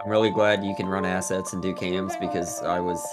I'm really glad you can run assets and do cams because I was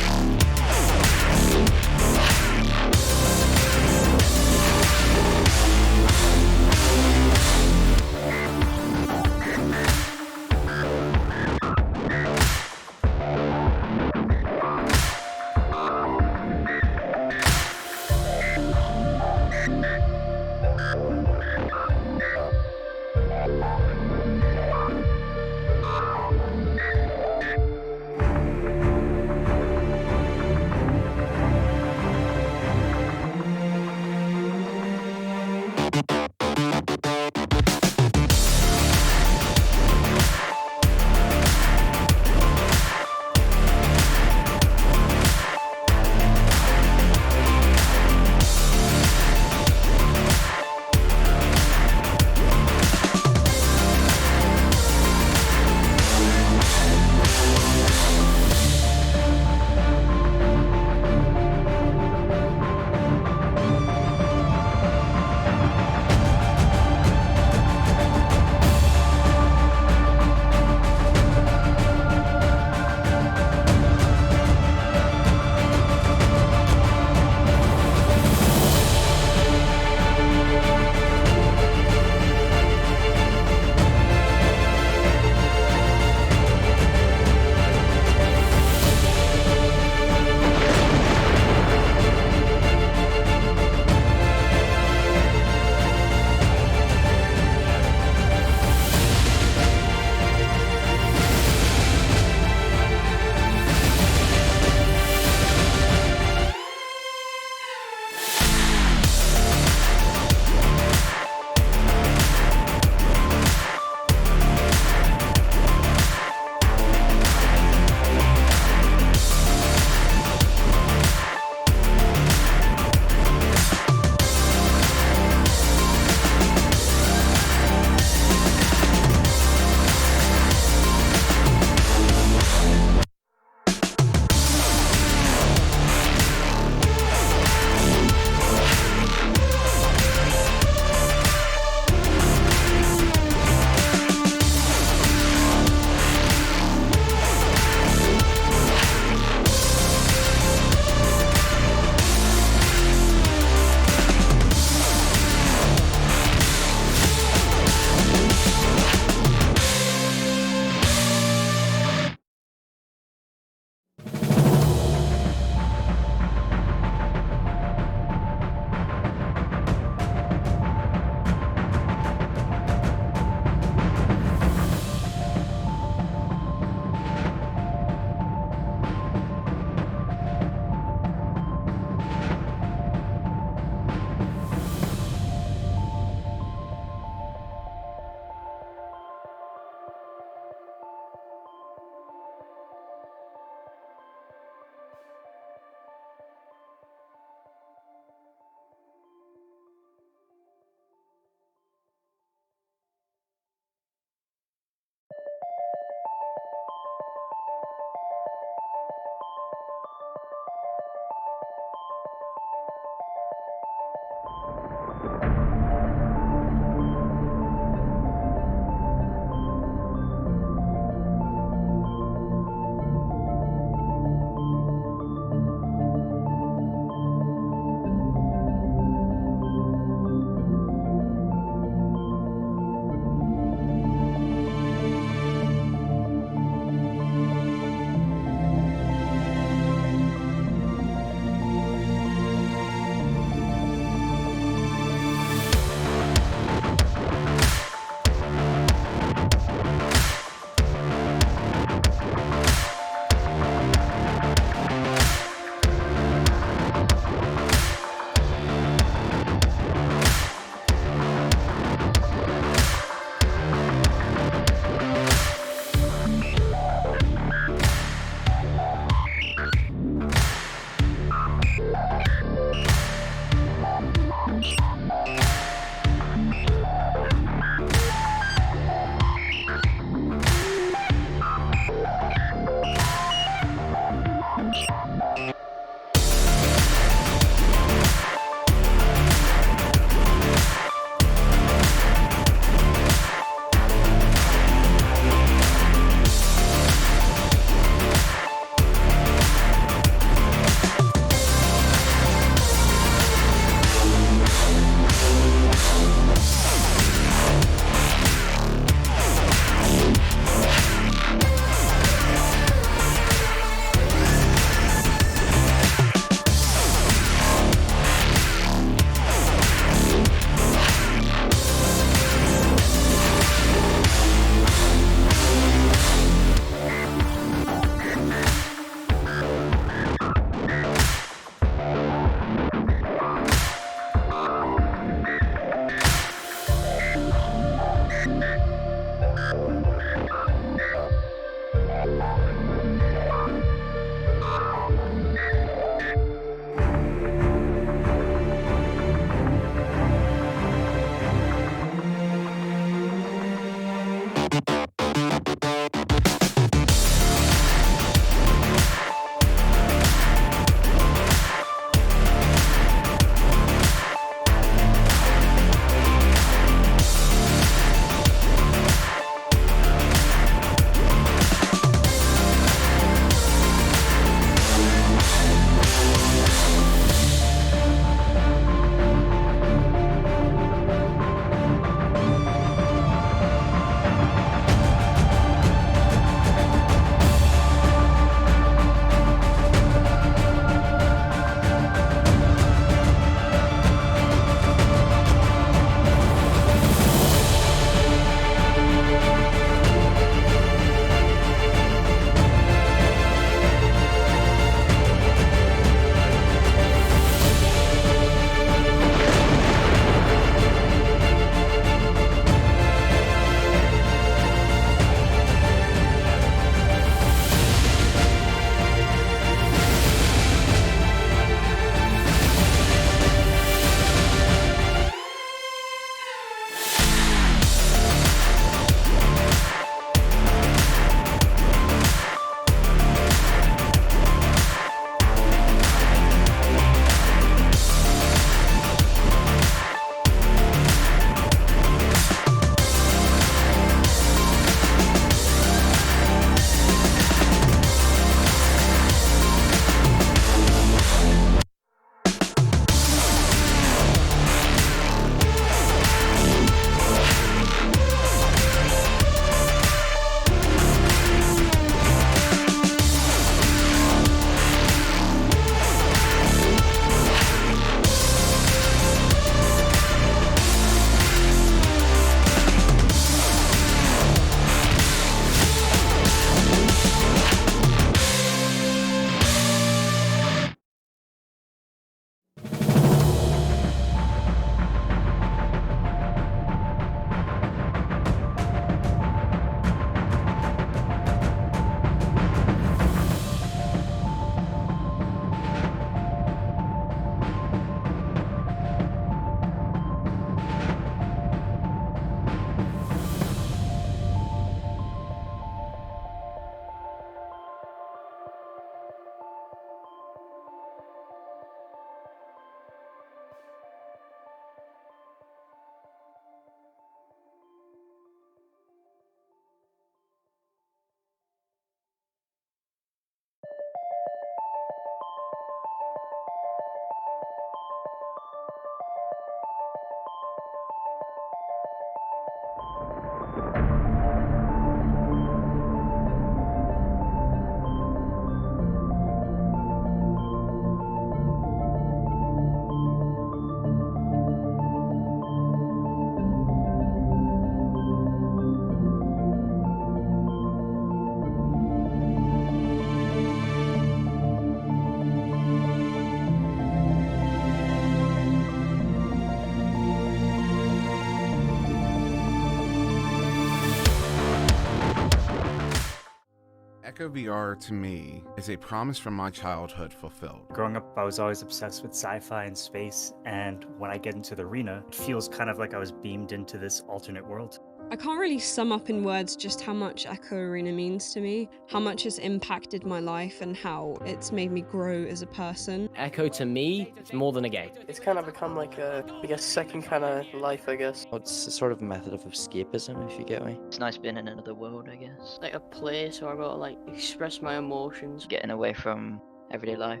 Echo VR to me is a promise from my childhood fulfilled. Growing up, I was always obsessed with sci-fi and space, and when I get into the arena, it feels kind of like I was beamed into this alternate world. I can't really sum up in words just how much Echo Arena means to me, how much it's impacted my life and how it's made me grow as a person. Echo to me, it's more than a game. It's kind of become like a, second kind of life, I guess. It's a sort of method of escapism, if you get me. It's nice being in another world, I guess. Like a place where I got to like express my emotions. Getting away from everyday life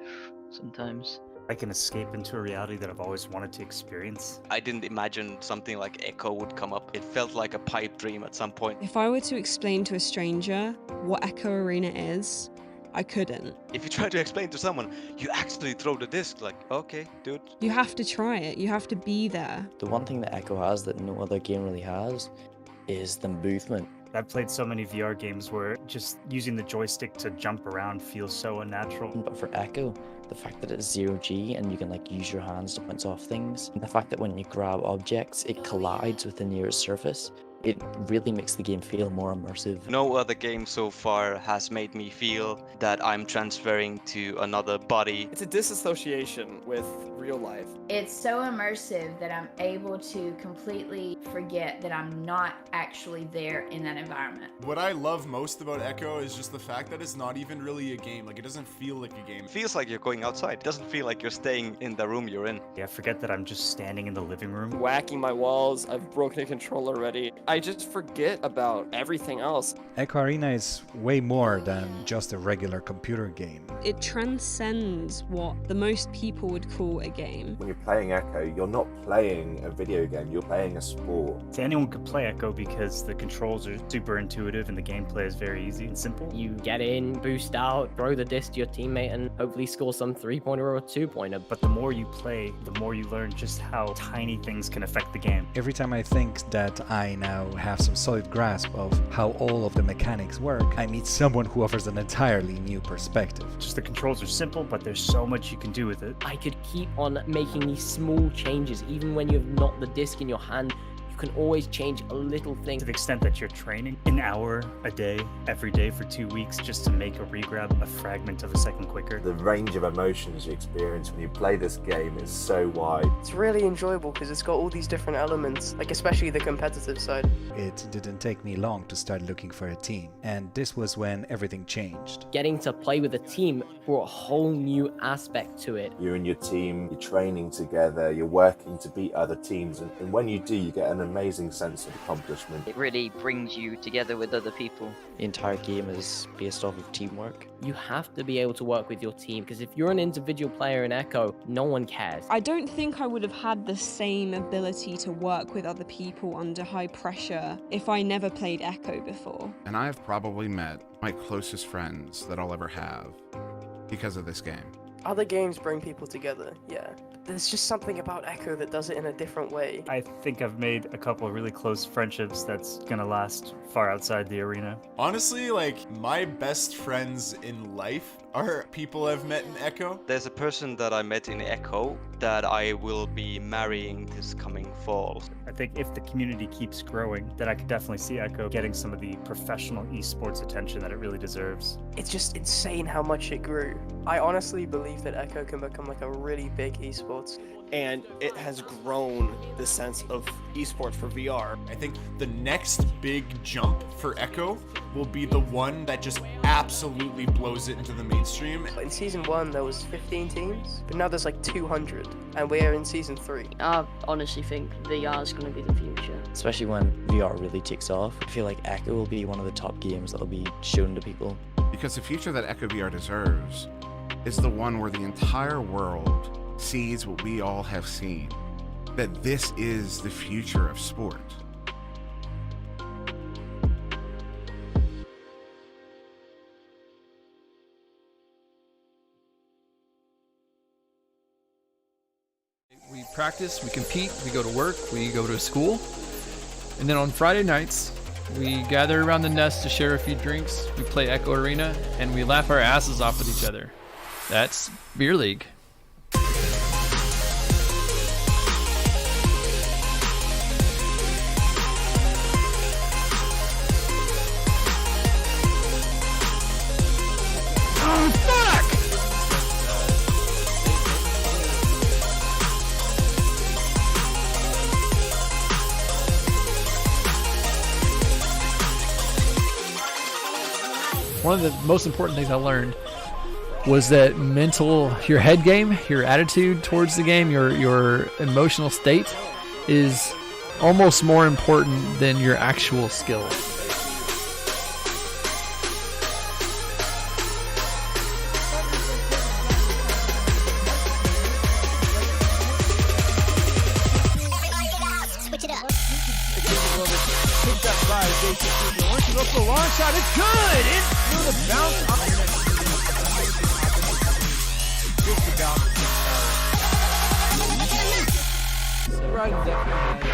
sometimes. I can escape into a reality that I've always wanted to experience. I didn't imagine something like Echo would come up. It felt like a pipe dream at some point. If I were to explain to a stranger what Echo Arena is, I couldn't. If you try to explain to someone, you actually throw the disc like, okay, dude. You have to try it. You have to be there. The one thing that Echo has that no other game really has is the movement. I've played so many VR games where just using the joystick to jump around feels so unnatural. But for Echo, the fact that it's 0G and you can like use your hands to bounce off things, and the fact that when you grab objects, it collides with the nearest surface, It really makes the game feel more immersive. No other game so far has made me feel that I'm transferring to another body. It's a disassociation with real life. It's so immersive that I'm able to completely forget that I'm not actually there in that environment. What I love most about Echo is just the fact that it's not even really a game. Like, it doesn't feel like a game. It feels like you're going outside. It doesn't feel like you're staying in the room you're in. Yeah, forget that I'm just standing in the living room. Whacking my walls, I've broken a controller already. I just forget about everything else. Echo Arena is way more than just a regular computer game. It transcends what the most people would call a game. When you're playing Echo, you're not playing a video game, you're playing a sport. So anyone could play Echo because the controls are super intuitive and the gameplay is very easy and simple. You get in, boost out, throw the disc to your teammate, and hopefully score some 3-pointer or 2-pointer. But the more you play, the more you learn just how tiny things can affect the game. Every time I think that I now have some solid grasp of how all of the mechanics work, I meet someone who offers an entirely new perspective. Just the controls are simple, but there's so much you can do with it. I could keep on making these small changes, even when you have not the disc in your hand. You can always change a little thing. To the extent that you're training an hour a day, every day for 2 weeks just to make a regrab a fragment of a second quicker. The range of emotions you experience when you play this game is so wide. It's really enjoyable because it's got all these different elements, like especially the competitive side. It didn't take me long to start looking for a team, and this was when everything changed. Getting to play with a team brought a whole new aspect to it. You and your team, you're training together, you're working to beat other teams, and when you do, you get an amazing sense of accomplishment. It really brings you together with other people. The entire game is based off of teamwork. You have to be able to work with your team, because if you're an individual player in Echo, no one cares. I don't think I would have had the same ability to work with other people under high pressure if I never played Echo before. And I've probably met my closest friends that I'll ever have because of this game. Other games bring people together, yeah. There's just something about Echo that does it in a different way. I think I've made a couple of really close friendships that's gonna last far outside the arena. Honestly, like, my best friends in life are people I've met in Echo. There's a person that I met in Echo that I will be marrying this coming fall. I think if the community keeps growing, then I could definitely see Echo getting some of the professional esports attention that it really deserves. It's just insane how much it grew. I honestly believe that Echo can become like a really big esports. And it has grown the sense of esports for VR. I think the next big jump for Echo will be the one that just absolutely blows it into the mainstream. In Season 1 there was 15 teams, but now there's like 200, and we're in Season 3. I honestly think VR is going to be the future. Especially when VR really takes off. I feel like Echo will be one of the top games that will be shown to people. Because the future that Echo VR deserves is the one where the entire world sees what we all have seen, that this is the future of sport. We practice, we compete, we go to work, we go to school, and then on Friday nights, we gather around the nest to share a few drinks, we play Echo Arena, and we laugh our asses off with each other. That's Beer League. One of the most important things I learned was that your head game, your attitude towards the game, your emotional state is almost more important than your actual skill. Switch it up. Pick that by JC. Once you go for a long shot, it's good. Into the bounce. Just about. Right, definitely.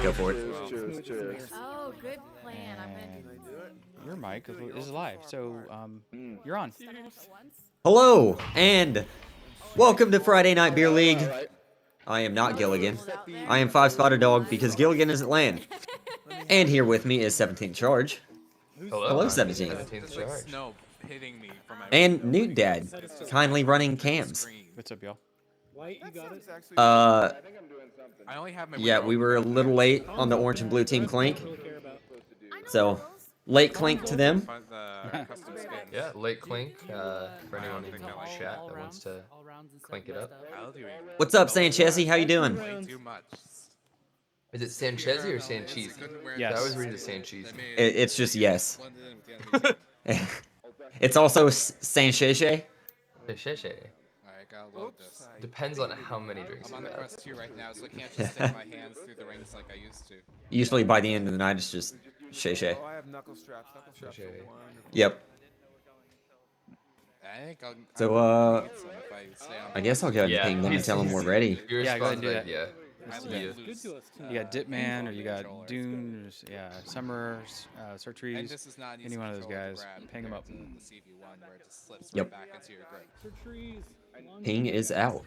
Go for it. Oh, good plan. I'm gonna do Your mic is live, so you're on. Hello, and welcome to Friday Night Beer League. I am not Gilligan. I am 5-spotted dog because Gilligan isn't land. And here with me is 17th Charge. Hello 17. And Nude Dad, kindly running cams. What's up, y'all? Yeah, we were a little late on the orange and blue team clink. So, late clink to them. Yeah, late clink. For anyone in the chat that wants to clink it up. What's up, Sanchezzi? How you doing? Is it Sanchezzi or Sancheese? Yes. I always read it as Sancheese. It's just yes. It's also Sancheche. Sancheche. Depends on how many drinks you have. Usually by the end of the night, it's just Shay. Oh, I have knuckle straps. Yep. So, I guess I'll go ahead and ping them and tell them we're ready. Yeah, go ahead and do that. Yeah. You got Dipman, or you got Dune, yeah, Summer, Surtrees, any one of those guys. Ping them up. Yep. Ping is out.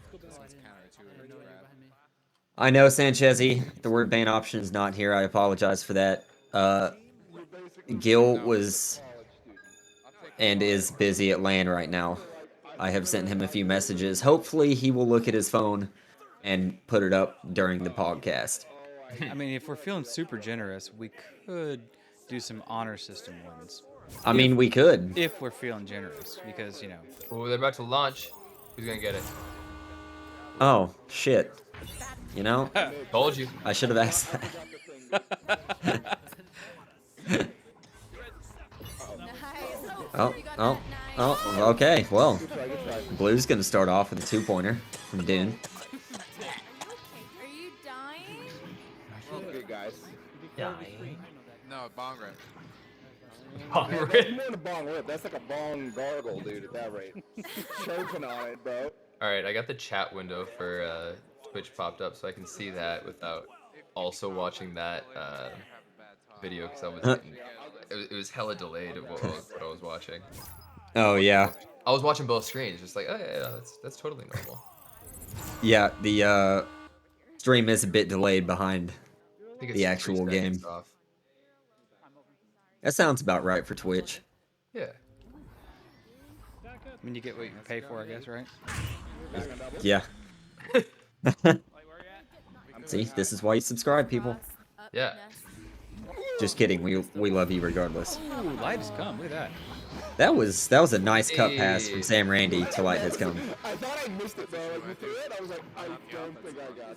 I know, Sanchezzi. The word ban option is not here. I apologize for that. Gil was and is busy at LAN right now. I have sent him a few messages. Hopefully, he will look at his phone and put it up during the podcast. I mean, if we're feeling super generous, we could do some honor system ones. I mean, we could. If we're feeling generous, because, you know. Oh, they're about to launch. Who's gonna get it? Oh, shit. You know? Told you. I should have asked that. Oh, okay. Well, Blue's gonna start off with a 2-pointer from Dune. Are you dying? Good guys. No, bong rip. Bong Man, rip. more than a bong rip. That's like a bong gargle, dude. At that rate, choking on it, bro. All right, I got the chat window for Twitch popped up, so I can see that without also watching that video because I was getting, it was hella delayed of what I was watching. Oh yeah. I was watching both screens, just like, oh yeah, that's totally normal. Yeah, the stream is a bit delayed behind I think it's the actual 3 seconds game. off. That sounds about right for Twitch. Yeah. I mean, you get what you pay for, I guess, right? Yeah. See, this is why you subscribe, people. Yeah. Just kidding. We love you regardless. Ooh, light has come. Look at that. That was a nice cut pass from Sam Randy to Light Has Come. I thought I missed it, bro. Like, you threw it, I was like, I don't think I got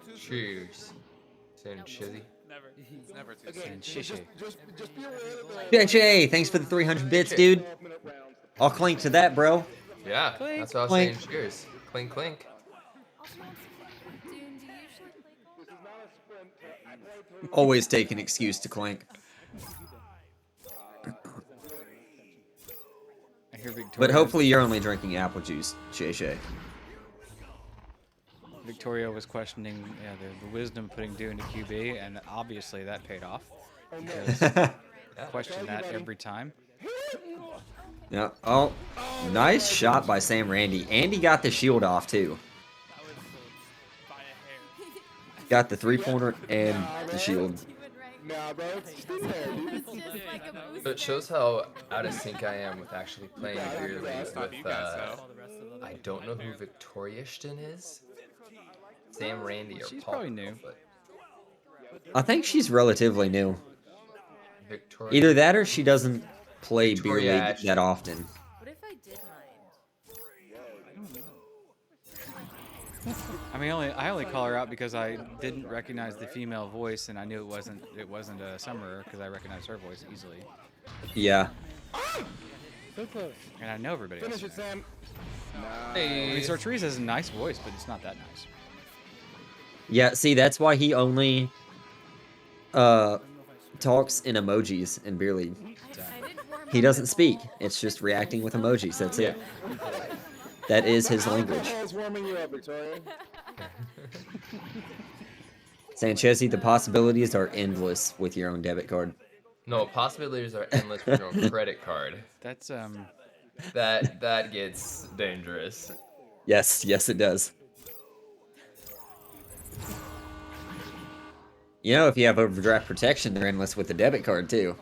this. Cheers. Sanchezzi. Never too And Shishay. Just be aware that Jay, thanks for the 300 bits, dude. I'll clink to that, bro. Yeah, Clink, that's what I was clink. saying. Cheers. Clink, clink. Always take an excuse to clink. I hear Victoria. But hopefully you're only drinking apple juice, Shay. Victoria was questioning the wisdom putting Dune to QB, and obviously that paid off. Because question that every time. Yeah. Oh, nice shot by Sam Randy. And he got the shield off, too. Got the 3-pointer and the shield. Nah, bro. So it shows how out of sync I am with actually playing Beer League with, I don't know who Victoria Shton is. Sam Randy or She's Paul. probably new. I think she's relatively new. Victoria. Either that or she doesn't play Victoria Beer League Ashton. that often. What if I did mine? I mean, I only call her out because I didn't recognize the female voice, and I knew it wasn't a Summoner because I recognized her voice easily. Yeah. So close. And I know everybody else. Finish it, Sam. I mean, Sartreuse has a nice voice, but it's not that nice. Yeah, see, that's why he only talks in emojis in Beer League. He doesn't speak. It's just reacting with emojis. That's it. That is his language. Alcohol's warming you up, Victoria. Sanchezi, the possibilities are endless with your own debit card. No, possibilities are endless with your own credit card. That's That gets dangerous. Yes, yes, it does. You know, if you have overdraft protection, they're endless with the debit card too.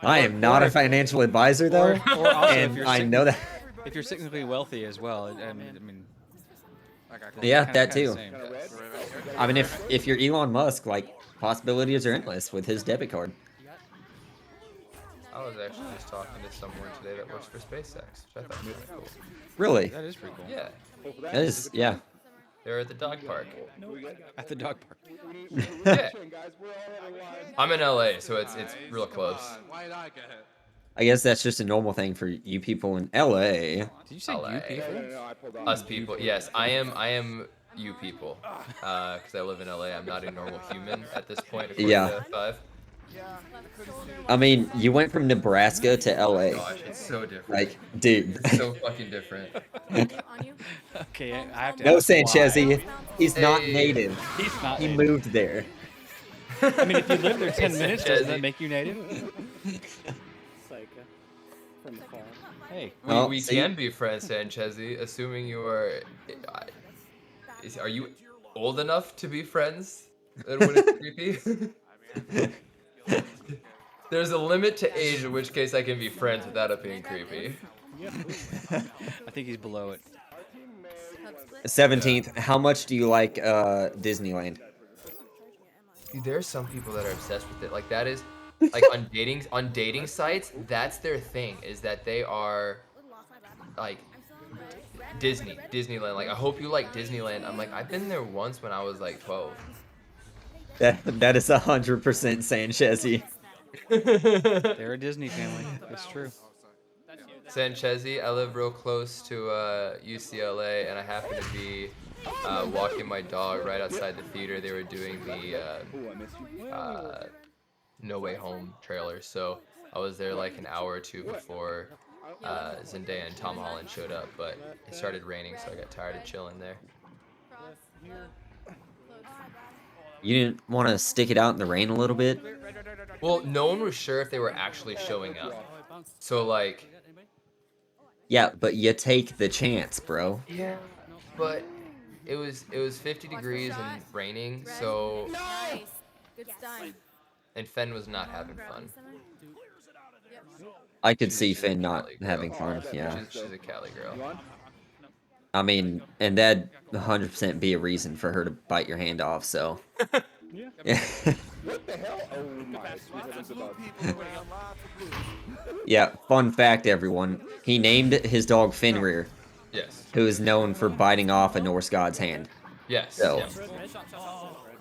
I am not a financial advisor though, Or also, and I know that. If you're cyclically wealthy as well, I mean. Yeah, kinda that too. same. I mean, if you're Elon Musk, like, possibilities are endless with his debit card. I was actually just talking to someone today that works for SpaceX, which I thought was kind of cool. Really? That is pretty cool. Yeah. That is, yeah. They're at the dog park. At the dog park. Yeah. I'm in LA, so it's real close. I guess that's just a normal thing for you people in LA. Did you say LA. you people? Us people. Yes, I am you people. Because I live in LA. I'm not a normal human at this point. According to 5. I mean, you went from Nebraska to LA. Gosh, it's so different. Like, dude. It's so fucking different. Okay, I have to. No, ask why. Sanchezi. He's not native. He's not. He native. moved there. I mean, if you live there 10 minutes, doesn't that make you native? From the farm. Hey. We can be friends, Sanchezi, assuming you are. Are you old enough to be friends? When it's creepy? There's a limit to age, in which case I can be friends without it being creepy. I think he's below it. 17th, how much do you like Disneyland? Dude, there are some people that are obsessed with it. Like that is, like on dating sites, that's their thing. Is that they are, like, Disneyland. Like I hope you like Disneyland. I'm like I've been there once when I was like 12. That is 100% Sanchezi. They're a Disney family. That's true. Sanchezi, I live real close to UCLA, and I happen to be walking my dog right outside the theater. They were doing the No Way Home trailer, so I was there like an hour or two before Zendaya and Tom Holland showed up, but it started raining, so I got tired of chilling there. You didn't want to stick it out in the rain a little bit? Well, no one was sure if they were actually showing up, so like. Yeah, but you take the chance, bro. Yeah, but it was 50 degrees and raining, so. Nice. Good stein. And Fen was not having fun. I could see Finn not having fun, yeah. She's a Cali girl. I mean, and that'd 100% be a reason for her to bite your hand off, so. Yeah. What the hell? Oh my sweet heavens above. Yeah, fun fact, everyone. He named his dog Fenrir. Yes. Who is known for biting off a Norse god's hand. Yes. So. Yes.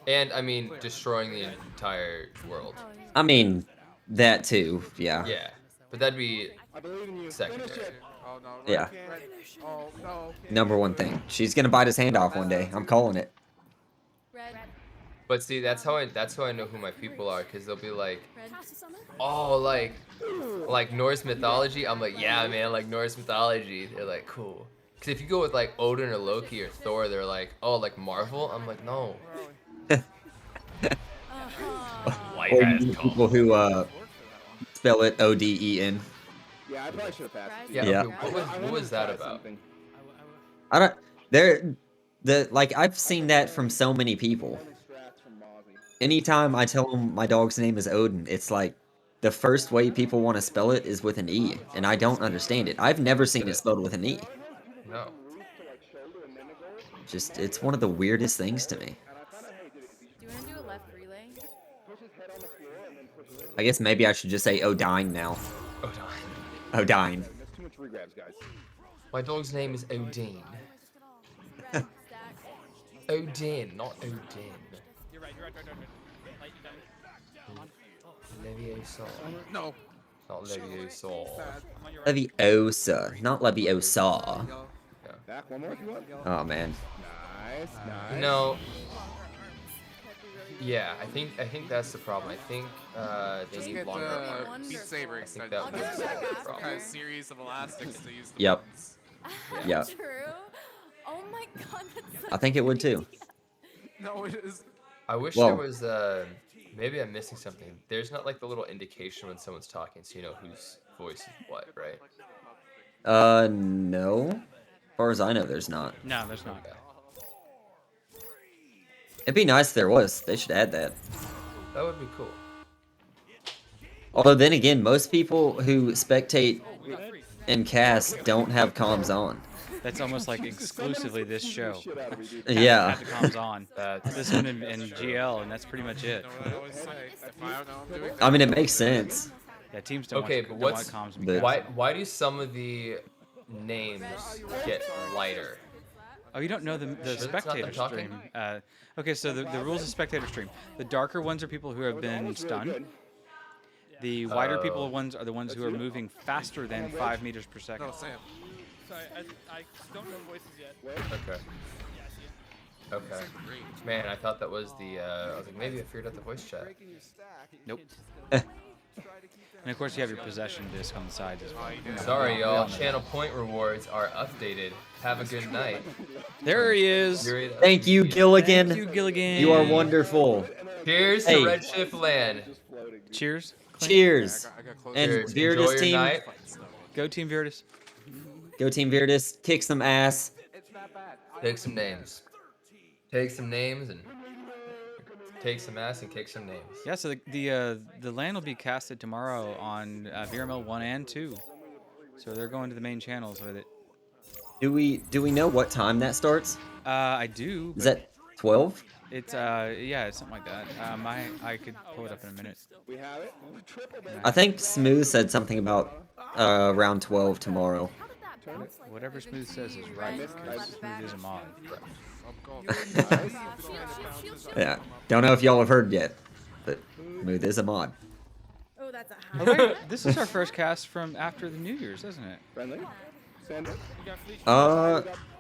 And, I mean, destroying the entire world. I mean, that too, yeah. Yeah. But that'd be secondary. Yeah. Number one thing. She's gonna bite his hand off one day. I'm calling it. But see, that's how I know who my people are, because they'll be like, oh, like Norse mythology. I'm like, yeah, man, like Norse mythology. They're like, cool. Because if you go with like Odin or Loki or Thor, they're like, oh, like Marvel. I'm like, no. Or you people who spell it O-D-E-N. Yeah, I probably should have passed. Yeah. What was that about? I don't. Like I've seen that from so many people. Anytime I tell them my dog's name is Odin, it's like the first way people want to spell it is with an E, and I don't understand it. I've never seen it spelled with an E. No. Just, it's one of the weirdest things to me. Do you want to do a left relay? I guess maybe I should just say Odine now. Odine. Odine. That's too much regrabs, guys. My dog's name is Odin. Odin, not Odin. You're right. Leviosa. No. Not Leviosa. Leviosa, not Leviosa. Back one more if you want. Oh man. Nice. No. Yeah, I think that's the problem. I think they Just need get longer the arms. Beat Saber I think extension. that was the problem. Kind of series of elastics to use the Yep. buttons. Yep. True. Oh my god, that's I think it would too. No, it is. I wish Well- there was maybe I'm missing something. There's not like the little indication when someone's talking, so you know whose voice is what, right? No. As far as I know, there's not. No, there's not. It'd be nice if there was. They should add that. That would be cool. Although then again, most people who spectate and cast don't have comms on. That's almost like exclusively this show. Yeah. Had the comms on. This one and GL, and that's pretty much it. I mean, it makes sense. Yeah, teams don't Okay, want, but don't what's want comms. to be why do some of the names get lighter? Oh, you don't know the Sure that's not them spectator talking? stream. Okay, so the rules of spectator stream. The darker ones are people who have been stunned. The wider people ones are the ones who are moving faster than 5 meters per second. No, Sam. Sorry, I don't know voices yet. Okay. Okay. Man, I thought that was the. I was like, maybe I figured out the voice chat. Nope. And of course, you have your possession disc on the sides as well. Sorry, y'all. Channel point rewards are updated. Have a good night. There he is. Thank you, Gilligan. Thank you, Gilligan. You are wonderful. Cheers Hey. to Redshift Land. Cheers. Cheers. And Cheers. Enjoy Viridis your team. night. Go Team Viridis. Go Team Viridis. Kick some ass. Take some names. Take some names and take some ass and kick some names. Yeah, so the LAN will be casted tomorrow on VRML 1 and 2. So they're going to the main channels with it. Do we know what time that starts? I do. Is that 12? It's yeah, it's something like that. I could pull it up in a minute. We have it. I think Smooth said something about around 12 tomorrow. Whatever Smooth says is right, because Smooth is a mod. Yeah. Don't know if y'all have heard yet, but Smooth is a mod. Oh, that's a Oh, wait, this is our first cast from after the New Year's, isn't it? Friendly. Send it.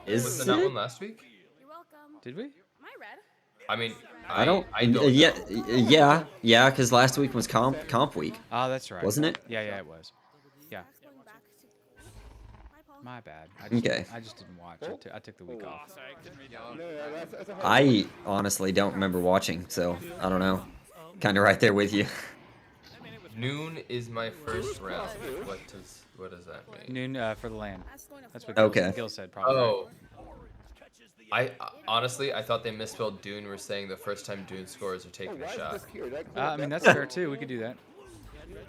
Is Wasn't that it? one last week? You're welcome. Did we? Am I red? I mean, I don't. I don't. Yeah. Because last week was comp week. Oh, that's right. Wasn't it? Yeah, it was. Yeah. My bad. Okay. I just didn't watch. I took the week off. I honestly don't remember watching, so I don't know. Kind of right there with you. Noon is my first round. What does that mean? Noon for the LAN. That's what Okay. Gil said probably. Oh. I honestly, I thought they misspelled Dune. Were saying the first time Dune scores are taking a shot. I mean, that's fair too. We could do that.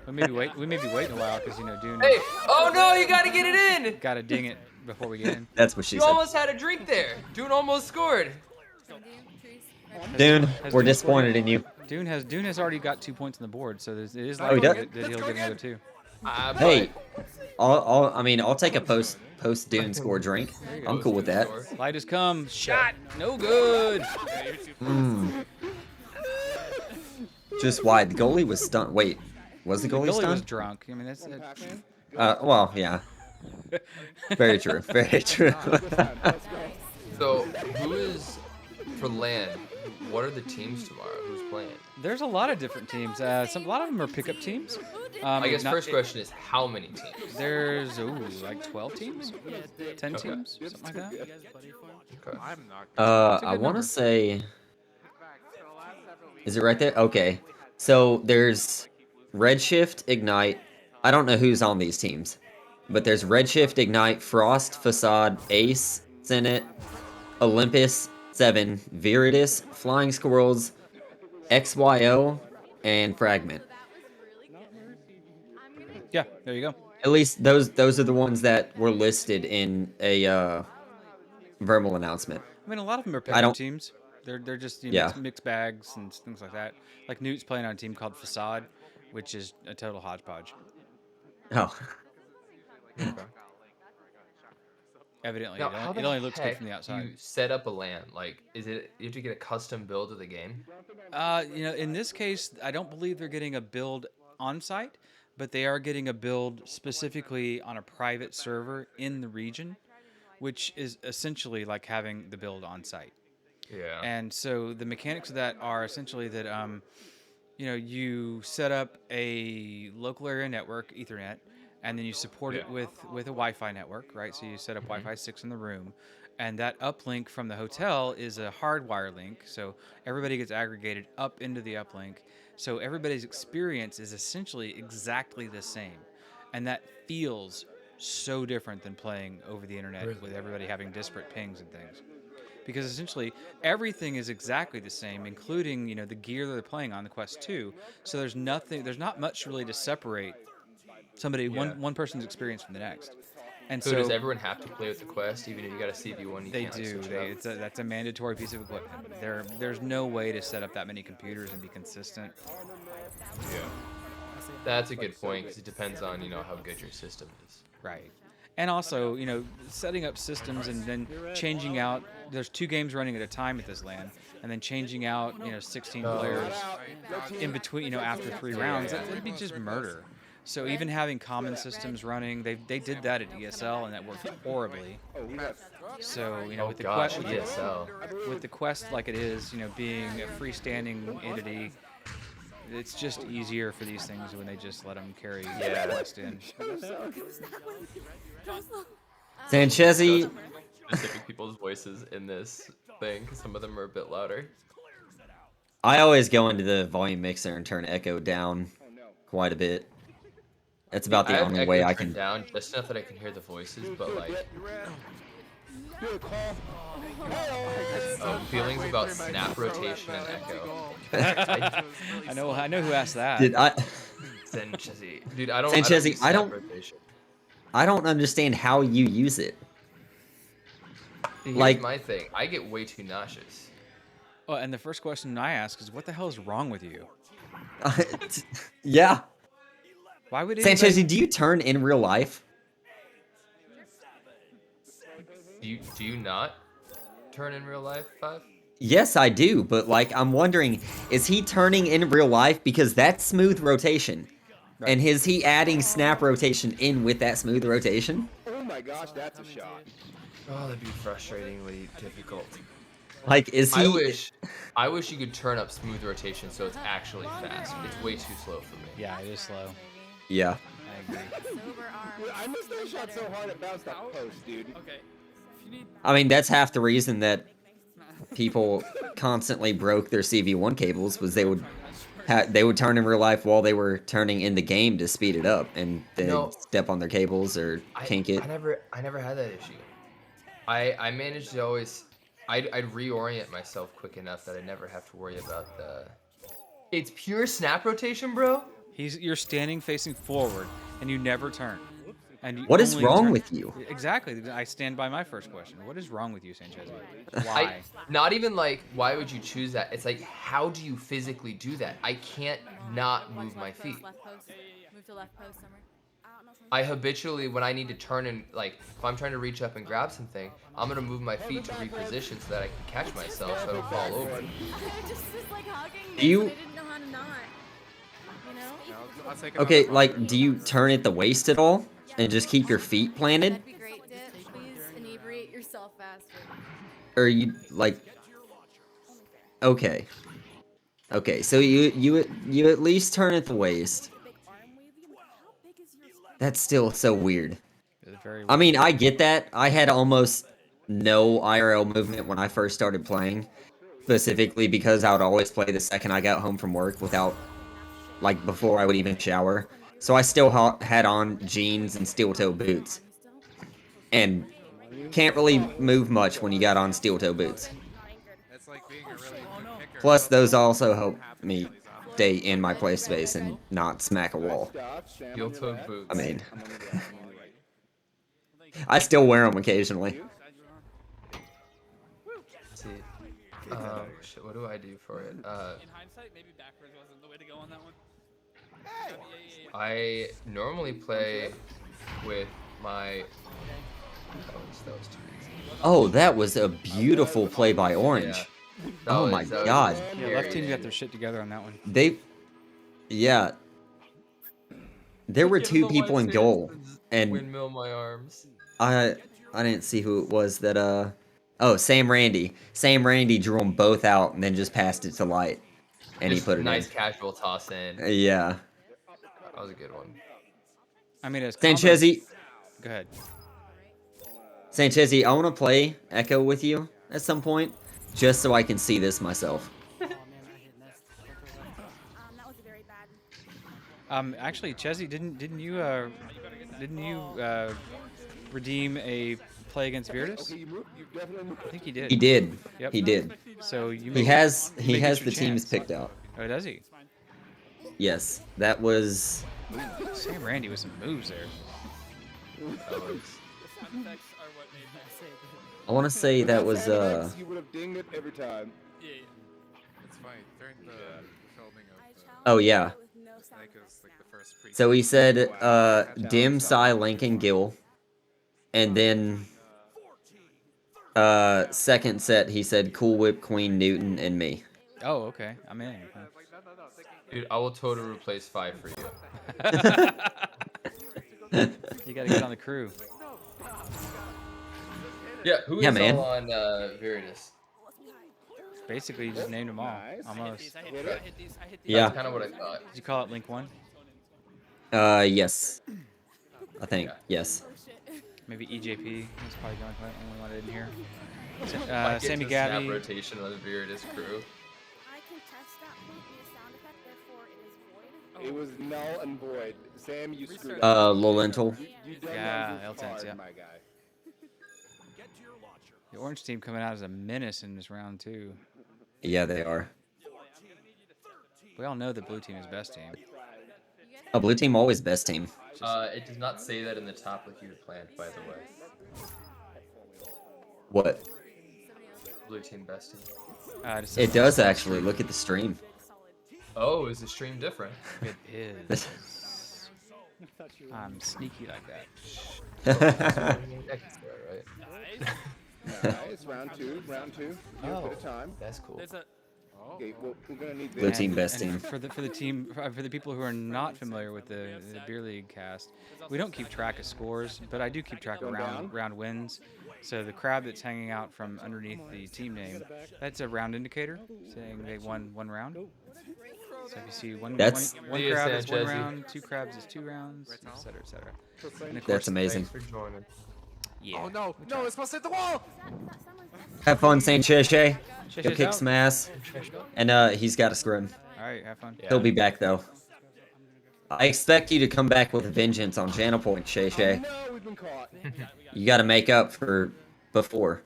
We may be waiting a while because Dune. Hey! Oh no! You gotta get it in. Gotta ding it before we get in. That's what she You said. almost had a drink there. Dune almost scored. Dune, Has we're Dune disappointed in you. Dune has already got 2 points on the board, so it is Oh, he likely does? that he'll get another 2. Hey, I'll take a post Dune score drink. I'm cool with that. Light has come. Shot. No good. Just why the goalie was stunned. Wait, was the goalie was stunned? drunk. I mean, that's. Well, yeah. Very true. Very true. So who is for LAN? What are the teams tomorrow? Who's playing? There's a lot of different teams. A lot of them are pickup teams. I guess first question is how many teams? There's like 12 teams, 10 teams, something like that. Okay. I want to say. Is it right there? Okay. So there's Redshift, Ignite. I don't know who's on these teams, but there's Redshift, Ignite, Frost, Facade, Ace, Senate, Olympus, 7, Viridis, Flying Squirrels, XYO, and Fragment. Yeah, there you go. At least those are the ones that were listed in a verbal announcement. I mean, a lot of them are I pickup don't- teams. They're just Yeah. mixed bags and things like that. Like Newt's playing on a team called Facade, which is a total hodgepodge. Oh. Evidently, Now, it how only, the it only looks good heck from the do outside. you set up a LAN? Like, is it you have to get a custom build of the game? In this case, I don't believe they're getting a build on site, but they are getting a build specifically on a private server in the region, which is essentially like having the build on site. Yeah. And so the mechanics of that are essentially that you set up a local area network, Ethernet, and then you support it with a Wi-Fi network, right? So you set up Wi-Fi 6 in the room, and that uplink from the hotel is a hardwire link. So everybody gets aggregated up into the uplink. So everybody's experience is essentially exactly the same, and that feels so different than playing over the internet with everybody having disparate pings and things. Because essentially everything is exactly the same, including the gear that they're playing on the Quest 2. So there's not much really to separate one person's experience from the next. And So does everyone have to play with the Quest, even if you got a CV1? You they can't do. switch it up? That's a mandatory piece of equipment. There's no way to set up that many computers and be consistent. Yeah. That's a good point because it depends on how good your system is. Right. And also, setting up systems and then changing out. There's 2 games running at a time at this LAN, and then changing out 16 players in between. After 3 rounds, that'd be just murder. So even having common systems running, they did that at ESL, and that worked horribly. So with the Quest like it is, being a freestanding entity, it's just easier for these things when they just let them carry the Quest in. Sanchezi. Specific people's voices in this thing, because some of them are a bit louder. I always go into the volume mixer and turn echo down quite a bit. That's about the only way I can. Down just enough that I can hear the voices, but like. Feelings about snap rotation and echo. I know who asked that. Sanchezi. Dude, I don't. Sanchezi, I don't. Rotation. I don't understand how you use it. Here's my thing. I get way too nauseous. Oh, and the first question I ask is, what the hell is wrong with you? Yeah. Why would Sanchezi, do you turn in real life? Do you not turn in real life, 5? Yes, I do, but I'm wondering, is he turning in real life because that's smooth rotation? Right. And is he adding snap rotation in with that smooth rotation? Oh my gosh, that's a shot. Oh, that'd be frustratingly difficult. Is he? I wish you could turn up smooth rotation so it's actually fast. It's way too slow for me. Yeah, it is slow. Yeah. I agree. Dude, I missed that shot so hard it bounced off post, dude. Okay. I mean, that's half the reason that people constantly broke their CV1 cables was they would turn in real life while they were turning in the game to speed it up, and they'd step on their cables or kink it. I never had that issue. I managed to always. I'd reorient myself quick enough that I never have to worry about the. It's pure snap rotation, bro. You're standing facing forward, and you never turn. And what is wrong with you? Exactly. I stand by my first question. What is wrong with you, Sanchez? Why? Not even why would you choose that? It's how do you physically do that? I can't not move my feet. Move to left post somewhere. I habitually, when I need to turn and if I'm trying to reach up and grab something, I'm gonna move my feet to reposition so that I can catch myself so I don't fall over. Do you? Okay, do you turn at the waist at all and just keep your feet planted? That'd be great, Dip. Please inebriate yourself faster. Or you Okay. Okay, so you at least turn at the waist. That's still so weird. I mean, I get that. I had almost no IRL movement when I first started playing, specifically because I would always play the second I got home from work without, before I would even shower. So I still had on jeans and steel-toe boots. And can't really move much when you got on steel-toe boots. Plus, those also help me stay in my play space and not smack a wall. Steel-toe boots. I mean, I still wear them occasionally. Let's see. Shit, what do I do for it? In hindsight, maybe backwards wasn't the way to go on that one. I normally play with my That was too easy. Oh, that was a beautiful play by Orange. Oh my That god. was Yeah, left team got their shit together on that one. Yeah. There were Look at two the white people in goal, sands and windmill my arms. I didn't see who it was that oh, Sam Randy. Sam Randy drew them both out and then just passed it to Light, and he Just put it nice casual toss in. in. Yeah. That was a good one. I mean, as Sanchezzi. Go ahead. Sanchezzi, I want to play Echo with you at some point, just so I can see this myself. Actually, Chezzy, didn't you redeem a play against Virtus? I think he did. He did. Yep. He did. So you He may has you he may has get the your teams chance. picked out. Oh, does he? Yes, that was. Sam Randy with some moves there. I want to say that was You would have dinged it every time. It's funny during the filming of. Oh yeah. I think it was like the first pre. So he said Dim, Psy, Lincoln, Gill, and then second set he said Cool Whip, Queen, Newton, and me. Oh, okay. I'm in. Dude, I will totally replace 5 for you. You gotta get on the crew. Yeah, who Yeah, is man. all on Virtus? Basically, you just named them all. Almost. Yeah. That's kind of what I thought. Did you call it Link 1? Yes. I think yes. Maybe EJP is probably the only one I didn't hear. Might get Sammy to snap Gabby. rotation on the Virtus crew. It was null and void. Sam, you screwed Lolental. You done Yeah, that L10s, hard, yeah. my guy. The orange team coming out as a menace in this round too. Yeah, they are. We all know the blue team is best team. Oh, blue team always best team. It does not say that in the top like you had planned, by the way. What? Blue team best team. It does actually. Look at the stream. Oh, is the stream different? It is. I'm sneaky like that. Nice. Round two. Round two. Oh, Bit of time. That's cool. Okay, well, we're gonna need Blue this. team best team. For the people who are not familiar with the beer league cast, we don't keep track of scores, but I do keep track of round wins. So the crab that's hanging out from underneath the team name, that's a round indicator saying they won one round. So if you see one crab is one round, 2 crabs is 2 rounds, etc., etc. And of course, That's amazing. Thanks for joining. Yeah. Oh no, no, it's supposed to hit the wall! Have fun, Saint Cheche. Go Cheche's kick out. some ass. And he's got a scrim. Alright, have fun. He'll be back though. I expect you to come back with a vengeance on Channel Point, Cheche. No, we've been caught. You got to make up for before.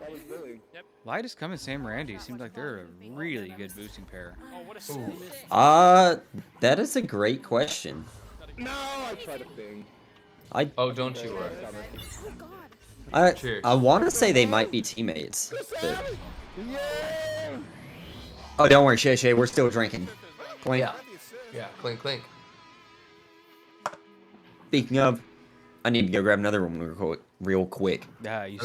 That was Billy. Light is coming, Sam Randy. Seems like they're a really good boosting pair. That is a great question. No, I tried a thing. Oh, don't you worry. I want to say they might be teammates. but- Yeah. Oh, don't worry, Cheche. We're still drinking. Clink. Yeah, clink clink. Speaking of, I need to go grab another one real quick. You Are say?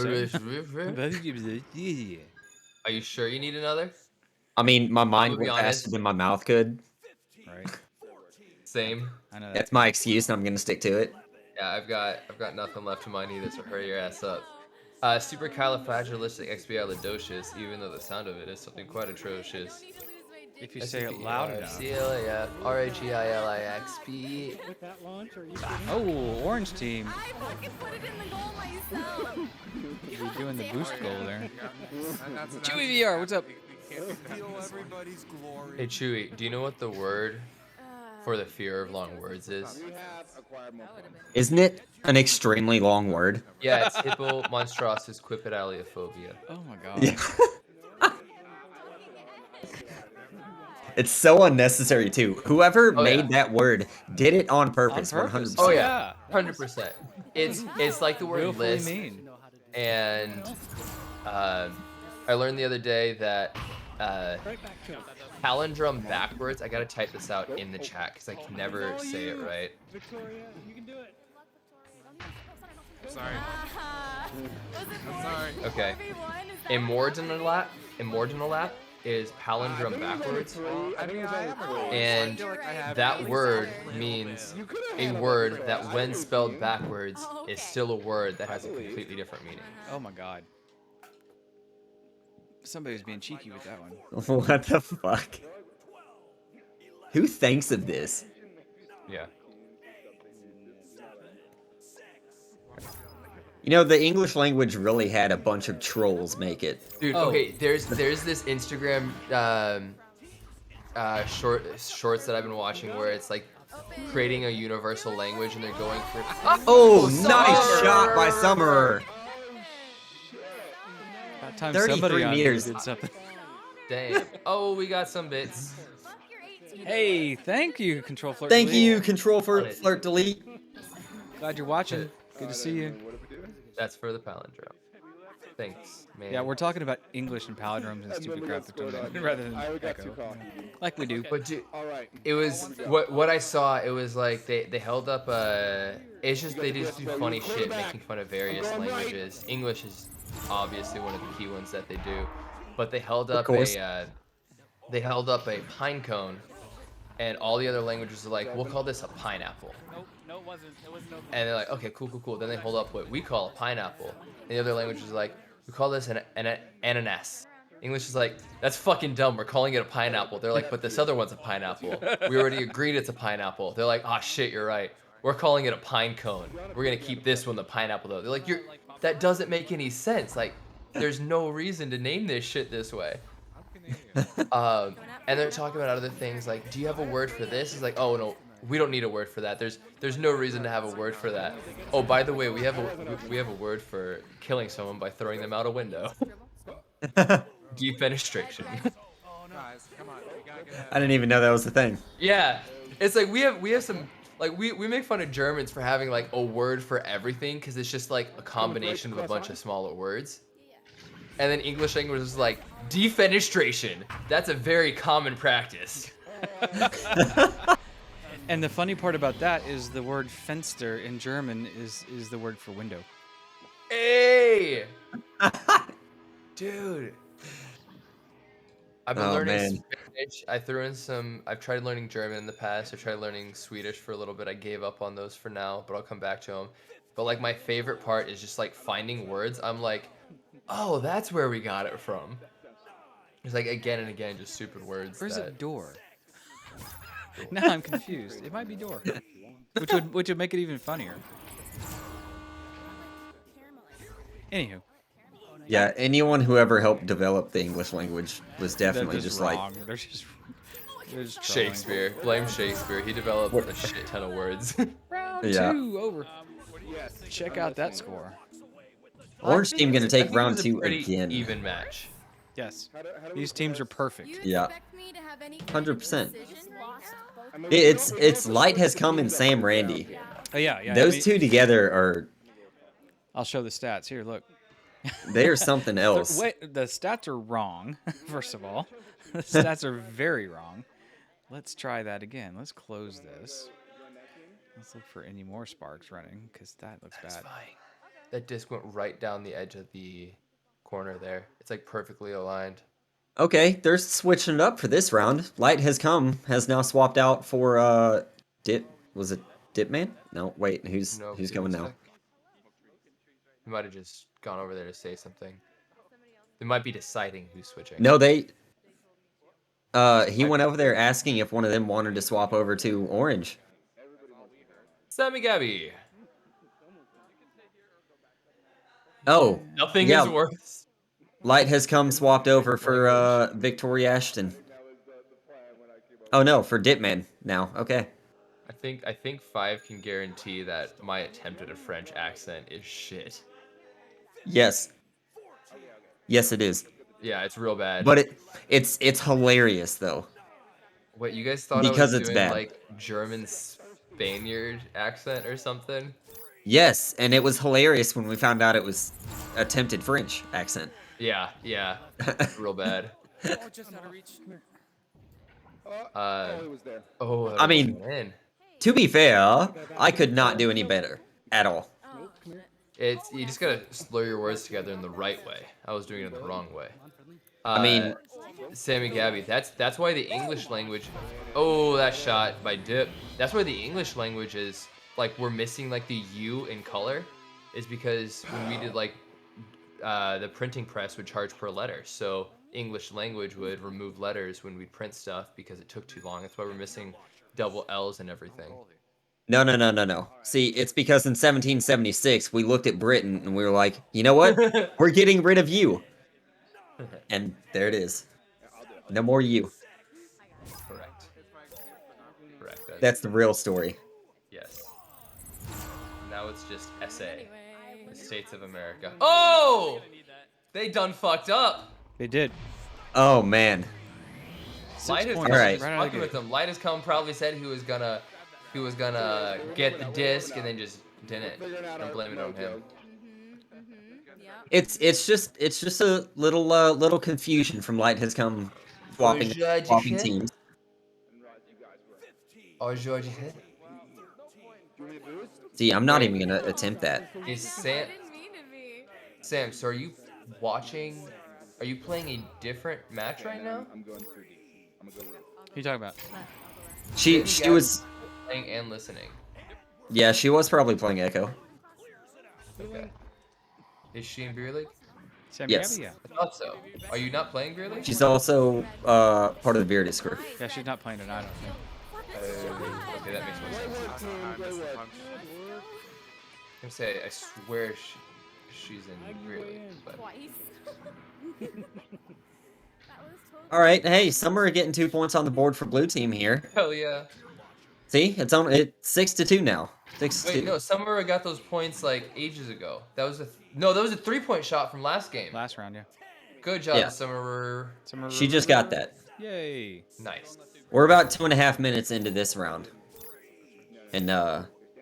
you sure you need another? I mean, my mind I'll be went honest. faster than my mouth could. Right. Same. I know That's my excuse, and I'm gonna stick to it. Yeah, I've got nothing left in mine either, so hurry your ass up. Supercalifragilisticexpialidocious, even though the sound of it is something quite atrocious. If you say it loud enough. CLAFRAGILIXP. Oh, orange team. You're doing the boost goal there. Chewy VR, what's up? Hey Chewy, do you know what the word for the fear of long words is? Isn't it an extremely long word? Yeah, it's hippo monstrosus quipedaliophobia. Oh my god. Yeah. It's so unnecessary too. Whoever made that word did it on purpose. 100%. Oh yeah, 100%. It's like the word Willfully list. mean. And I learned the other day that palindrome backwards. I gotta type this out in the chat because I can never say it right. Sorry. I'm sorry. Okay. Immordinalap is palindrome backwards. And that word means a word that when spelled backwards is still a word that has a completely different meaning. Oh my god. Somebody's being cheeky with that one. What the fuck? Who thinks of this? Yeah. You know, the English language really had a bunch of trolls make it. Dude, okay, there's this Instagram shorts that I've been watching where it's like creating a universal language and they're going for Oh, nice shot by Summer. About time 33 somebody on here meters. did something. Damn. Oh, we got some bits. Hey, thank you, Control Flirt. Thank Delete. you, Control Flirt Delete. Glad you're watching. Good to see you. That's for the palindrome. Thanks, man. Yeah, we're talking about English and palindromes and stupid crap rather than Echo. Like we do. But dude, it was what I saw. It was like they held up it's just they just do funny shit, making fun of various languages. English is obviously one of the key ones that they do, but they held up a pine cone, and all the other languages are like, we'll call this a pineapple. No, it wasn't. And they're like, okay, cool. Then they hold up what we call a pineapple. And the other language is like, we call this an ananas. English is like, that's fucking dumb. We're calling it a pineapple. They're like, but this other one's a pineapple. We already agreed it's a pineapple. They're like, oh shit, you're right. We're calling it a pine cone. We're gonna keep this one the pineapple though. They're like, that doesn't make any sense. Like, there's no reason to name this shit this way. And they're talking about other things like, do you have a word for this? It's like, oh no, we don't need a word for that. There's no reason to have a word for that. Oh, by the way, we have a word for killing someone by throwing them out a window. Defenestration. I didn't even know that was the thing. Yeah, it's like we have some like we make fun of Germans for having like a word for everything because it's just like a combination of a bunch of smaller words. And then English language is like defenestration. That's a very common practice. And the funny part about that is the word Fenster in German is the word for window. Hey! Dude. I've been learning Spanish. I've tried learning German in the past. I tried learning Swedish for a little bit. I gave up on those for now, but I'll come back to them. But like my favorite part is just like finding words. I'm like, oh, that's where we got it from. It's like again and again, just stupid words. Where's a door? Now I'm confused. It might be door, which would make it even funnier. Anywho. Yeah, anyone who ever helped develop the English language was definitely just wrong. like They're just Shakespeare. Blame Shakespeare. He developed a shit ton of words. Round Yeah. 2 over. Check out that score. Orange team gonna take round 2 pretty again. even match. Yes. These teams are perfect. Yeah. 100%. It's Light has come and Sam Randy. Oh, yeah. Those two together are. I'll show the stats here. Look. They're something else. Wait, the stats are wrong. First of all, the stats are very wrong. Let's try that again. Let's close this. Let's look for any more sparks running because that looks bad. That disc went right down the edge of the corner there. It's like perfectly aligned. Okay, they're switching it up for this round. Light has now swapped out for was it Dipman? No, wait, who's going now? He might have just gone over there to say something. They might be deciding who's switching. No, he went over there asking if one of them wanted to swap over to Orange. Sammy Gabby. Oh, Nothing yeah. is worse. Light has come swapped over for Victoria Ashton. Oh no, for Dipman now. Okay. I think 5 can guarantee that my attempt at a French accent is shit. Yes. Yes, it is. Yeah, it's real bad. But it's hilarious though. What, you guys thought because I was it's doing bad. like German Spaniard accent or something? Yes, and it was hilarious when we found out it was attempted French accent. Yeah, real bad. I mean, to be fair, I could not do any better at all. It's you just gotta slur your words together in the right way. I was doing it in the wrong way. I mean, Sammy Gabby, that's why the English language. Oh, that shot by Dip. That's why the English language is like we're missing like the U in color, is because when we did like the printing press would charge per letter, so English language would remove letters when we print stuff because it took too long. That's why we're missing double L's and everything. no, no, no, no, no. See, it's because in 1776 we looked at Britain and we were like, you know what? We're getting rid of you. And there it is. No more you. Correct. Correct. That's the real story. Yes. Now it's just SA. The States of America. Oh! They done fucked up. They did. Oh man. Light has All come right. just fucking with them. Light has come probably said he was gonna get the disc and then just didn't. I'm blaming it on him. It's just a little confusion from Light has come swapping teams. Oh, George. See, I'm not even gonna attempt that. Is Sam, so are you watching? Are you playing a different match right now? Who you talking about? She was playing and listening. Yeah, she was probably playing Echo. Okay. Is she in Beer League? Yes. I thought so. Are you not playing Beer League? She's also part of the Bearded crew. Yeah, she's not playing tonight, I don't think. Okay, that makes more sense. I say, I swear she's in Beer League, but... All right, hey, Summer getting 2 points on the board for blue team here. Hell yeah. See, it's 6-2 now. 6-2. Wait, no, Summer got those points like ages ago. That was a 3-point shot from last game. Last round, yeah. Good job, Yeah. Summer. She just got that. Yay. Nice. We're about 2.5 minutes into this round. And,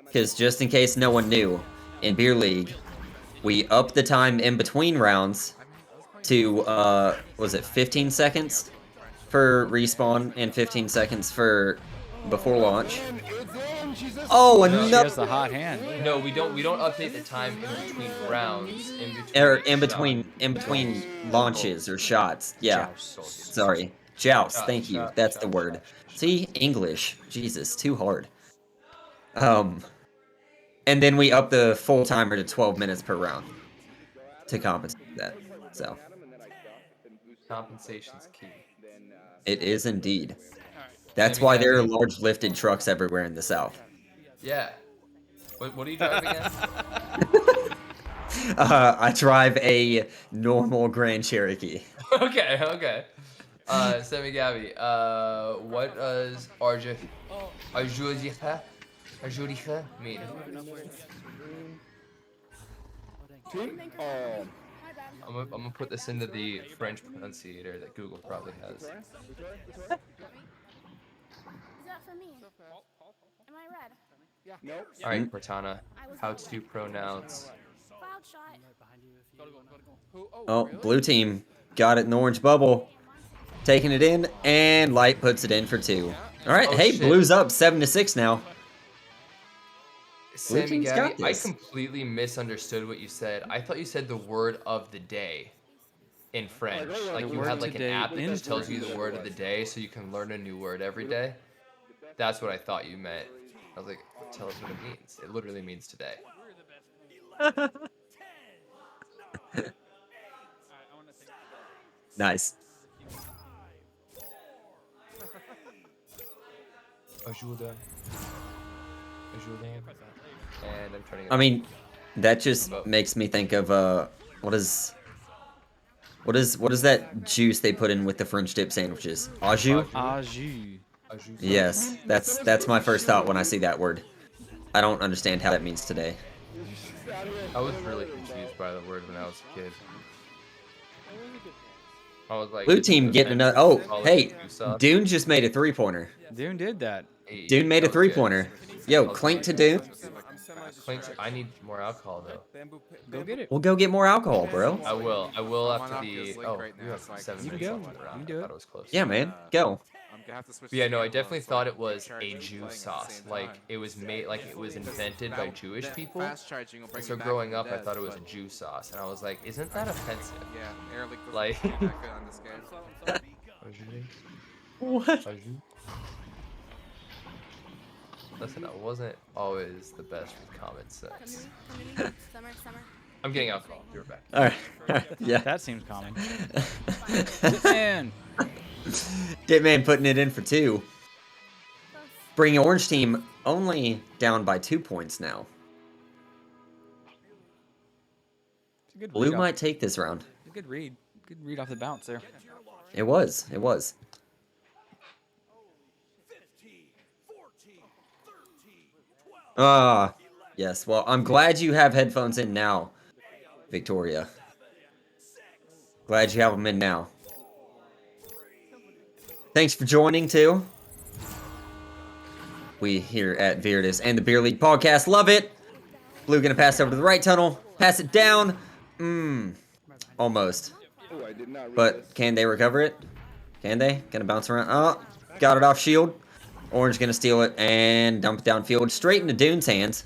because just in case no one knew, in Beer League, we up the time in between rounds to, was it 15 seconds for respawn and 15 seconds for before launch. Oh, She another. has the hot hand. No, we don't update the time in between rounds. In between launches or shots. Yeah. Sorry. Joust. Thank you. That's the word. See, English. Jesus, too hard. And then we up the full timer to 12 minutes per round to compensate that. So Compensation's key. it is indeed. That's why there are large lifted trucks everywhere in the South. Yeah. What are you driving again? I drive a normal Grand Cherokee. Okay. Sammy Gabby, what does Arjuricha mean? I'm gonna put this into the French pronunciator that Google probably has. Is that for me? Am I red? Nope. All right, Cortana, how to pronounce? Cloud shot. Oh, blue team got it in the orange bubble. Taking it in, and Light puts it in for 2. All right, Oh, hey, shit. Blue's up 7-6 now. Blue Sammy team's Gabby, got I this. completely misunderstood what you said. I thought you said the word of the day in French. Like The you word had like an today app that in just tells you the French. word of the day so you can learn a new word every day. That's what I thought you meant. I was like, tell us what it means. It literally means today. Nice. Ajuda. And I'm turning it I mean, that just makes me think of what is that juice they put in with the French dip sandwiches? Au jus? Au jus. Yes, that's my first thought when I see that word. I don't understand how that means today. I was really confused by the word when I was a kid. I was like, Blue team getting another. Oh, call it hey, juice sauce. Dune just made a 3-pointer. Dune did that. Hey, Dune made a that was good. 3-pointer. Yo, clink to Dune. I need more alcohol though. Go get it. We'll go get more alcohol, bro. I will after the. Oh, we have 7 You can minutes go. left in the round. You can do I it. thought it was close. Yeah, man, go. I'm gonna have to switch. But yeah, to no, I Gamma, definitely so thought can it was charge a you Jew playing at the sauce. same Like time. it was made, like it was invented by Jewish people. Fast charging will bring So you back growing from up, the I dead, thought it was a but- Jew sauce, and I was like, isn't that offensive? Yeah, Air League doesn't Like. do that good on this game. What? Listen, I wasn't always the best with common sense. Summer. I'm getting alcohol. Be right back. All right. Yeah. That seems common. Man. Ditman putting it in for 2. Bring Orange Team only down by 2 points now. It's a good Blue read might off, take this round. a good read. Good read off the bounce there. It was. It was. Ah, yes. Well, I'm glad you have headphones in now, Victoria. Glad you have them in now. Thanks for joining, too. We here at Viridis and the Beer League podcast love it. Blue gonna pass over to the right tunnel. Pass it down. Almost. Oh, I did not read But this. can they recover it? Can they? Gonna bounce around. Oh, got it off shield. Orange gonna steal it and dump it downfield straight into Dune's hands.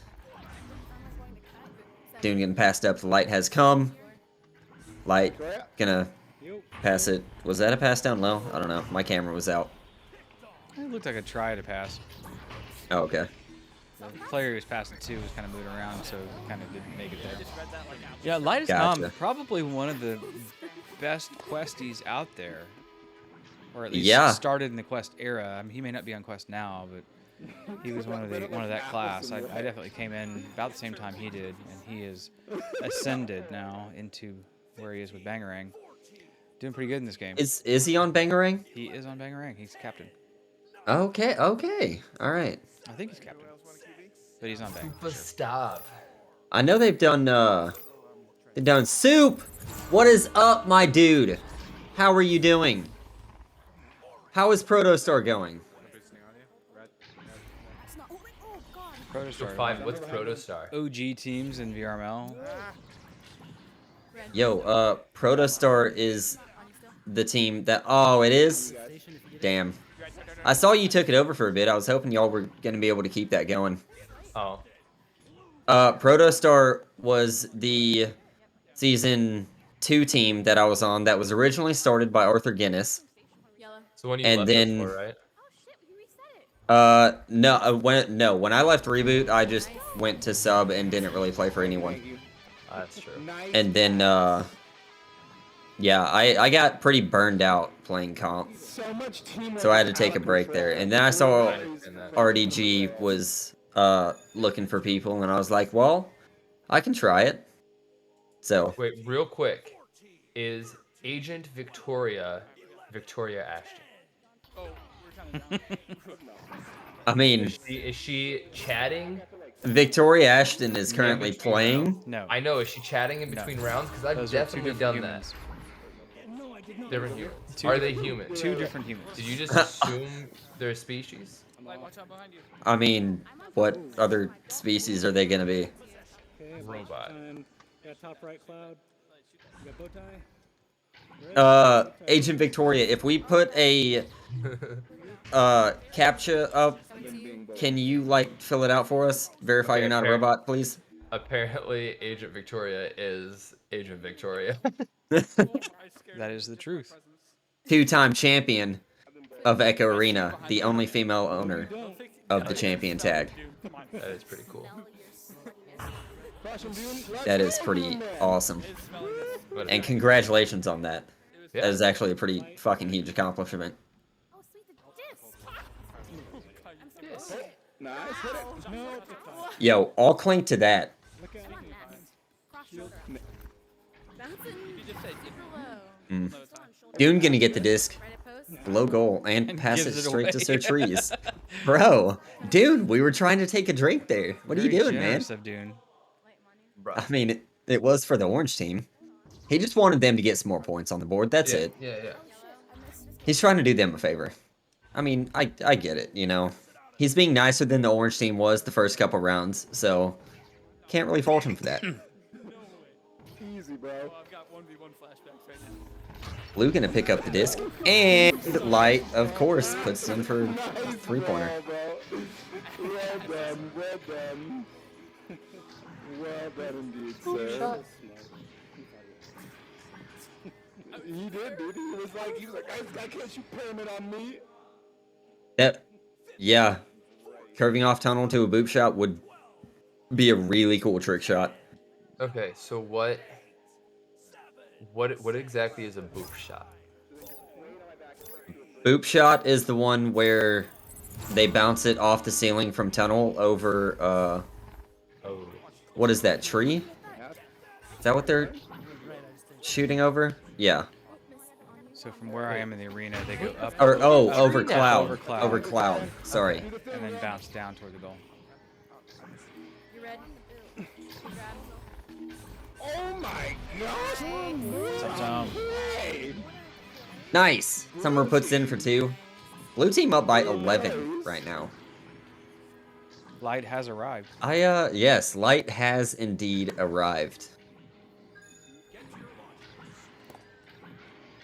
Dune getting passed up. The light has come. Light gonna pass it. Was that a pass down low? I don't know. My camera was out. It looked like a try to pass. Oh, okay. The player who was passing to was kind of moving around, so kind of didn't make it there. Yeah, Light is Gotcha. probably one of the best questies out there, or at least Yeah. started in the Quest era. I mean, he may not be on Quest now, but he was one of that class. I definitely came in about the same time he did, and he is ascended now into where he is with Bangarang. Doing pretty good in this game. Is he on Bangarang? He is on Bangarang. He's captain. Okay, okay. All right. I think he's captain, but he's on Bang. Stop. I know they've done Soup. What is up, my dude? How are you doing? How is Protostar going? Protostar. 5. What's Protostar? OG teams in VRML. Yo, Protostar is the team that. Oh, it is. Damn. I saw you took it over for a bit. I was hoping y'all were gonna be able to keep that going. Oh. Protostar was the season 2 team that I was on that was originally started by Arthur Guinness. So when you And left then- before, right? When I left Reboot, I just went to sub and didn't really play for anyone. That's true. And then, yeah, I got pretty burned out playing comp. So I had to take a break there. And then I saw RDG was looking for people, and I was like, well, I can try it. So, Wait, real quick. Is Agent Victoria Ashton? I mean, Is she chatting? Victoria Ashton is currently playing. No. I know. Is she chatting in between rounds? Because I've Those are two definitely different done humans. that. Different humans. Two Are they different- human? Two different humans. Did you just assume they're a species? I mean, what other species are they gonna be? Robot. Got top right cloud. You got bow tie. Agent Victoria, if we put a CAPTCHA up, can you like fill it out for us? Verify Okay, you're not a fair. robot, please. Apparently, Agent Victoria is Agent Victoria. That is the truth. 2-time champion of Echo Arena, the only female owner of the champion tag. That is pretty cool. That is pretty awesome. What And is- congratulations on that. Yeah. That is actually a pretty fucking huge accomplishment. Nice. Hit it. Yo, I'll clink to that. Dune gonna get the disc. Low goal and pass it gives it straight to away. Sir Trees. Bro, dude, we were trying to take a drink there. What are you Very doing, man? generous of Dune. I mean, it was for the orange team. He just wanted them to get some more points on the board. That's yeah, it. Yeah, yeah. He's trying to do them a favor. I mean, I get it, you know. He's being nicer than the orange team was the first couple rounds, so can't really fault him for that. Easy, bro. I've got 1v1 flashbacks right now. Blue gonna pick up the disc, and Light, of course, puts in for a three-pointer. Well done, well done. Well done indeed, sir. He did, dude. He was like, I can't you pyramid on me. That, yeah, curving off tunnel to a boop shot would be a really cool trick shot. Okay, so what exactly is a boop shot? Boop shot is the one where they bounce it off the ceiling from tunnel over, Oh. what is that, tree? Is that what they're shooting over? Yeah. So from where I am in the arena, they go up. Or, oh, up, over cloud. Over cloud. Over cloud, sorry. And then bounce down toward the goal. Oh my gosh! Tom. Nice! Summer puts in for 2. Blue team up by 11 right now. Light has arrived. Yes, Light has indeed arrived.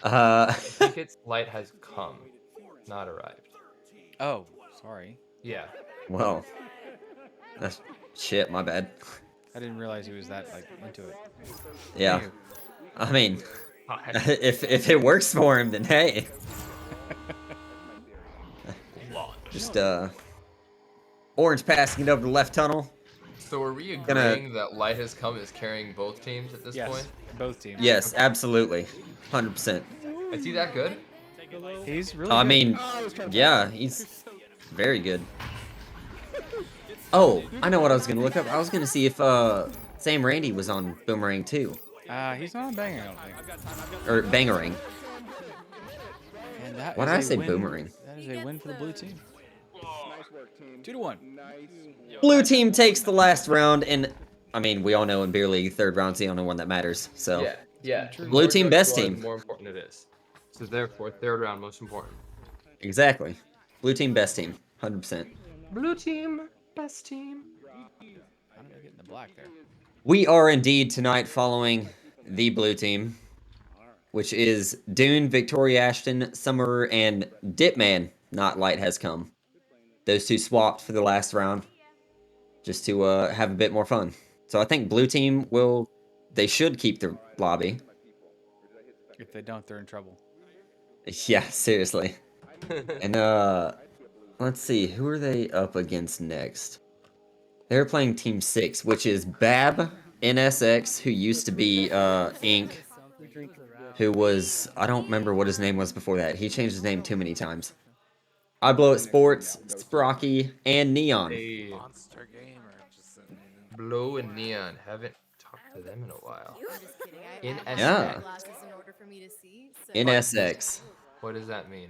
I think it's Light has come, not arrived. Oh, sorry. Yeah. Well, that's shit, my bad. I didn't realize he was that like into it. Yeah. I mean, if it works for him, then hey. Just orange passing it over the left tunnel. So are we agreeing that Light has come is carrying both teams at this point? Both teams. Yes, absolutely. 100%. Is he that good? He's really I good. mean, yeah, he's very good. Oh, I know what I was gonna look up. I was gonna see if Sam Randy was on Boomerang too. He's not on Banger, I don't think. Or Bangerang. And that Why is did I a say win. Boomerang? That is a win for the blue team. 2-1. Blue team takes the last round, and I mean, we all know in Beer League, third round's the only one that matters. So Yeah. Blue team, best The team. more important it is. So therefore, third round most important. Exactly. Blue team, best team. 100%. Blue team, best team. How did I get in the black there? We are indeed tonight following the blue team, which is Dune, Victoria Ashton, Summer, and Dipman. Not Light has come. Those two swapped for the last round, just to have a bit more fun. So I think blue team they should keep the lobby. If they don't, they're in trouble. Yeah, seriously. And let's see, who are they up against next? They're playing Team 6, which is Bab, NSX, who used to be Ink, who was, I don't remember what his name was before that. He changed his name too many times. I Blow It Sports, Sprocky, and Neon. Hey. Blow and Neon. Haven't talked to them in a while. In SX. Yeah. NSX. What does that mean?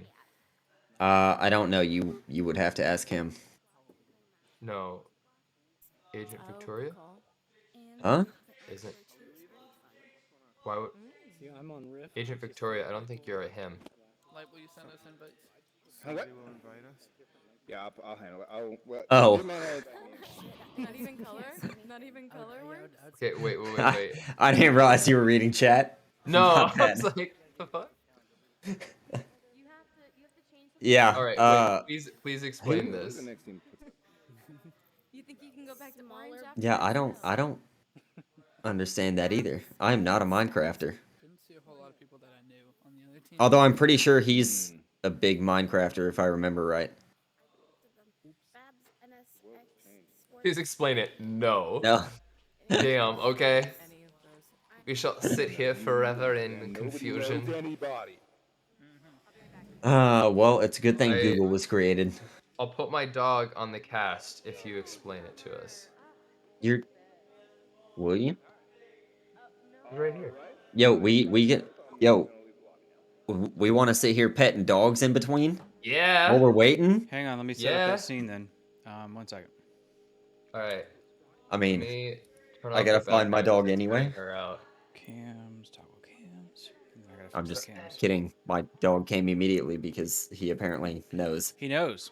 I don't know. You would have to ask him. No. Agent Victoria? Huh? Isn't. Why would. Agent Victoria, I don't think you're a him. Light, will you send us invites? Somebody will invite us. Yeah, I'll handle it. Well, Oh. Not even color? Not even color works? Okay, wait. I didn't realize you were reading chat. No, My I bad. was like, the fuck? Yeah. Alright, wait, please explain this. You think you can go back to orange after? Yeah, I don't understand that either. I'm not a Minecrafter. Although I'm pretty sure he's a big Minecrafter if I remember right. Please explain it. No. No. Damn, okay. We shall sit here forever in confusion. Well, it's a good thing Google was created. I'll put my dog on the cast if you explain it to us. Will you? He's right here. Yo, we want to sit here petting dogs in between? Yeah. While we're waiting? Hang on, let me set up that scene then. 1 second. Alright. I mean, Let me turn I off gotta the find my background dog to anyway. try her out. Cams, toggle cams. I'm just kidding. My dog came immediately because he apparently knows. He knows.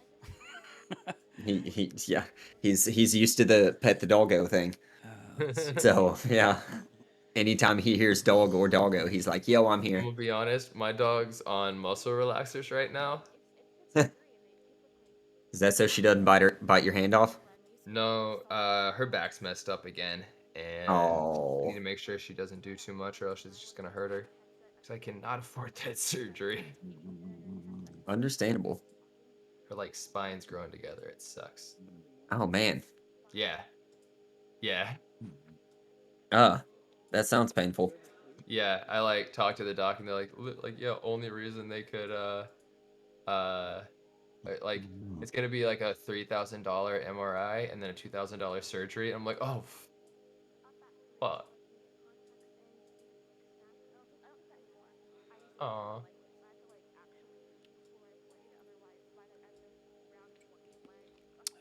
Yeah. He's used to the pet the doggo thing. So, yeah. Anytime he hears dog or doggo, he's like, "Yo, I'm I'm here." gonna be honest, my dog's on muscle relaxers right now. Is that so she doesn't bite your hand off? No, her back's messed up again, and I need Oh, to make sure she doesn't do too much, or else it's just gonna hurt her. Because I cannot afford that surgery. understandable. Her like spine's growing together. It sucks. Oh man. Yeah. Yeah. That sounds painful. Yeah. I like talked to the doc, and they're like, yeah, only reason they could uh like it's gonna be like a $3,000 MRI and then a $2,000 surgery. I'm like, oh, fuck. Aw.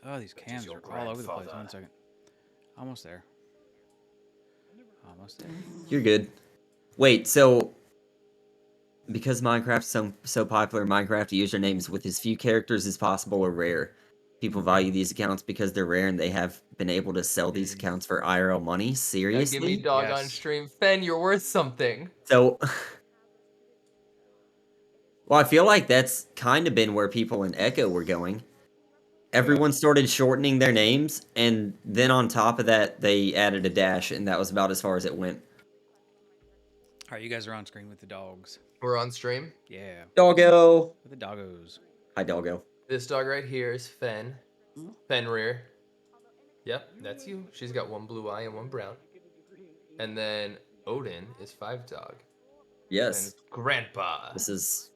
Oh, these cams are all over the place. 1 second. Almost there. Almost there. You're good. Wait, so because Minecraft's so popular, Minecraft usernames with as few characters as possible are rare. People value these accounts because they're rare and they have been able to sell these accounts for IRL money. Now give me Seriously? dog on stream. Fen, you're worth something. So, well, I feel like that's kind of been where people in Echo were going. Everyone started shortening their names, and then on top of that, they added a dash, and that was about as far as it went. All right, you guys are on screen with the dogs. We're on stream. Yeah. Doggo. With the doggos. Hi, Doggo. This dog right here is Fen. Fenrir. Yep, that's you. She's got one blue eye and one brown. And then Odin is 5 dog. Yes. And Grandpa. This is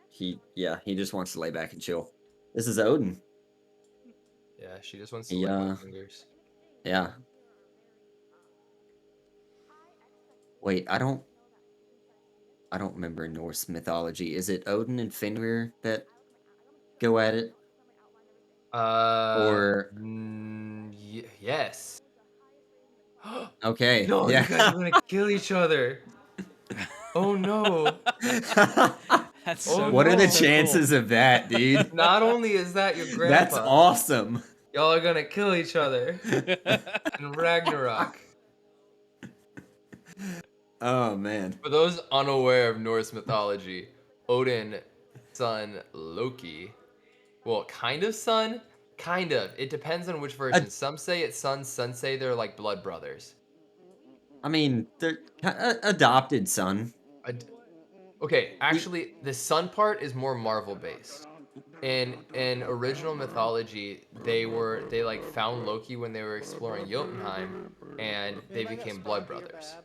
he just wants to lay back and chill. This is Odin. Yeah, she just wants to lick my fingers. Yeah. Wait, I don't remember Norse mythology. Is it Odin and Fenrir that go at it? Or yes. Okay. No, yeah. you guys are gonna kill each other. Oh no. That's so What are the cool. chances of that, dude? Not only is that your grandpa. That's awesome. Y'all are gonna kill each other in Ragnarok. Oh man. For those unaware of Norse mythology, Odin, son Loki. Well, kind of son, kind of. It depends on which version. Some say it's sons, some say they're like blood brothers. I mean, they're adopted son. Okay, actually, the son part is more Marvel based. In original mythology, they like found Loki when they were exploring Jotunheim, and they became blood brothers.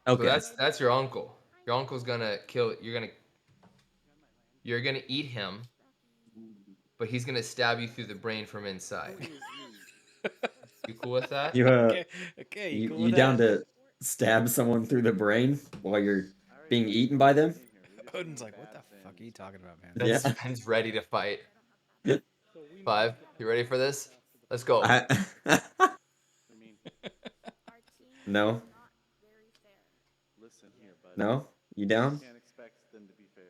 Okay. So that's your uncle. Your uncle's gonna kill. You're gonna eat him, but he's gonna stab you through the brain from inside. You cool with that? You okay. You, Cool you with down that? to stab someone through the brain while you're being eaten by them? Odin's like, what the fuck are you talking about, man? Ben's, Ben's ready to fight. 5, you ready for this? Let's go. No. No? You down?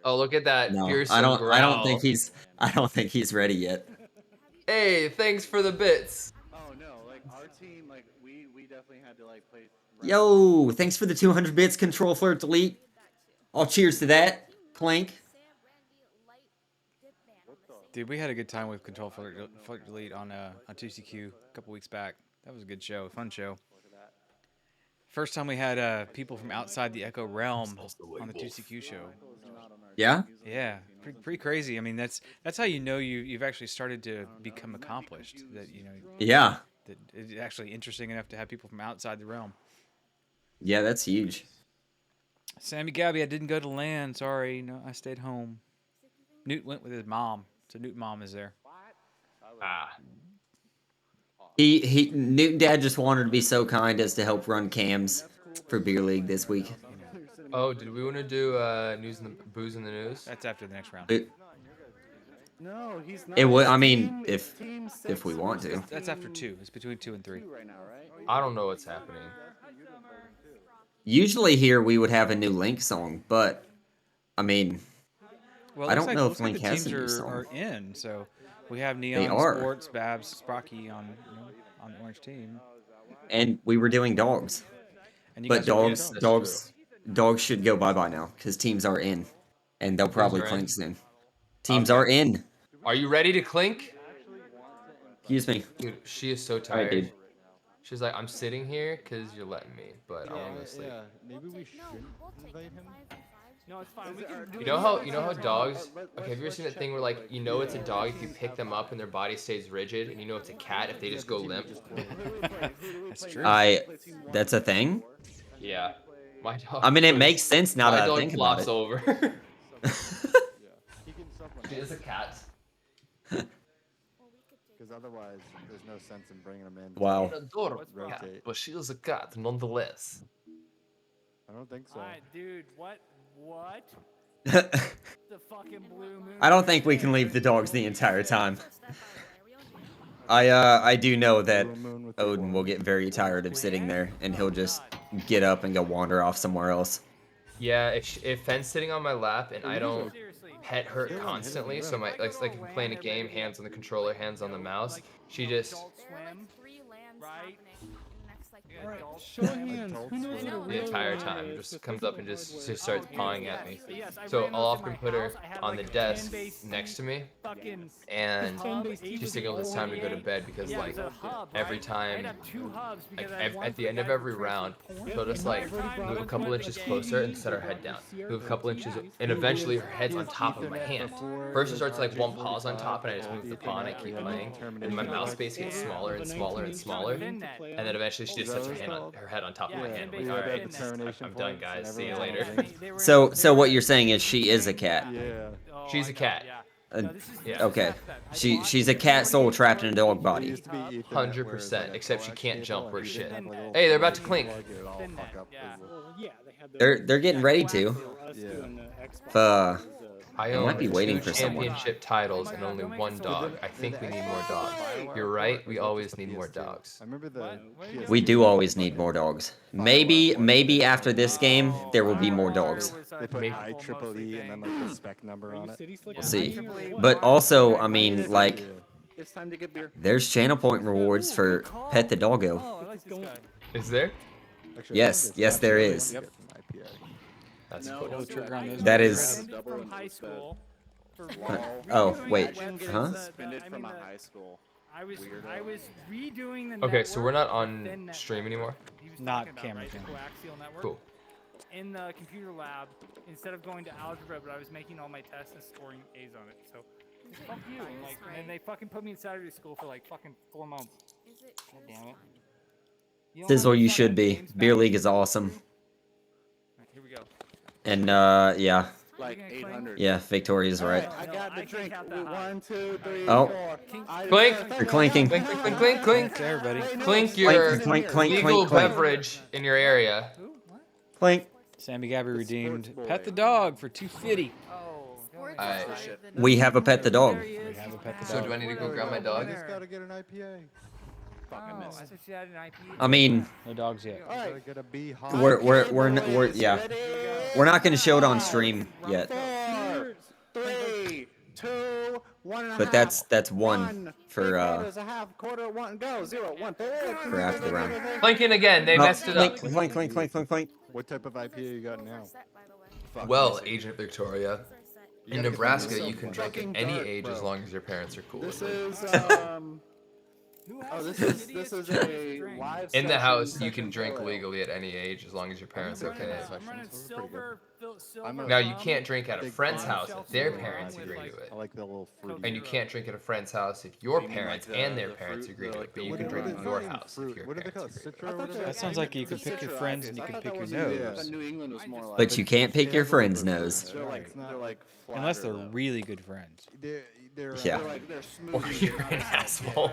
Oh, look at that No. fearsome I don't growl. think he's ready yet. Hey, thanks for the bits. Oh no, like our team, like we definitely had to like play. Yo, thanks for the 200 bits, Control Flirt Delete. All cheers to that. Clank. Dude, we had a good time with Control Flirt Delete on 2CQ a couple weeks back. That was a good show, fun show. First time we had people from outside the Echo realm on the 2CQ show. Yeah? Yeah, pretty crazy. I mean, that's how you know you've actually started to become accomplished. That Yeah. that it's actually interesting enough to have people from outside the realm. Yeah, that's huge. Sammy Gabby, I didn't go to LAN. Sorry, no, I stayed home. Newt went with his mom, so Newt mom is there. Newton Dad just wanted to be so kind as to help run cams for Beer League this week. Oh, did we want to do news and the booze in the news? That's after the next round. No, he's not. It would. I mean, if we want to. That's after 2. It's between 2 and 3. I don't know what's happening. Usually here we would have a new Link song, but I mean, well, I don't know if looks Link like the has a teams new song. are in. So we have They Neon are. Sports, Babs, Sprocky on the orange team. And we were doing dogs. And you But guys are good. dogs should go bye-bye now because teams are in, and they'll probably are in? clink soon. Teams are in. Are you ready to clink? Excuse me. Dude, she is so All right, tired. dude. She's like, I'm sitting here because you're letting me, but I want to go sleep. Yeah, maybe we shouldn't invite him. No, it's fine. We can You know how dogs. Okay, have you ever seen that thing where like you know it's a dog if you pick them up and their body stays rigid, and you know it's a cat if they just go limp? That's true. That's a thing. Yeah, my dog. I mean, it makes sense now my that I dog think about flops it. over. She is a cat. Because otherwise, there's no sense in bringing him in. Wow. An adorable cat, Rotate. but she is a cat nonetheless. I don't think so. Alright, dude, what? I The fucking blue moon. don't think we can leave the dogs the entire time. I do know that Odin will get very tired of sitting there, and he'll just get up and go wander off somewhere else. Yeah, if Fenn's sitting on my lap and I don't pet her constantly, so my like if I'm playing a game, hands on the controller, hands on the mouse, she just Right? Show of hands. Who knows what a the real entire one time is? just comes up and just starts pawing at me. So I'll often put her on the desk next to me, and she's thinking it's time to go to bed because like every time, like at the end of every round, she'll just like move a couple inches closer and set her head down, move a couple inches, and eventually her head's on top of my hand. First it starts like one paw's on top, and I just move the paw and I keep playing, and my mouse space gets smaller and smaller and smaller, and then eventually she just sets her head on top of my hand. Like, all right, I'm done, guys. See you later. So what you're saying is she is a cat. Yeah. She's a cat. Okay. She's a cat soul trapped in a dog body. 100%. Except she can't jump or shit. Hey, they're about to clink. They're getting ready to. I might be waiting two for someone. championship titles and only one dog. I think we need more dogs. You're right. We always need more dogs. I remember the We do always need more dogs. Maybe after this game there will be more dogs. They put IEEE and then like the spec number on it. We'll see. But also, I mean, like, It's time to get beer. there's channel point rewards for Pet the Doggo. Is there? Yes, there is. That's No, no trigger on those. That is. From high school. Oh wait, huh? Suspended from a high school. I was redoing the Okay, so we're not network within on network. stream anymore. He was Not talking about, camera right, the cam. coaxial network. Cool. In the computer lab, instead of going to algebra, but I was making all my tests and scoring A's on it. So, fuck you. And, like, and they fucking put me in Saturday school for like fucking 4 months. God damn it. You know This is how where many you fucking should be. games Beer back- League is awesome. Alright, here we go. And yeah. Like 800. Yeah, Victoria's right. I got the drink. 1, 2, 3, Oh. 4. Clink. You're clinking. Clink, clink, clink, clink, clink. There, buddy. Clink your Clink, clink, legal clink, clink. beverage in your area. Clink. Sammy Gabby redeemed Pet the Dog for $2.50. Alright. We have a Pet the Dog. We have a Pet the So Dog. do I need to go grab my dog? I just gotta get an IPA. Oh, I thought you had an IP. I mean, No dogs yet. Gotta get a B hot. we're yeah. We're not gonna show it on stream yet. 4, 3, 2, 1 But that's one for There's a half, quarter, 1, go. 0, 1, for after the round. Clinking again. They Oh, messed it up. clink, clink, clink, clink, clink. What type of IPA you got now? Well, Agent Victoria, in Nebraska, you can drink at any age as long as your parents are cool This with it. is this is a live In the session house, you second can drink photo. legally at any age as long as your parents are okay. I'm running silver. Now, you can't drink at a friend's house if their parents agree to it. I like the little fruity. And you can't drink at a friend's house if your parents and their parents agree to it. But you can drink at your house if your parents agree to it. That sounds like you could pick your friends and you could pick your nose. New England was more like. But you can't pick your friend's nose. They're like Unless they're really good friends. Yeah. Or you're an asshole.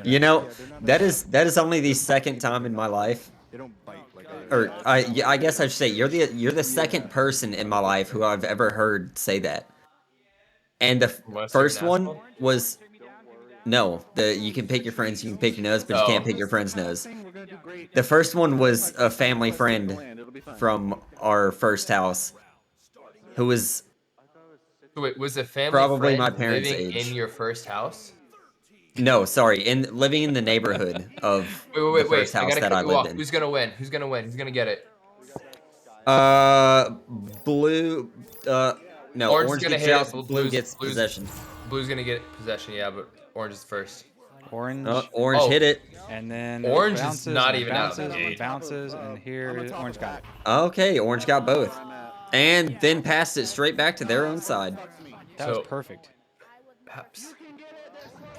You know, that is only the second time in my life. They don't bite like. Or I guess I should say you're the second person in my life who I've ever heard say that. And the first one was no, you can pick your friends, you can pick your nose, but you can't pick your friend's nose. The first one was a family friend from our first house who was So wait, was a family Probably friend my parents' living age. in your first house? No, sorry, living in the neighborhood of the first house I gotta that cut I you lived off. in. Who's gonna win? Who's gonna win? Who's gonna get it? Blue. No, Orange is orange gonna gets hit shouts. it. Blue gets possession. Blue's gonna get possession, yeah, but orange is first. Orange. Orange hit it. And then Orange it bounces, is not and it even out of the bounces, and gate. it bounces, and here orange got it. Okay, orange got both, and then passed it straight back to their own side. That was perfect. Peps.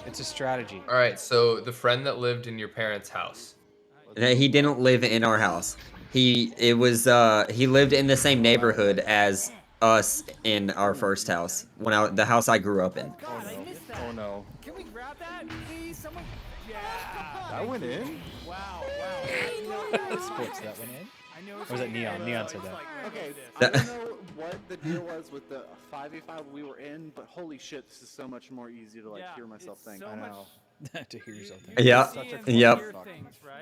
It's a strategy. All right, so the friend that lived in your parents' house. No, he didn't live in our house. He lived in the same neighborhood as us in our first house, the house I grew up in. Oh no. Can we grab that, please? Someone. Yeah. That went in? Wow. Sports, that went in? I know. Or was that Neon? Neon said that. Okay, I don't know what the deal was with the 5v5 we were in, but holy shit, this is so much more easy to hear myself think. So I much- know. To hear yourself think. Yeah. Yep.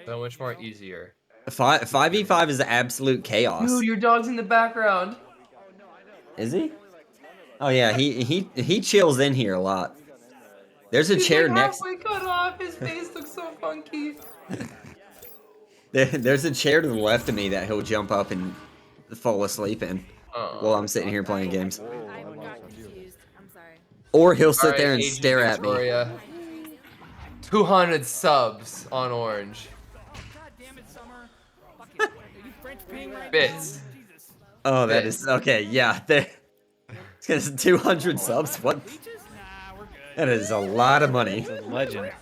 So much more easier. 5v5 is absolute chaos. Dude, your dog's in the background. Is he? Oh yeah, he chills in here a lot. There's a He's chair like next. halfway cut off. His face looks so funky. There's a chair to the left of me that he'll jump up and fall asleep in while I'm sitting here playing games. Or he'll sit there and stare at me. 200 subs on Orange. Bits. Oh, that is okay. Yeah, it's 200 subs. What? That is a lot of money. Legend.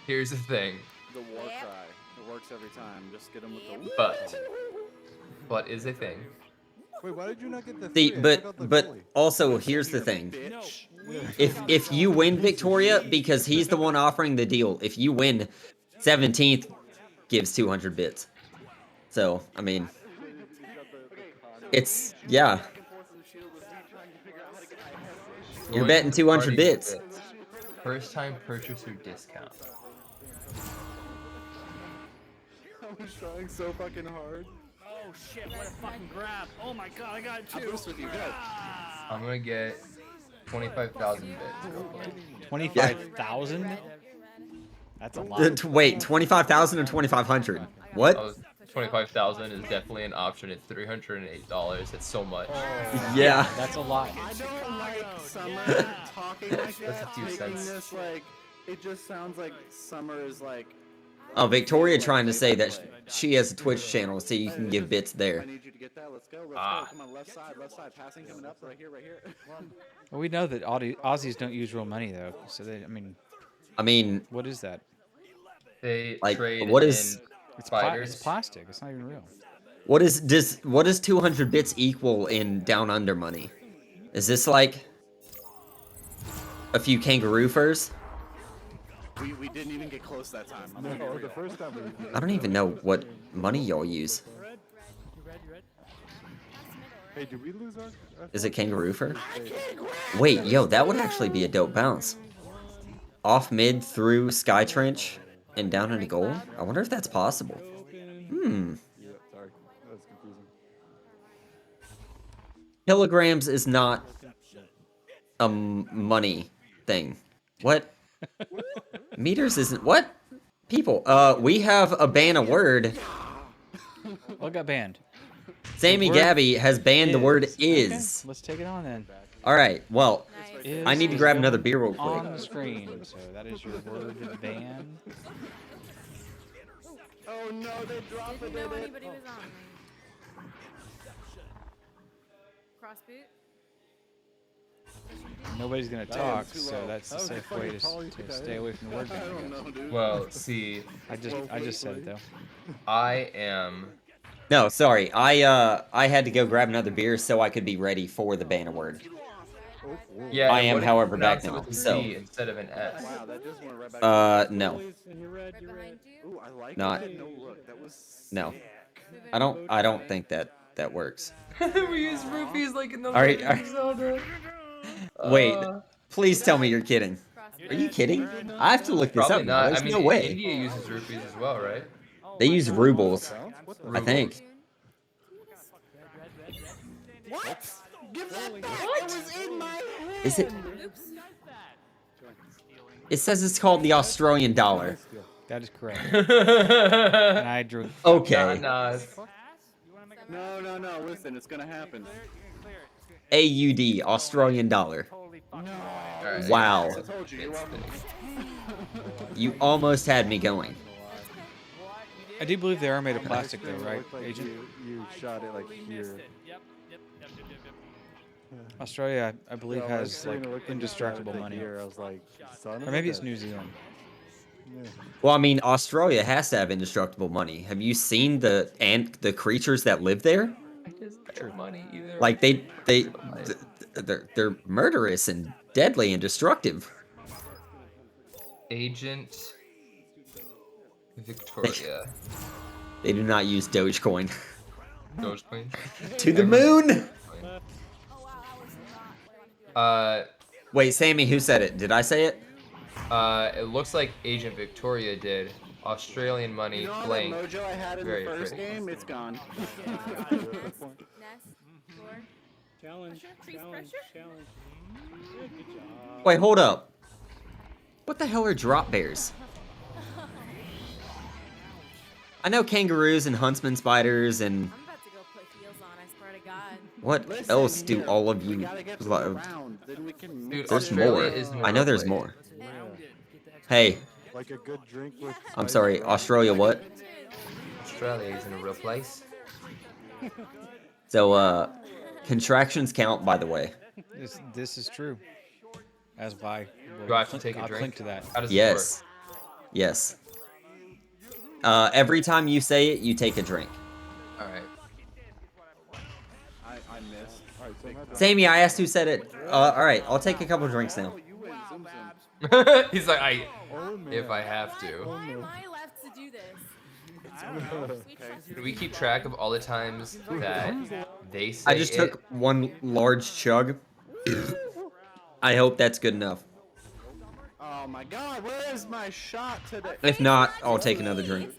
Here's the thing. The war cry. It works every time. Just get him with the But is a thing. Wait, why did you not get the See, but also here's the thing. If you win Victoria, because he's the one offering the deal, if you win, 17th gives 200 bits. So, I mean, it's, yeah. You're betting 200 bits. First time purchaser discount. I was trying so fucking hard. Oh shit! What a fucking grab! Oh my god! I got it too. I boost with you, go. I'm gonna get 25,000 bits. 25,000? That's a lot. Wait, 25,000 or 2,500? What? 25,000 is definitely an option. It's $308. It's so much. Yeah. That's a lot. I don't like Summer talking like That's a that, few making cents. this like, it just sounds like Summer is like, Oh, Victoria trying to say that she has a Twitch channel, so you can give bits I there. need you to get that, let's go, let's Ah. go, come on, left side, passing coming up, right here, Well, we know that Aussies don't use real money though, so they. I mean, what is that? They like, trade what is? It's spiders. plastic. It's not even real. What does 200 bits equal in Down Under money? Is this like a few kangaroo furs? We didn't even get close that time. I'm gonna the first time I don't even know what money y'all use. Hey, did we lose our Is it kangaroo fur? Wait, yo, that would actually be a dope bounce. Off mid through Sky Trench and down into goal? I wonder if that's possible. Hmm. Yeah, sorry. That was confusing. Kilograms is not a money thing. What? Meters isn't what? People, we have a ban a word. What got banned? Sammy word Gabby has banned the word is. is. Okay, let's take it on then. All right. Well, Is I need to is grab another beer real quick. on the screen. So that is your word ban. Oh no, they dropped it in it. Anybody was on. Cross boot. Nobody's gonna That talk, was too so low. that's the That was safe fucking way to tall, you think I stay hit? away from the word I ban. don't know, dude. Well, see, I just said it though. I am. No, sorry. I had to go grab another beer so I could be ready for the banner word. Yeah, I and am, what if you however, back pronounce it now. with a So, C instead of an S. Wow, that just went right back. no, Ooh, I like not. it. No look, that was No. I don't think that works. We use rupees like in the Alright, Legend of Zelda. Wait, please tell me you're kidding. Are you kidding? I have to look this Probably up now. not. There's I mean, no way. India uses rupees as well, right? They use rubles, I think. What? Give that back! It was in my Is it? It says it's called the Australian dollar. That is correct. And I drew. Okay. No. Listen, it's gonna happen. AUD, Australian dollar. No. Wow. I told you. You're welcome. You almost had me going. I do believe they are made of plastic, though, right, Like Agent? you shot it like here. Australia, I believe, Yeah, my has screen like looked like indestructible it money. here. I was like, son of Or a maybe it's bitch. New Zealand. Yeah. Well, I mean, Australia has to have indestructible money. Have you seen the creatures that live there? Money either. Like they're murderous and deadly and destructive. Agent Victoria. They do not use Dogecoin. Dogecoin. To the moon. Wait, Sammy, who said it? Did I say it? It looks like Agent Victoria did. Australian money, You know all blank. that mojo I had in Very the first pretty. game? It's gone. Challenge. Wait, hold up. What the hell are drop bears? I know kangaroos and huntsman spiders and... What else do all of you love? Dude, There's Australia more. isn't a I know real there's place. more. Hey, Like a good drink with I'm sorry, Australia what? Australia isn't a real place. So, contractions count, by the way. This is true. As why? Do I have to take a I'll drink? clink to that. How does this Yes. Yes. Every time you say it, you take a drink. work? Alright. I missed. Alright, so I'm at the- Sammy, I asked who said it. Alright, I'll take a couple drinks now. He's like, if I have to. Why am I left to do this? Do we keep track of all the times that they say I just took one large chug. I hope that's good enough. Oh my god, where is my shot today? If not, I'll take another drink.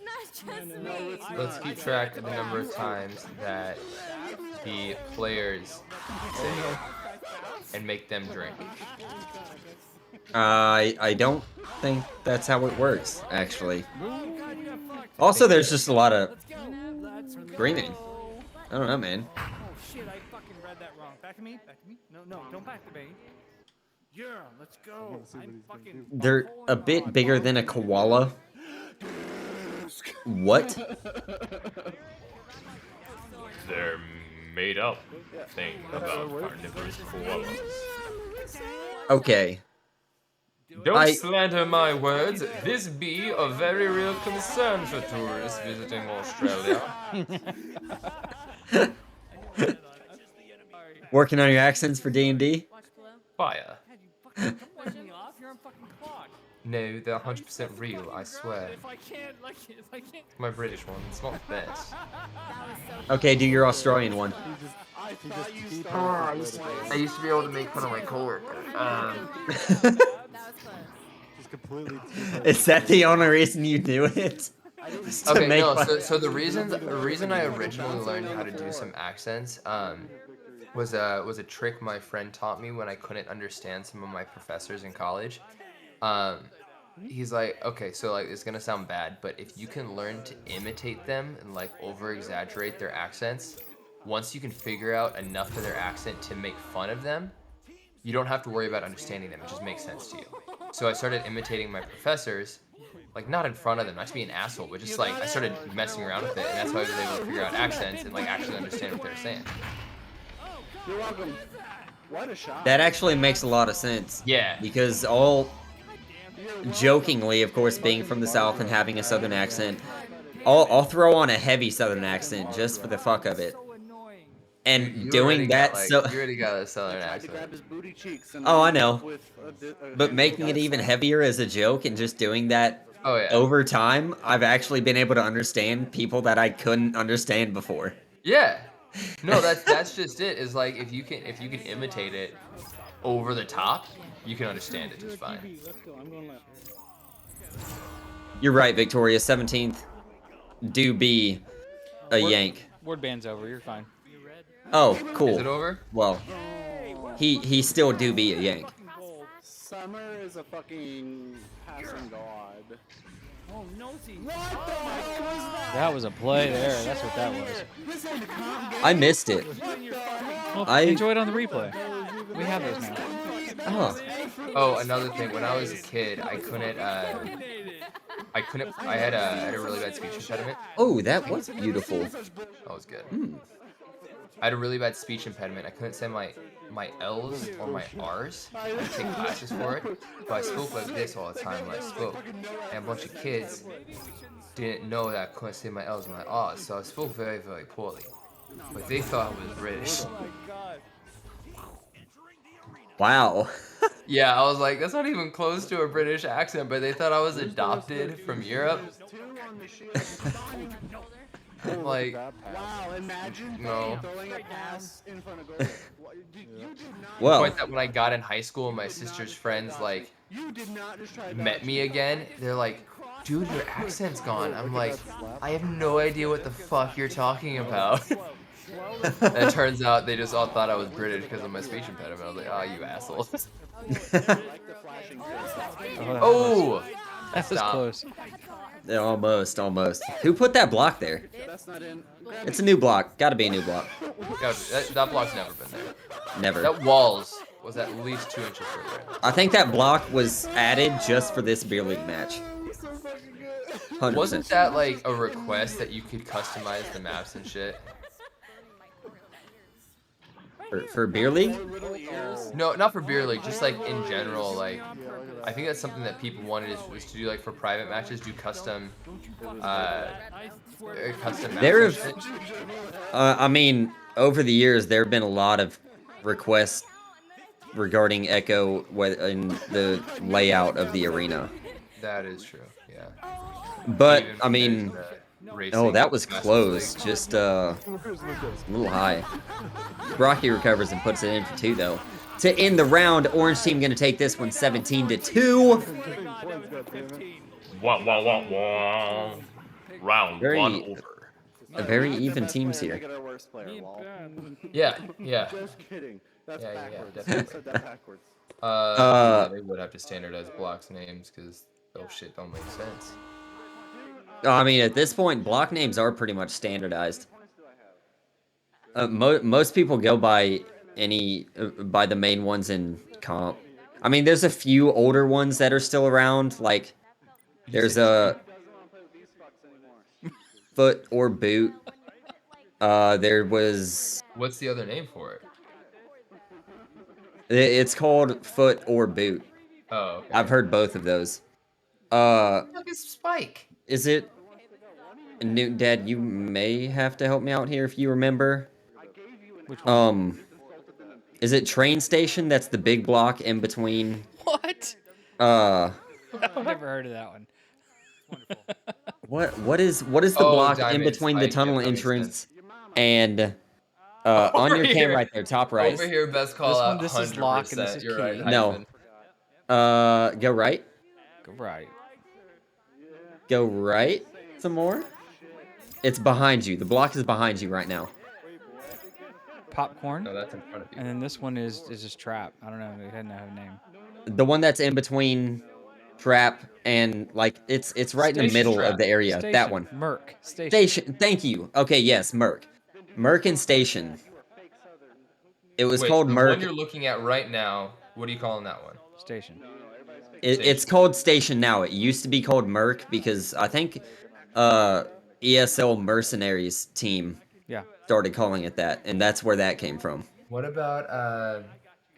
Let's keep track of the number of times that the players say it and make them drink. I don't think that's how it works, actually. Also, there's just a lot of screaming. I don't know, man. Oh shit, I fucking read that wrong. Back to me? Back to me? No, don't back to me. Yeah, let's go. I'm fucking... They're a bit bigger than a koala. What? They're made up thing about carnivorous koalas. Okay. Don't slander my words. This be a very real concern for tourists visiting Australia. Working on your accents for D&D? Fire. No, they're 100% real, I swear. My British one, it's not the best. Okay, do your Australian one. I used to be able to make fun of my coworker. Is that the only reason you do it? Just to Okay, make no. fun- So the reason I originally learned how to do some accents was a trick my friend taught me when I couldn't understand some of my professors in college. He's like, okay, so like it's gonna sound bad, but if you can learn to imitate them and like over exaggerate their accents, once you can figure out enough of their accent to make fun of them, you don't have to worry about understanding them. It just makes sense to you. So I started imitating my professors, like not in front of them, not to be an asshole, but just like I started messing around with it, and that's how I was able to figure out accents and like actually understand what they're saying. You're welcome. What a shot. That actually makes a lot of sense. Yeah. Because all jokingly, of course, being from the South and having a Southern accent, I'll throw on a heavy Southern accent just for the fuck of it. And You doing already that got, like, so... you already got a Southern accent. Oh, I know. But making it even heavier as a joke and just doing that over time, I've actually been able to understand people that I couldn't understand before. Yeah. No, that's just it. Is like if you can imitate it over the top, you can understand it just fine. You're right, Victoria. 17th do be a yank. Word band's over. You're fine. Oh, cool. Is it over? Well, he still do be a Yank. Summer is a fucking passing god. Oh, nosy. What the heck was that? That was a play there. That's what that was. This ain't a comp game. I missed it. Well, I enjoy it on the replay. We have those now. Oh. Oh, another thing. When I was a kid, I couldn't. I had a really bad speech impediment. Oh, that was beautiful. That was good. I had a really bad speech impediment. I couldn't say my L's or my R's. I had to take classes for it. But I spoke like this all the time when I spoke. And a bunch of kids didn't know that I couldn't say my L's and my R's, so I spoke very, very poorly. But they thought I was British. Wow. Yeah, I was like, that's not even close to a British accent, but they thought I was adopted from Europe. Like, wow, imagine no. throwing a pass in front of goal. Well, the point that when I got in high school, my sister's friends like met me again. They're like, dude, your accent's gone. I'm like, I have no idea what the fuck you're talking about. And it turns out they just all thought I was British because of my speech impediment. I was like, oh, you assholes. Oh, That's just close. Yeah, almost. Who put that block there? That's not in. It's a new block. Gotta be a new block. That block's never been there. Never. That walls was at least 2 inches further. I think that block was added just for this beer league match. 100%. Wasn't that like a request that you could customize the maps and shit? For beer league? No, not for beer league. Just like in general. Like, I think that's something that people wanted was to do like for private matches, do custom, custom maps. There and have, shit. I mean, over the years there have been a lot of requests regarding Echo in the layout of the arena. That is true. Yeah. But Even I mean, oh, that was close. Just a little high. Brocky recovers and puts it in for 2 though. To end the round, Orange team gonna take this one 17-2. Round Very- 1 over. A very even teams here. Yeah. Just kidding. That's Yeah, backwards. definitely. I said that backwards. Yeah, they would have to standardize blocks names because those shit don't make sense. I mean, at this point, block names are pretty much standardized. Most people go by by the main ones in comp. I mean, there's a few older ones that are still around. Like, there's a foot or boot. There was. What's the other name for it? It's called foot or boot. Oh, okay. I've heard both of those. What the fuck is Spike? Is it? Newton Dad, you may have to help me out here if you remember. Which one? Is it train station? That's the big block in between. What? I've I've never heard of that one. What is the block in Diamond between the Spike, tunnel yeah, that makes entrance and on Over your cam here. right there, top right? Over here, best call This out. one, this is 100%. lock and this is You're key. right, No. Heisman. Go right. Go right. Go right. Some more. It's behind you. The block is behind you right now. Popcorn. No, that's in front of you. And then this one is just trap. I don't know. It didn't have a name. The one that's in between trap and like it's right in the Station middle trap. of the area. Station. That one. Merc. Station. Station. Thank you. Okay, yes, Merc. Merc and Station. It was Wait, called the Merc. one you're looking at right now, what are you calling that one? Station. It's called Station now. It used to be called Merc because I think ESL Mercenaries team started calling it that, and that's where that came from. What about,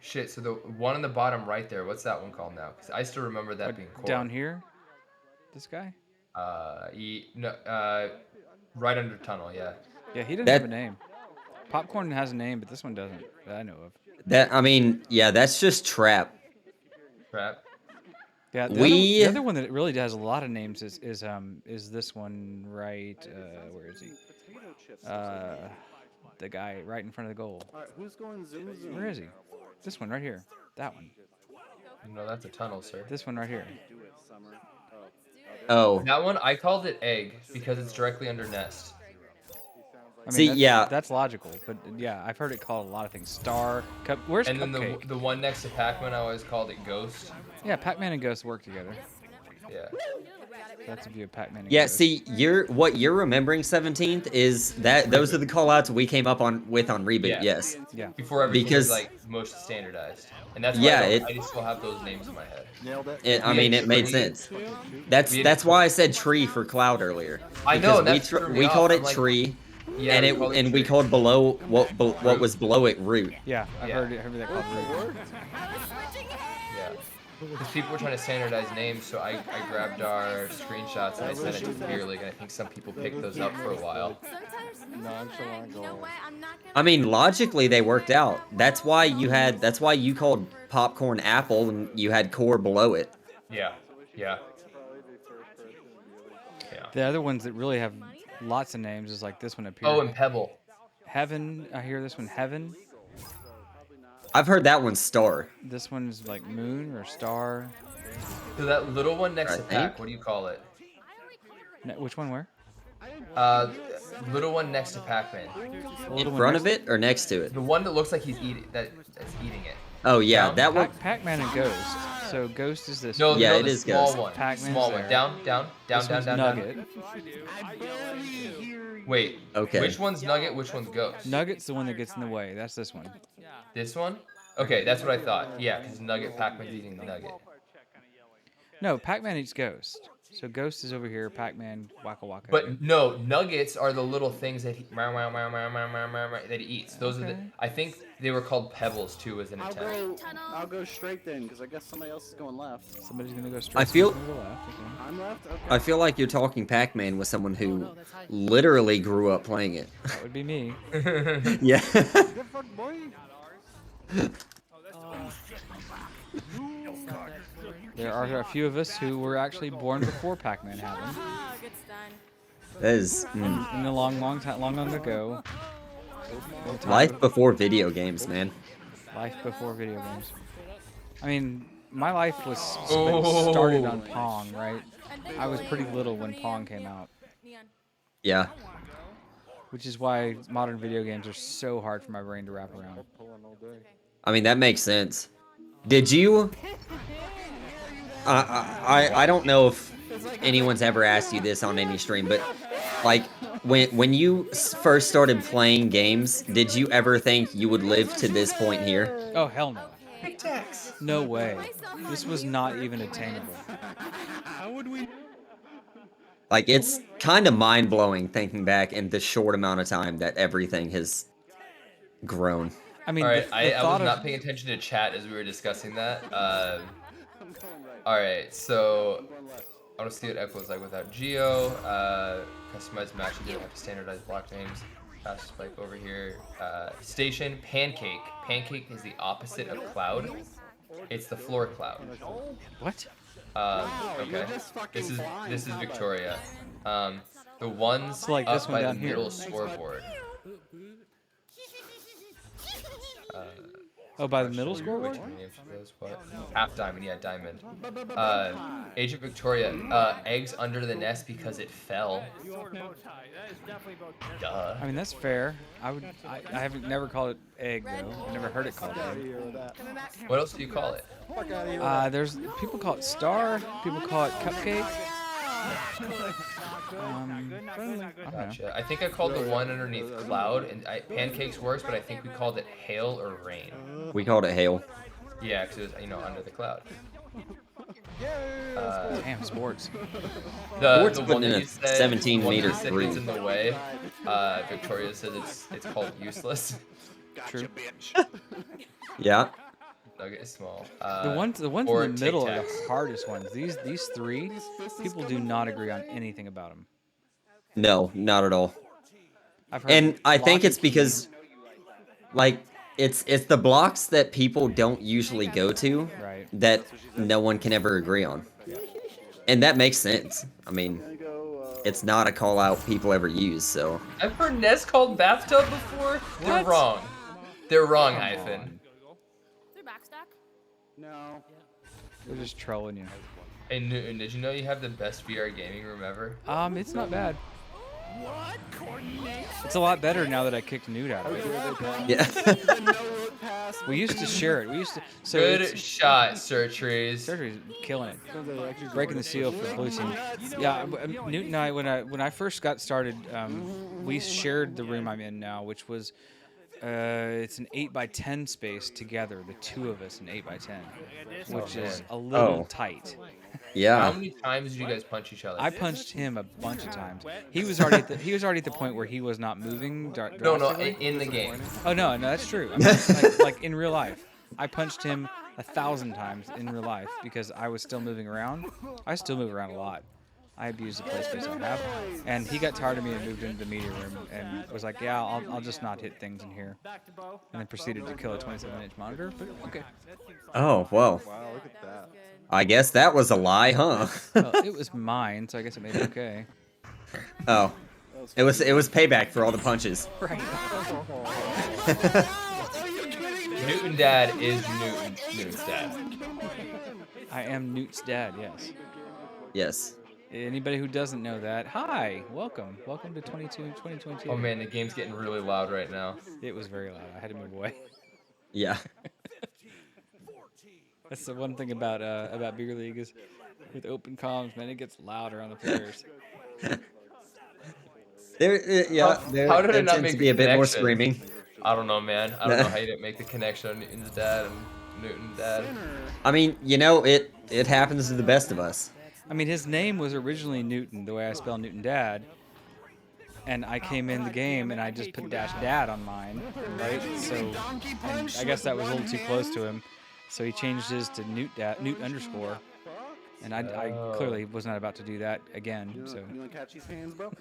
shit, so the one on the bottom right there, what's that one called now? Because I still remember that being cool. Down here? This guy? Right under tunnel, yeah. Yeah, he doesn't have a name. Popcorn has a name, but this one doesn't that I know of. I mean, yeah, that's just trap. Trap. Yeah, the other one that really has a lot of names is this one right? Where is he? The guy right in front of the goal. Alright, who's going zoom zoom? Where is he? This one right here. That one. No, that's a tunnel, sir. This one right here. Oh. That one, I called it egg because it's directly under nest. I mean, See, that's, yeah. that's logical, but yeah, I've heard it called a lot of things. Star, Cup. Where's And then Cupcake? the one next to Pac-Man, I always called it Ghost. Yeah, Pac-Man and Ghost work together. Yeah. That's a view of Pac-Man and Yeah, Ghost. see, what you're remembering 17th is that those are the callouts we came up with on Reboot. Yeah. Yes. Yeah. Before everything Because was like most standardized, and that's why yeah, I just still have those names in my head. Nailed it. I mean, it made sense. That's why I said tree for cloud earlier. I know, Because and we called it I'm like, tree, yeah, and we called below what was below it root. Yeah, I heard that called root. Yeah. Because people were trying to standardize names, so I grabbed our screenshots and I sent it to the Beer League, and I think some people picked those up for a while. I mean, logically they worked out. That's why you called popcorn apple and you had core below it. Yeah. Yeah. The other ones that really have lots of names is like this one up here. Oh, and Pebble. Heaven. I hear this one Heaven. I've heard that one star. This one's like Moon or Star. So that little one next I to think. Pac, what do you call it? Which one? Where? Little one next to Pac-Man. In front of it or next to it? The one that looks like he's eating that's eating it. Oh yeah, Down? that one. Pac-Man and Ghost. So Ghost is this. No, one. Yeah, no, it the is small Ghost. one. Pac-Man's Small one. there. Down. This one's Nugget. Wait. Okay. Which one's Nugget? Which one's Ghost? Nugget's the one that gets in the way. That's this one. This one? Okay, that's what I thought. Yeah, because Nugget, Pac-Man's eating Nugget. No, Pac-Man eats Ghost. So Ghost is over here. Pac-Man, Waka Waka. But no, Nuggets are the little things that that he eats. Those are the. I think they were called Pebbles too, as an attempt. I'll go straight then, because I guess somebody else is going left. Somebody's gonna go straight. I feel. to the left. Okay. I'm left. Okay. I feel like you're talking Pac-Man with someone who literally grew up playing it. That would be me. Yeah. There are a few of us who were actually born before Pac-Man happened. That is In the long ago. life before video games, man. Life before video games. I mean, my life was Oh. started on Pong, right? I was pretty little when Pong came out, Yeah. which is why modern video games are so hard for my brain to wrap around. I mean, that makes sense. Did you? I don't know if anyone's ever asked you this on any stream, but like when you first started playing games, did you ever think you would live to this point here? Oh hell no! No way. This was not even attainable. How would we? Like, it's kind of mind-blowing thinking back in the short amount of time that everything has grown. I mean, all right, I was thought not paying attention to chat as we were discussing that. All right, so I want to see what Echo is like without Geo. Customized match, you don't have to standardize block names. Fast spike over here. Station, Pancake. Pancake is the opposite of Cloud. It's the floor cloud. What? Okay. This is Victoria. The ones So, like, up this one by down the here. middle scoreboard. Oh, by the middle Show you scoreboard? which name she goes, what? Half diamond, yeah, diamond. Agent Victoria, eggs under the nest because it fell. Duh. I mean, that's fair. I haven't never called it egg though. I've never heard it called egg. What else do you call it? There's people call it star. People call it cupcake. I don't know. Gotcha. I think I called the one underneath cloud, and pancakes works, but I think we called it hail or rain. We called it hail. Yeah, because it was, under the cloud. Damn, sports. The Sports one putting in that a you said, 17 one that meter you said three. gets in the way. Victoria said it's called useless. True. Yeah. Nugget is small. The ones or in the middle are Tic the Tacs. hardest ones. These three, people do not agree on anything about them. No, not at all. I've heard And I think lock it's and key. because, like, it's the blocks that people don't usually go to Right. that no one can ever agree on. And that makes sense. I mean, it's not a call out people ever use, so. I've heard Nest called bathtub before. They're What? wrong. They're wrong, hyphen. No. They're just trolling you. And did you know you have the best VR gaming room ever? It's not bad. What? Coordination? It's a lot better now that I kicked Newt out of it. Yeah. We used to share it. We used to. So Good it's- shot, Surtrees. Surtrees killing it, breaking the seal for blue team. Yeah, Newt and I, when I first got started, we shared the room I'm in now, which was it's an 8x10 space together, the two of us, an 8x10, which is a little tight. Yeah. How many times did you guys punch each other? I punched him a bunch of times. He was already at the point where he was not moving. No, drastically. in the game. Oh no, that's true. I mean, like in real life, I punched him 1,000 times in real life because I was still moving around. I still move around a lot. I abuse the play space I have, and he got tired of me and moved into the media room and was like, "Yeah, I'll just not hit things in here," and then proceeded to kill a 27-inch monitor. But okay. Oh, well. Wow, look at that. I guess that was a lie, huh? Well, it was mine, so I guess it made it okay. Oh. It was payback for all the punches. Right. Newton Dad is Newton's dad. I am Newt's dad, yes. Yes. Anybody who doesn't know that, hi, welcome to 2022. Oh man, the game's getting really loud right now. It was very loud. I had to move away. Yeah. That's the one thing about beer league is with open comms, man, it gets louder on the players. There How did it not tends make to the be a bit more connection? screaming. I don't know, man. I don't know how you didn't make the connection on Newton's dad and Newton's dad. I mean, you know, it happens to the best of us. I mean, his name was originally Newton, the way I spell Newton Dad. And I came in the game and I just put -dad on mine, right? So and I guess that was a little too close to him. So he changed his to Newt underscore. And I clearly was not about to do that again. So You want to catch these hands, bro?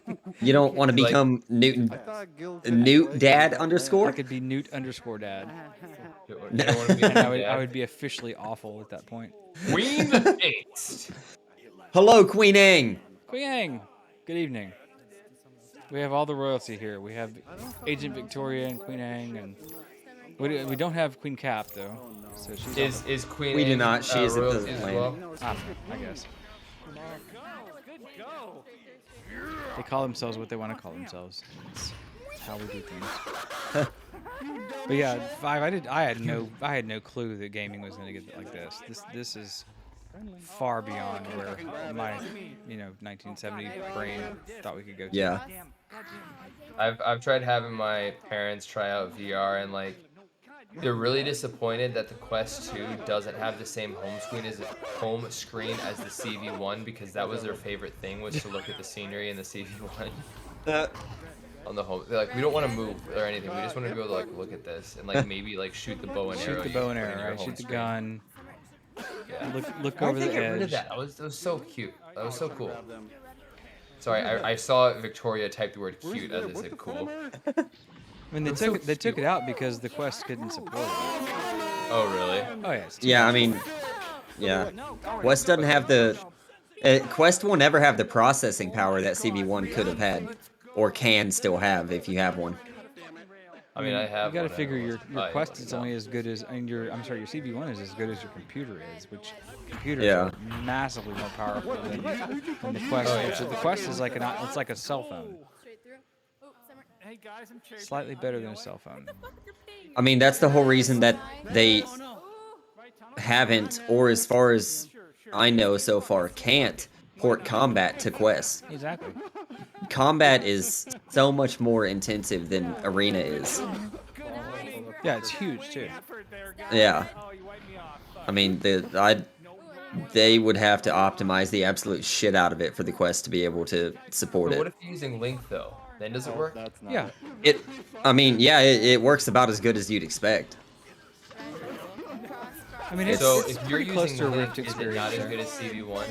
You don't want to become Newt Dad underscore? I could be Newt underscore Dad. You don't want to be And I Dad? would be officially awful at that point. Queen 8. Hello, Queen Ang. Queen Ang, good evening. We have all the royalty here. We have Agent Victoria and Queen Ang, and we don't have Queen Cap though. So she's Is Queen We do Ang, not. She is at the royalty as lane. well? I guess. They call themselves what they want to call themselves. It's how we do things. But yeah, I had no clue that gaming was going to get like this. This is far beyond where my 1970 brain thought we could go to. Yeah. I've tried having my parents try out VR and like they're really disappointed that the Quest 2 doesn't have the same home screen as the CV1 because that was their favorite thing was to look at the scenery in the CV1 on the home. They're like, we don't want to move or anything. We just want to be able to like look at this and like maybe like shoot the bow and arrow. Shoot the bow and you put in arrow, your right? home Shoot the screen. gun. Yeah. Look Why'd over they the get rid of edge. that? That was so cute. That was so cool. Sorry, I saw Victoria type the word cute as I said cool. I mean, they took it out because the Quest couldn't support it. Oh really? Oh yeah. It's too Yeah, I much. mean, yeah. Quest doesn't have the... Quest will never have the processing power that CV1 could have had. Or can still have if you have one. I mean, I have. You got to one, figure your I- Quest is only as good as, and your CV1 is as good as your computer is, which computers Yeah. are massively more powerful than the Quest. Oh, yeah. Which the Quest is like it's like a cell phone, Hey guys, I'm cherry slightly better than a cell phone. I mean, that's the whole reason that they haven't, or as far as I know so far, can't port combat to Quest. Exactly. Combat is so much more intensive than Arena is. Yeah, it's huge too. Yeah. I mean, they would have to optimize the absolute shit out of it for the Quest to be able to support But what it. if you're using Link though? Then does it work? Yeah. I mean, yeah, it works about as good as you'd expect. I mean, it's, so it's if you're pretty close using to a Link, Rift is it not experience. as good as CV1?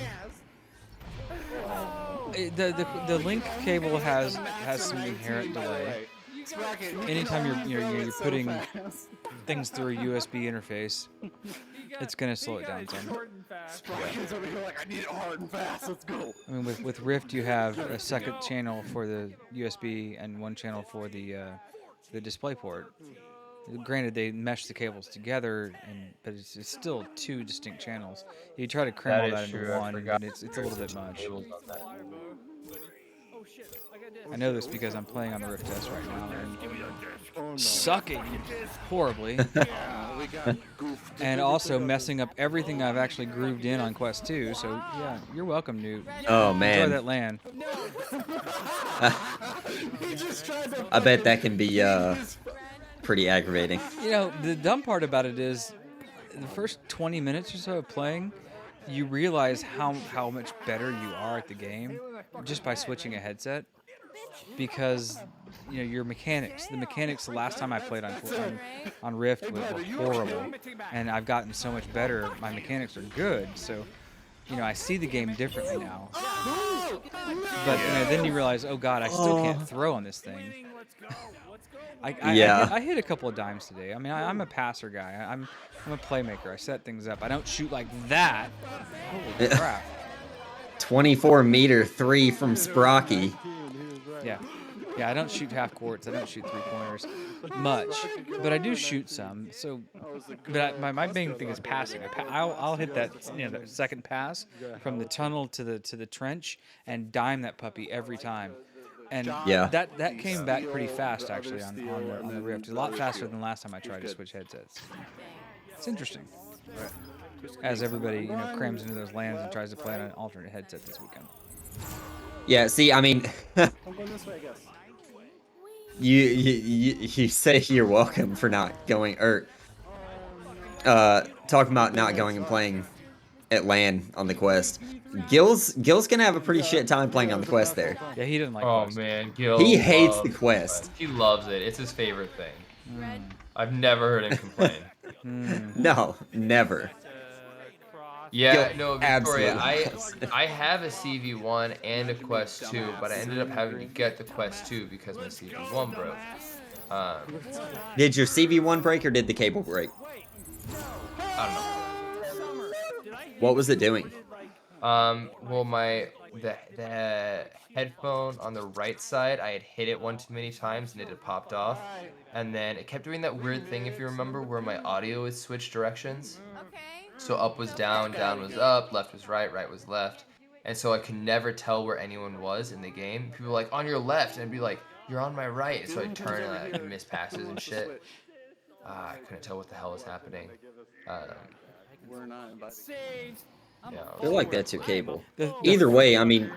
The link cable has some inherent delay. Anytime you're putting things through a USB interface, it's gonna slow it down some. Sprockets over here like, I need it hard and fast. Let's go. I mean, with Rift, you have a second channel for the USB and one channel for the display port. Granted, they mesh the cables together, but it's still two distinct channels. You try to cram all that into one, and it's a little bit much. Oh shit, I got this. I know this because I'm playing on the Rift S right now and sucking horribly. And also messing up everything I've actually grooved in on Quest 2. So yeah, you're welcome, Newt. Oh, Enjoy man. that land. I bet that can be pretty aggravating. You know, the dumb part about it is the first 20 minutes or so of playing, you realize how much better you are at the game just by switching a headset. Because you know the mechanics the last time I played on Rift were horrible, and I've gotten so much better. My mechanics are good, so you know I see the game differently now. But you know, then you realize, oh god, I still can't throw on this thing. I hit a couple of dimes today. I mean, I'm a passer guy. I'm a playmaker. I set things up. I don't shoot like that. Holy crap! 24-meter 3 from Sprocky. Yeah, I don't shoot half courts. I don't shoot 3-pointers much, but I do shoot some. So, but my main thing is passing. I'll hit that that second pass from the tunnel to the trench and dime that puppy every time. And that came back pretty fast actually on the Rift. A lot faster than last time I tried to switch headsets. It's interesting. As everybody crams into those lands and tries to play on an alternate headset this weekend. Yeah, see, I mean, I'm going this way, I guess. you say you're welcome for not going, or talking about not going and playing at LAN on the Quest. Gil's gonna have a pretty shit time playing on the Quest there. Yeah, he doesn't like Quest. Man, Gil. He hates the Quest. He loves it. It's his favorite thing. I've never heard him complain. No, never. Yeah, Gil, no, Victoria, I have a CV1 and a Quest 2, but I ended up having to get the Quest 2 because my CV1 broke. Did your CV1 break or did the cable break? I don't know. What was it doing? Well, the headphone on the right side, I had hit it one too many times and it had popped off. And then it kept doing that weird thing, if you remember, where my audio would switch directions. So up was down, down was up, left was right, right was left. And so I could never tell where anyone was in the game. People were like, on your left, and I'd be like, you're on my right. And so I'd turn and I'd miss passes and shit. I couldn't tell what the hell was happening. We're not invited. Yeah, I feel like that's your cable. Either way, I mean,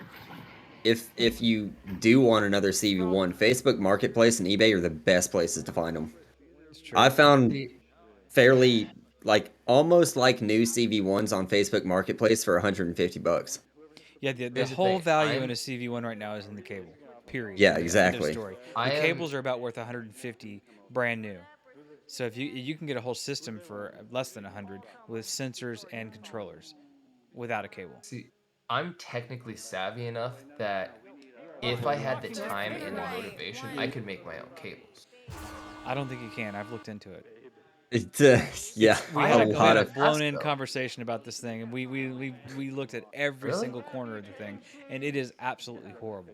if you do want another CV1, Facebook Marketplace and eBay are the best places to find them. I found fairly, almost like new CV1s on Facebook Marketplace for $150. Yeah, the whole value in a CV1 right now is in the cable. Period. Yeah, exactly. End of story. The cables are about worth $150 brand new. So if you can get a whole system for less than $100 with sensors and controllers without a cable. See, I'm technically savvy enough that if I had the time and the motivation, I could make my own cables. I don't think you can. I've looked into it. Yeah, we had a blown-in conversation about this thing, and we looked at every single corner of the thing, and it is absolutely horrible.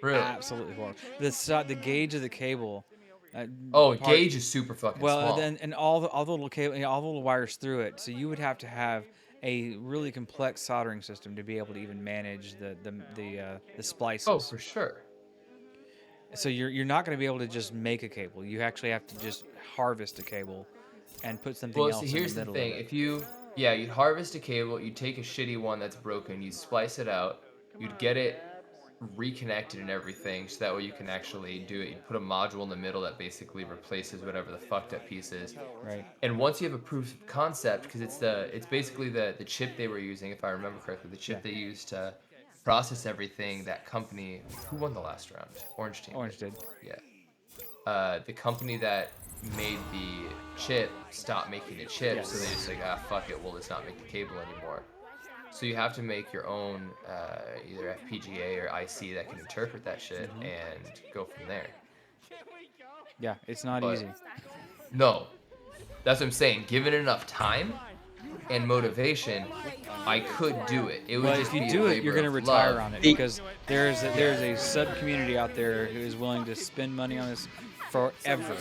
Really? Absolutely horrible. The gauge of the cable. Gauge is super fucking small. Well, and all the little cable, all the little wires through it. So you would have to have a really complex soldering system to be able to even manage the splices. Oh, for sure. So you're not going to be able to just make a cable. You actually have to just harvest a cable and put something else in the middle of it. Well, see, here's the thing. You'd harvest a cable, you'd take a shitty one that's broken, you'd splice it out, you'd get it reconnected and everything, so that way you can actually do it. You put a module in the middle that basically replaces whatever the fucked up piece is. Right. And once you have a proof of concept, because it's basically the chip they were using, if I remember correctly, the chip they used to process everything. That company, who won the last round? Orange team. Orange did. Yeah. The company that made the chip stopped making the chip, so they just fuck it, we'll just not make the cable anymore. So you have to make your own either FPGA or IC that can interpret that shit and go from there. Yeah, it's not easy. No. That's what I'm saying. Given enough time and motivation, I could do it. It would just if you be do a it, you're labor going to of retire love. on it, because there's a sub community out there who is willing to spend money on this forever.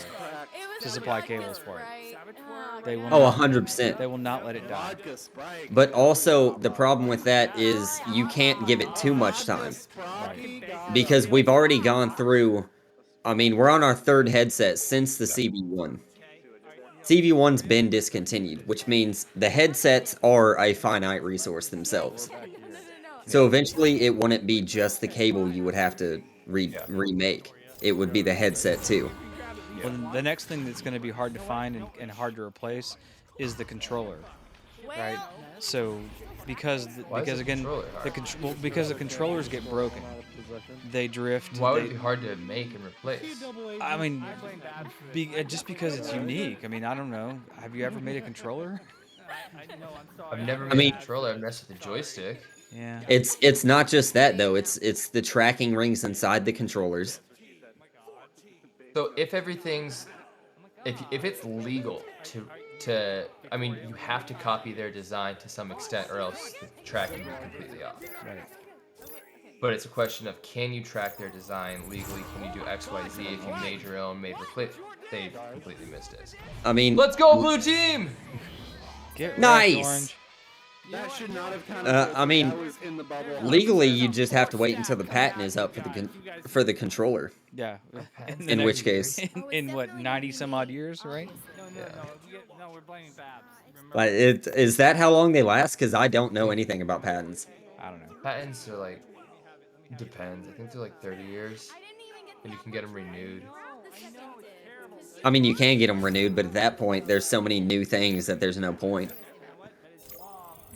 to supply cables for it. They will Oh, not, 100%. They will not let it die. But also, the problem with that is you can't give it too much time. Because we've already gone through, I mean, we're on our third headset since the CV1. CV1's been discontinued, which means the headsets are a finite resource themselves. So eventually it wouldn't be just the cable you would have to remake. It would be the headset too. Well, then the next thing that's going to be hard to find and hard to replace is the controller, right? So because Why is the again controller hard? because the controllers get broken, they drift. Why would it be hard to make and replace? I mean, just because it's unique. I mean, I don't know. Have you ever made a controller? I've never I made mean- a controller. I've messed with the joystick. Yeah. It's not just that though. It's the tracking rings inside the controllers. So if everything's, if it's legal to, I mean, you have to copy their design to some extent, or else the tracking is completely off. Right. But it's a question of, can you track their design legally? Can you do X, Y, Z? If you made your own, made replace, they completely missed it. I mean, Let's go, blue team! Get Nice! wrecked, Orange. That should not have counted. I mean, that was in the bubble. legally you just have to wait until the patent is up for the controller. Yeah. In which case, in what 90 some odd years, right? No, we're blaming Babs. but is that how long they last? Because I don't know anything about patents. I don't know. Patents are like, depends. I think they're like 30 years, and you can get them renewed. I mean, you can get them renewed, but at that point, there's so many new things that there's no point.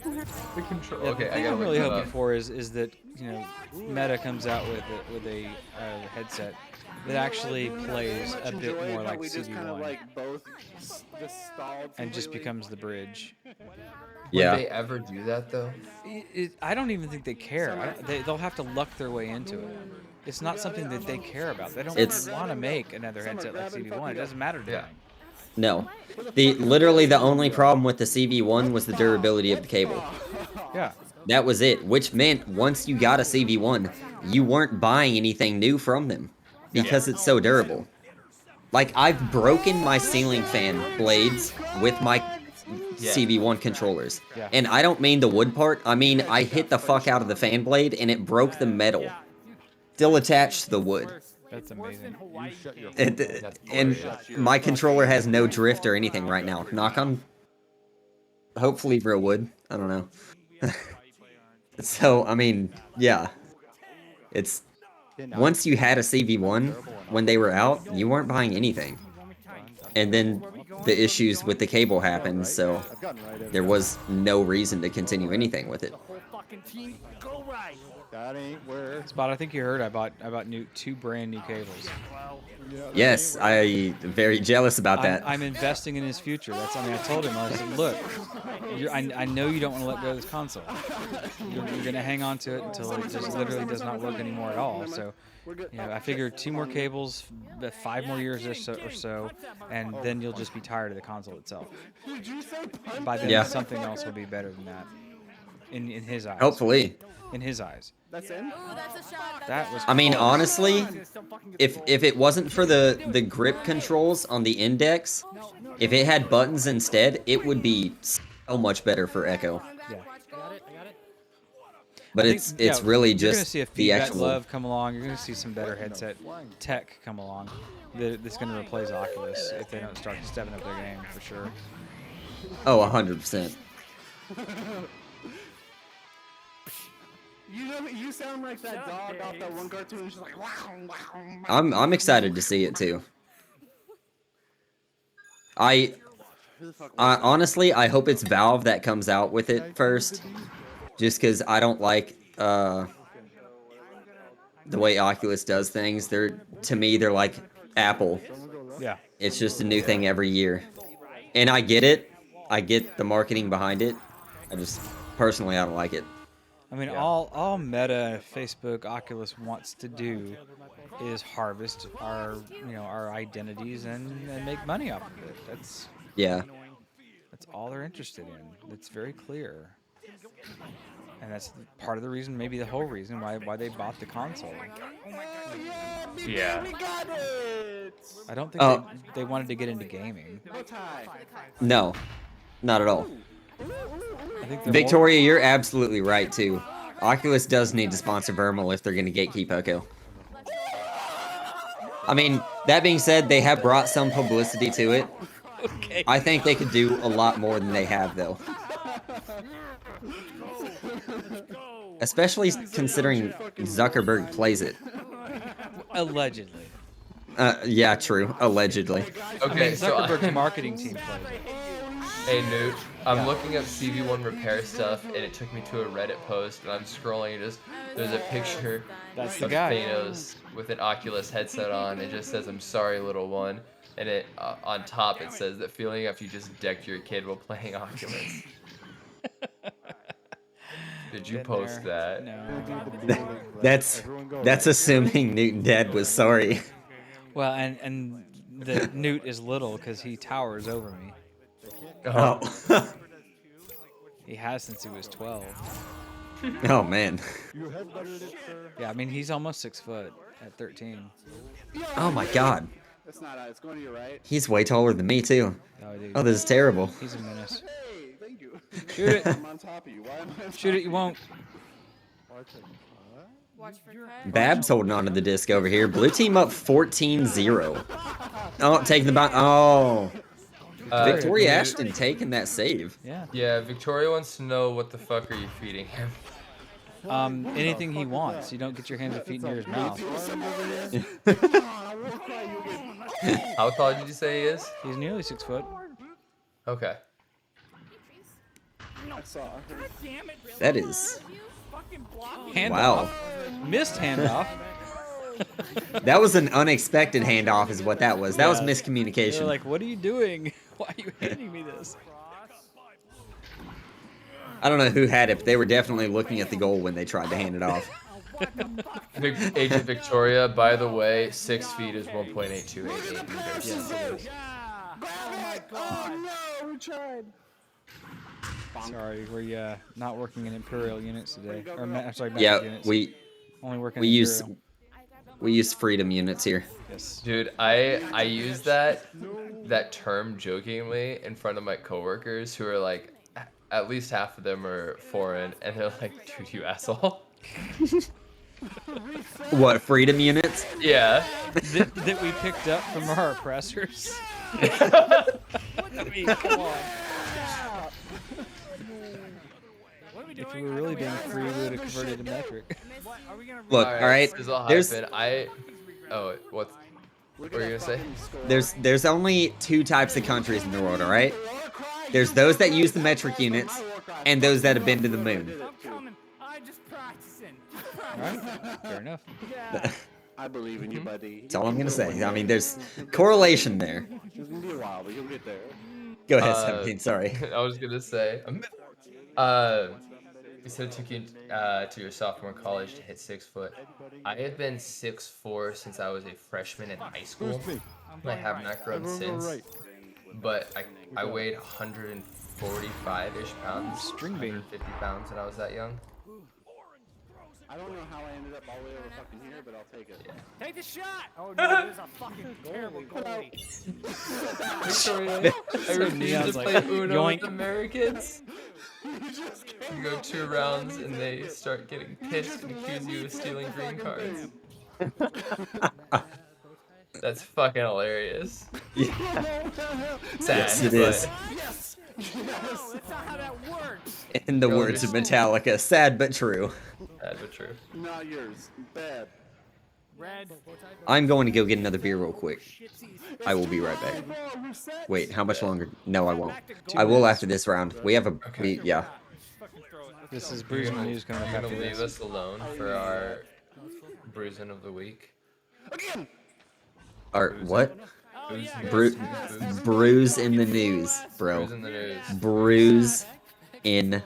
The control. Yeah, Okay, the I thing gotta I'm look really that hoping up. for is that Meta comes out with a headset that actually plays a bit more like we just kind of CD1 like both just stalled and just completely. becomes the bridge. Yeah. Would they ever do that though? I don't even think they care. They'll have to luck their way into it. It's not something that they care about. They don't want to make another headset like CD1. It doesn't matter to them. No. Literally the only problem with the CV1 was the durability of the cable. Yeah. That was it, which meant once you got a CV1, you weren't buying anything new from them because it's so durable. Like, I've broken my ceiling fan blades with my CV1 controllers. Yeah. And I don't mean the wood part, I mean I hit the fuck out of the fan blade and it broke the metal. Still attached to the wood. That's amazing. And my controller has no drift or anything right now. Knock on... Hopefully real wood. I don't know. So, I mean, yeah. It's... Once you had a CV1, when they were out, you weren't buying anything. And then the issues with the cable happened, so there was no reason to continue anything with it. That ain't where. Spot, I think you heard I bought two brand new cables. Yes, I'm very jealous about that. I'm investing in his future. I told him, I said, look, I know you don't want to let go of this console. You're going to hang on to it until it just literally does not work anymore at all. So, I figure 2 more cables, 5 more years or so, and then you'll just be tired of the console itself. By then, something else will be better than that. In his eyes. Hopefully. In his eyes. That's in. That was. I mean, close. honestly, if it wasn't for the grip controls on the index, if it had buttons instead, it would be so much better for Echo. Yeah. But it's really you're gonna just see a the feedback actual. love come along. You're gonna see some better headset tech come along. That's gonna replace Oculus if they don't start stepping up their game for sure. Oh, 100%. You sound like that dog off that one cartoon. She's like, wow, wow. I'm excited to see it too. I honestly, I hope it's Valve that comes out with it first, just because I don't like the way Oculus does things. To me, they're like Apple. Yeah. It's just a new thing every year, and I get it. I get the marketing behind it. I just personally, I don't like it. I mean, all Meta, Facebook, Oculus wants to do is harvest our identities and make money off of it. That's Yeah. That's all they're interested in. It's very clear. And that's part of the reason, maybe the whole reason why they bought the console. Yeah. We got it! I don't think Oh. they wanted to get into gaming. No, not at all. I think they're Victoria, you're absolutely right too. Oculus does need to sponsor Vermal if they're going to gatekeep Echo. I mean, that being said, they have brought some publicity to it. Okay. I think they could do a lot more than they have, though. Especially considering Zuckerberg plays it. Allegedly. Yeah, true. Allegedly. I mean, Zuckerberg's marketing team plays it. Hey Newt, I'm looking up CV1 repair stuff, and it took me to a Reddit post, and I'm scrolling, and there's a picture That's of the guy. Thanos with an Oculus headset on. It just says, "I'm sorry, little one," and it on top it says that feeling after you just decked your kid while playing Oculus. Did you post that? No. That's assuming Newton Dad was sorry. Well, and the Newt is little because he towers over me. Oh. He has since he was 12. Oh man. Yeah, I mean he's almost 6 foot at 13. Oh my God. That's not it's going to your right. He's way taller than me too. Oh, dude. Oh, this is terrible. He's a menace. Hey, thank you. Shoot it. I'm on top of you. Why am I on Shoot it, you won't. Bab's holding on to the disc over here. Blue team up 14-0. Oh, taking the back. Oh. Victoria Newt- Ashton taking that save. Yeah. Yeah, Victoria wants to know what the fuck are you feeding him? Anything he wants. You don't get your hands and feet near his mouth. How tall did you say he is? He's nearly 6 foot. Okay. I saw her. That is. Handoff. Wow. Missed handoff. That was an unexpected handoff, is what that was. That was Yeah. miscommunication. They're like, what are you doing? Why are you handing me this? I don't know who had it, but they were definitely looking at the goal when they tried to hand it off. Agent Victoria, by the way, 6 feet is 1.8288 meters. Yes, it is. Oh no, we tried. Sorry, we're not working in Imperial units today. Or, I'm sorry, Magic Yeah, units. we Only working we in use Imperial. freedom units here. Yes. Dude, I use that term jokingly in front of my coworkers who are like, at least half of them are foreign, and they're like, dude, you asshole. What, freedom units? Yeah. that we picked up from our oppressors. I mean, come on. If we were really being free, we would have converted to metric. Look, all right. There's what were you gonna say? there's only 2 types of countries in the world, all right? There's those that use the metric units, and those that have been to the moon. Alright, fair enough. I believe in you, buddy. That's all I'm gonna say. I mean, there's correlation there. It's gonna be a while, but you'll get there. Go ahead, 17. Sorry. I was gonna say, you said it took you to your sophomore college to hit 6 foot. I have been 6'4" since I was a freshman in high school. I have not grown since. But I weighed 145-ish pounds, String bean. 150 pounds when I was that young. I don't know how I ended up all the way over fucking here, but I'll take it. Yeah. Take the shot! Oh no, this is a fucking terrible goalie. Victoria, I refuse Neon's to like, play Uno yoink. with Americans. You go 2 rounds and they start getting pissed and accuse you of stealing green cards. That's fucking hilarious. Yeah. Sad, Yes, it is. Yes! No, that's not how that works! In the words of Metallica, sad but true. Sad but true. Not yours. Bad. Red. I'm going to go get another beer real quick. I will be right back. Wait, how much longer? No, I won't. I will after this round. We have yeah. This is Bruising News coming up You're after gonna leave this. us alone for our bruising of the week. Or what? Bruising. Bruise in the news, bro. Bruise in the news. Bruise in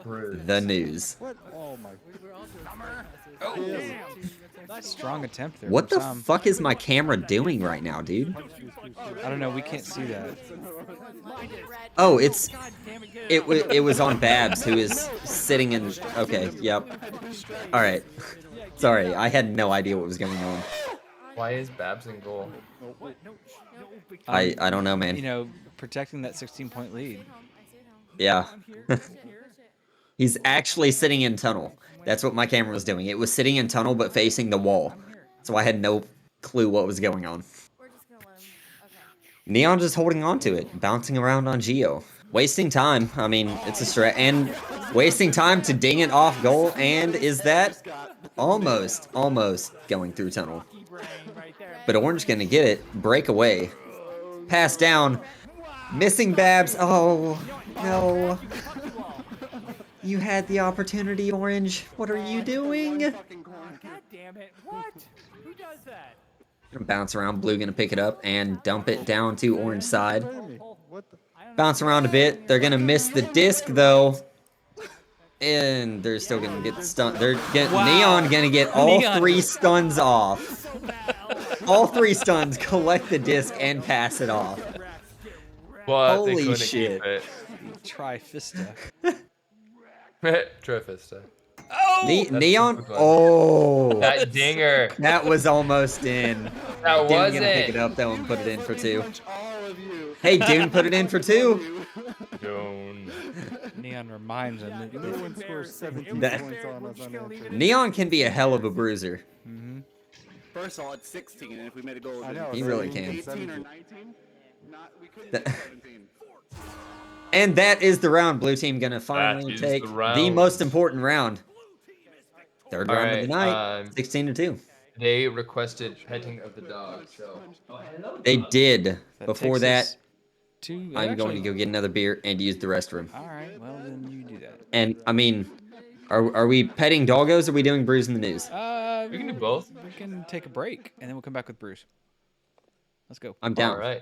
the news. Oh my. Strong attempt there. What from the Sam. fuck is my camera doing right now, dude? I don't know. We can't see that. Oh, it was on Babs, who is sitting in. Okay, yep. All right. Sorry, I had no idea what was going on. Why is Babs in goal? I don't know, man. You know, protecting that 16-point lead. Yeah. He's actually sitting in tunnel. That's what my camera was doing. It was sitting in tunnel but facing the wall. So I had no clue what was going on. Neon just holding on to it, bouncing around on Geo. Wasting time. I mean, it's a stretch. And wasting time to ding it off goal. And is that almost going through tunnel? But Orange gonna get it. Breakaway. Pass down. Missing Babs. Oh, no. You had the opportunity, Orange. What are you doing? God damn it! What? Who does that? Gonna bounce around. Blue gonna pick it up and dump it down to Orange side. Bounce around a bit. They're gonna miss the disc though. And they're still gonna get stunned. They're getting Neon gonna get all three stuns off. All three stuns, collect the disc and pass it off. But Holy they couldn't shit. keep it. Trifista. Trifista. Oh! Neon. Oh. That dinger. That was almost in. That Dune was gonna pick it. it up though and put it in for 2. Hey, Dune put it in for 2. Dune. Neon reminds him. Everyone scores 17 That- points on us. Neon can be a hell of a bruiser. Mm-hmm. First of all, it's 16, and if we made a goal, I know, He really can. 18 or 19? We couldn't That- get 17. And that is the round. Blue team gonna finally is take the the round. most important round. Third All round of the night. right, 16-2. They requested petting of the dog, so. They did. Before takes us that, to- I'm going to actually- go get another beer and use the restroom. All right, well then you do that. And I mean, are we petting doggos or are we doing brews in the news? We can do both. We can take a break and then we'll come back with Bruce. Let's go. I'm down. All right.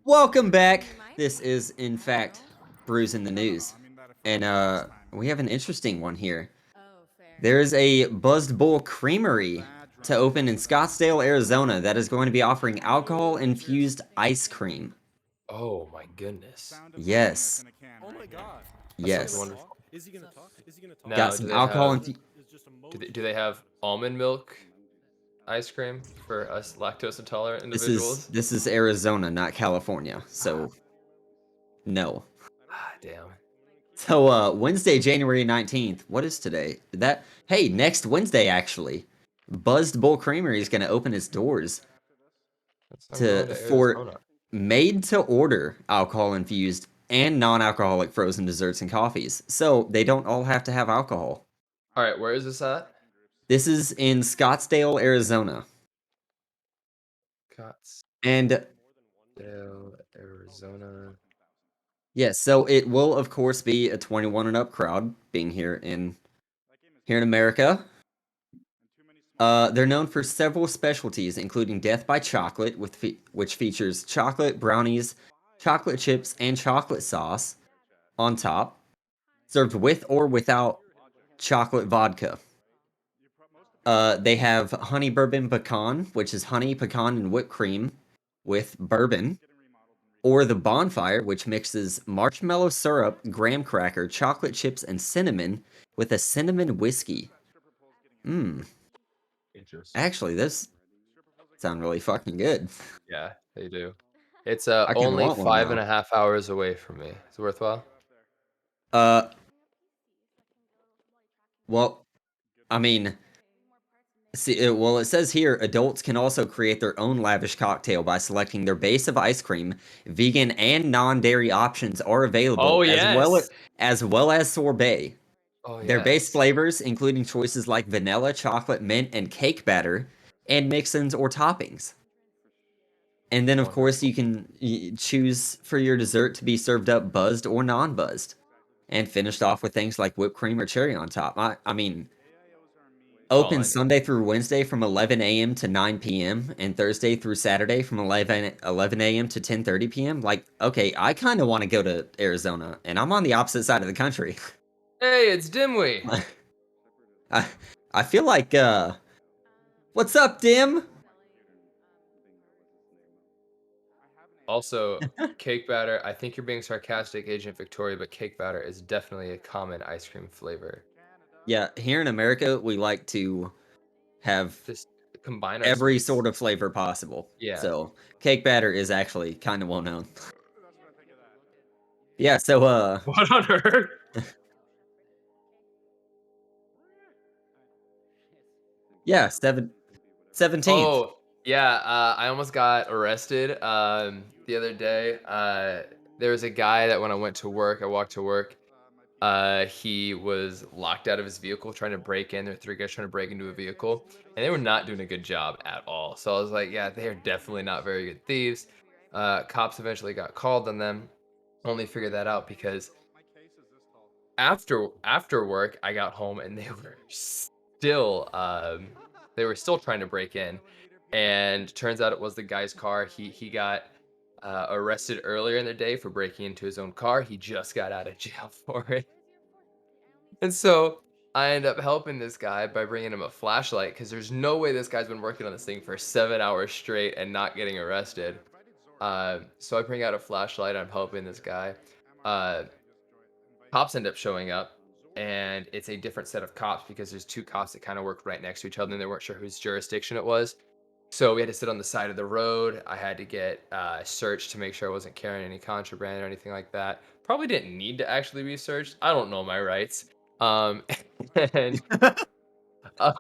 Welcome back. This is, in fact, Brews in the News. And we have an interesting one here. There is a Buzzed Bull Creamery to open in Scottsdale, Arizona that is going to be offering alcohol-infused ice cream. Oh my goodness. Yes. Oh my god. That sounds Yes. wonderful. Is he gonna talk? Is he gonna talk? Now, Got some alcohol and do they have almond milk ice cream for us lactose intolerant individuals? this is Arizona, not California. So no. Ah, damn. So Wednesday, January 19th. What is today? Hey, next Wednesday actually. Buzzed Bull Creamery is going to open its doors I'm going to for Arizona. made to order alcohol infused and non-alcoholic frozen desserts and coffees. So they don't all have to have alcohol. All right, where is this at? This is in Scottsdale, Arizona. And Scottsdale, Arizona. yes, so it will of course be a 21 and up crowd being here in America. They're known for several specialties, including Death by Chocolate, which features chocolate brownies, chocolate chips, and chocolate sauce on top, served with or without chocolate vodka. They have Honey Bourbon Pecan, which is honey, pecan, and whipped cream with bourbon. Or the Bonfire, which mixes marshmallow syrup, graham cracker, chocolate chips, and cinnamon with a cinnamon whiskey. Mmm. Interesting. Actually, this sound really fucking good. Yeah, they do. It's I kinda only want one now. 5.5 hours away from me. Is it worthwhile? Uh, well, I mean, well, it says here adults can also create their own lavish cocktail by selecting their base of ice cream. Vegan and non-dairy options are available, Oh, as yes. well as sorbet. Oh, Their base yes. flavors, including choices like vanilla, chocolate, mint, and cake batter, and mix-ins or toppings. And then, of course, you can choose for your dessert to be served up buzzed or non-buzzed, and finished off with things like whipped cream or cherry on top. I mean, all open I need. Sunday through Wednesday from 11 a.m. to 9 p.m. and Thursday through Saturday from 11 a.m. to 10:30 p.m. Like, okay, I kind of want to go to Arizona, and I'm on the opposite side of the country. Hey, it's Dimwee. I feel like what's up, Dim? Also, cake batter. I think you're being sarcastic, Agent Victoria, but cake batter is definitely a common ice cream flavor. Yeah, here in America, we like to have Just combine our every sweets. sort of flavor possible. Yeah. So cake batter is actually kind of well known. Yeah. So What on earth? Yeah, 17th. Oh, yeah. I almost got arrested the other day. There was a guy that when I went to work, I walked to work. He was locked out of his vehicle trying to break in. There were 3 guys trying to break into a vehicle, and they were not doing a good job at all. So I was like, yeah, they are definitely not very good thieves. Cops eventually got called on them. Only figured that out because after work, I got home and they were still trying to break in, and turns out it was the guy's car. He got arrested earlier in the day for breaking into his own car. He just got out of jail for it. And so I end up helping this guy by bringing him a flashlight because there's no way this guy's been working on this thing for 7 hours straight and not getting arrested. So I bring out a flashlight. I'm helping this guy. Cops end up showing up, and it's a different set of cops because there's 2 cops that kind of work right next to each other, and they weren't sure whose jurisdiction it was. So we had to sit on the side of the road. I had to get searched to make sure I wasn't carrying any contraband or anything like that. Probably didn't need to actually be searched. I don't know my rights. And uh,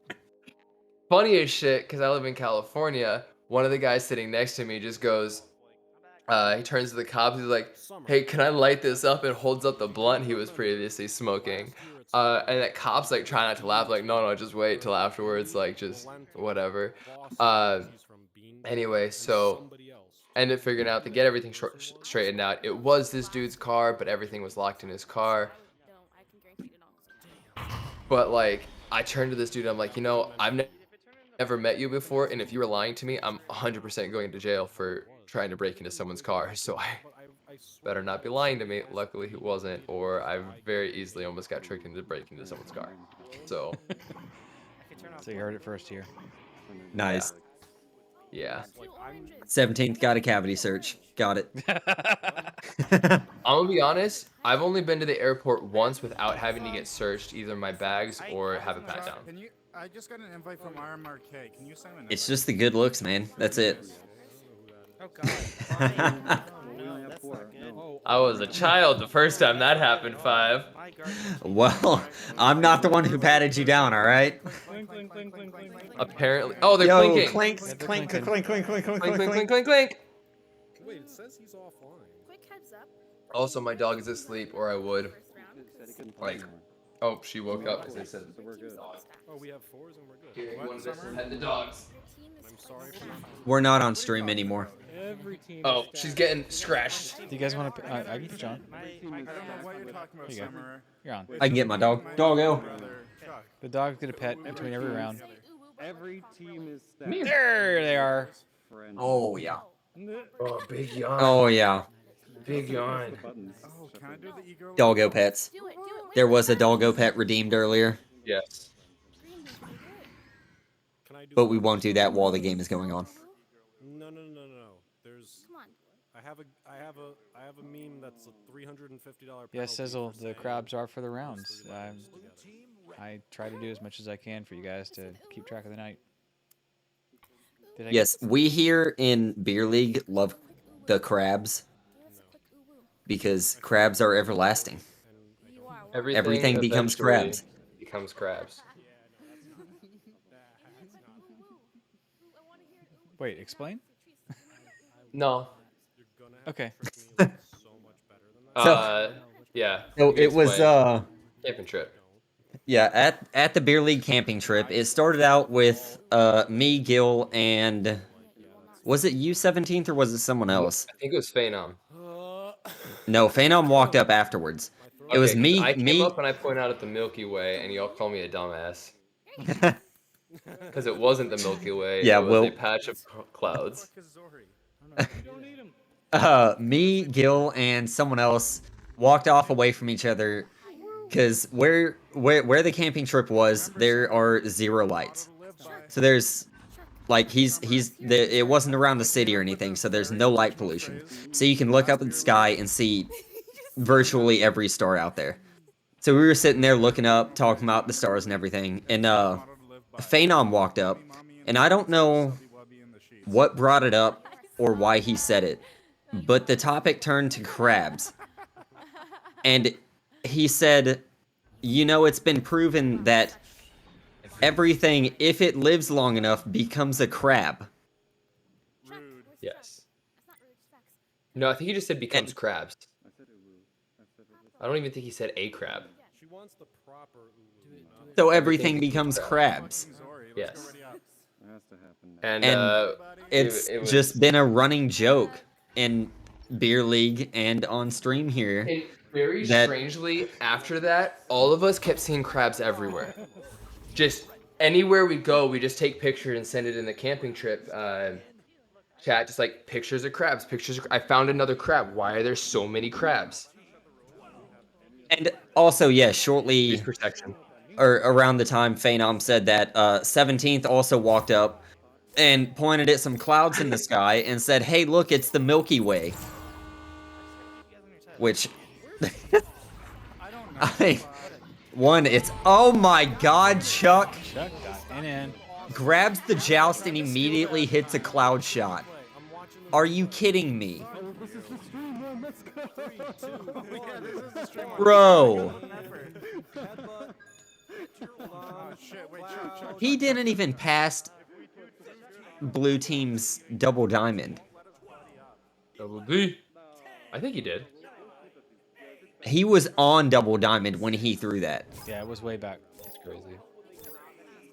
funny as shit, because I live in California, one of the guys sitting next to me just goes, he turns to the cops. He's like, "Hey, can I light this up?" And holds up the blunt he was previously smoking. And that cop's like trying not to laugh, like, "No, no, just wait till afterwards, like, just whatever." Anyway, so ended up figuring out to get everything straightened out. It was this dude's car, but everything was locked in his car. But like, I turned to this dude. I'm like, I've never met you before, and if you were lying to me, I'm 100% going to jail for trying to break into someone's car. So I better not be lying to me. Luckily, he wasn't, or I very easily almost got tricked into breaking into someone's car. So So you heard it first here. Nice. yeah. 17th got a cavity search. Got it. I'm gonna be honest. I've only been to the airport once without having to get searched, either my bags or have a pat down. Can you? I just got an invite from RMRK. Can you send an It's just the good looks, man. That's it. Oh God. I was a child the first time that happened, 5. Well, I'm not the one who patted you down, all right? Apparently. Oh, they're Yo, clinking. clink, clink, clink, clink, clink, clink, Clink, clink, clink, clink. clink, clink, clink. Wait, it says he's offline. Quick heads up. Also, my dog is asleep, or I would. Like, oh, she woke up because they said. Oh, we have 4s and we're good. Here, What, one of us Summer? had the dogs. I'm sorry for not. We're not on stream anymore. Every team. Oh, she's getting scratched. Do you guys want to? I can put you on. I don't know what you're talking about, There you go. Summer. You're on. I can get my dog. Doggo. The dogs get a pet between every round. Every team is There they are. Oh, yeah. Oh, big yawn. Oh, yeah. Big yawn. Oh, can I do the ego? Doggo pets. There was a doggo pet redeemed earlier, Yes. but we won't do that while the game is going on. No. There's. Come on. I have a meme that's a $350 penalty. Yeah, Sizzle. for The saying crabs are for the rounds. three letters together. I try to do as much as I can for you guys to keep track of the night. Did I Yes, we here in Beer League love the crabs because crabs are everlasting. Everything becomes eventually crabs. Becomes crabs. Wait, explain? No. Okay. Yeah. So you can it was explain. Camping trip. yeah, at the Beer League camping trip. It started out with me, Gil, and was it you 17th or was it someone else? I think it was Phenom. No, Phenom walked up afterwards. It was Okay, 'cause me, I came up and I point out at the Milky Way, and y'all call me a dumbass. Because it wasn't the Milky Way. Yeah, it was well- a patch of clouds. Me, Gil, and someone else walked off away from each other because where the camping trip was, there are 0 lights. So there's like it wasn't around the city or anything, so there's no light pollution. So you can look up at the sky and see virtually every star out there. So we were sitting there looking up, talking about the stars and everything, and Phenom walked up, and I don't know what brought it up or why he said it, but the topic turned to crabs. And he said, you know, it's been proven that everything, if it lives long enough, becomes a crab. Yes. No, I think he just said becomes crabs. I don't even think he said a crab. She wants the proper So everything becomes crabs. Yes. And And it's it was- just been a running joke in Beer League and on stream here. And very that- strangely, after that, all of us kept seeing crabs everywhere. Just anywhere we go, we just take pictures and send it in the camping trip chat. Just like pictures of crabs, I found another crab. Why are there so many crabs? And also, yeah, shortly protection. or around the time Phenom said that, 17th also walked up and pointed at some clouds in the sky and said, "Hey, look, it's the Milky Way." Which, it's oh my God, Chuck Chuck got in. grabs the joust and immediately hits a cloud shot. Are you kidding me? Bro. He didn't even pass blue team's double diamond. Double D. I think he did. He was on double diamond when he threw that. Yeah, it was way back. That's crazy.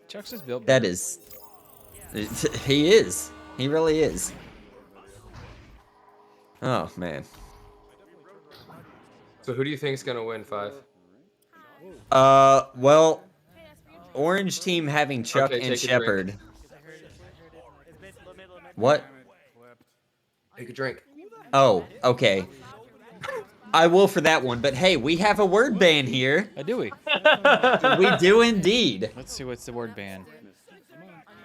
Chuck's is built. That better. is. He is. He really is. Oh, man. So who do you think's gonna win, 5? Well, Orange team having Chuck Okay, and take a drink. Shepard. What? Take a drink. Oh, okay. I will for that one, but hey, we have a word ban here. Do we? We do indeed. Let's see what's the word ban.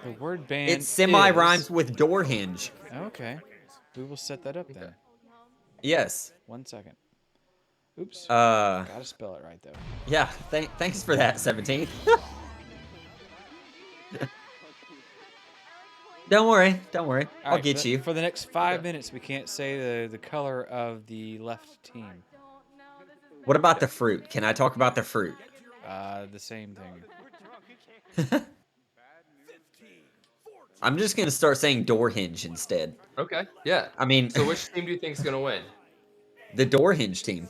The word ban It semi-rhymes is... with door hinge. Okay. We will set that up then. Yes. 1 second. Oops. Uh. Gotta spell it right, though. Yeah, thanks for that, 17th. Don't worry. All I'll right, get you. For the next 5 minutes, we can't say the color of the left team. What about the fruit? Can I talk about the fruit? The same thing. I'm just gonna start saying door hinge instead. Okay, yeah. I mean, so which team do you think is gonna win? The door hinge team.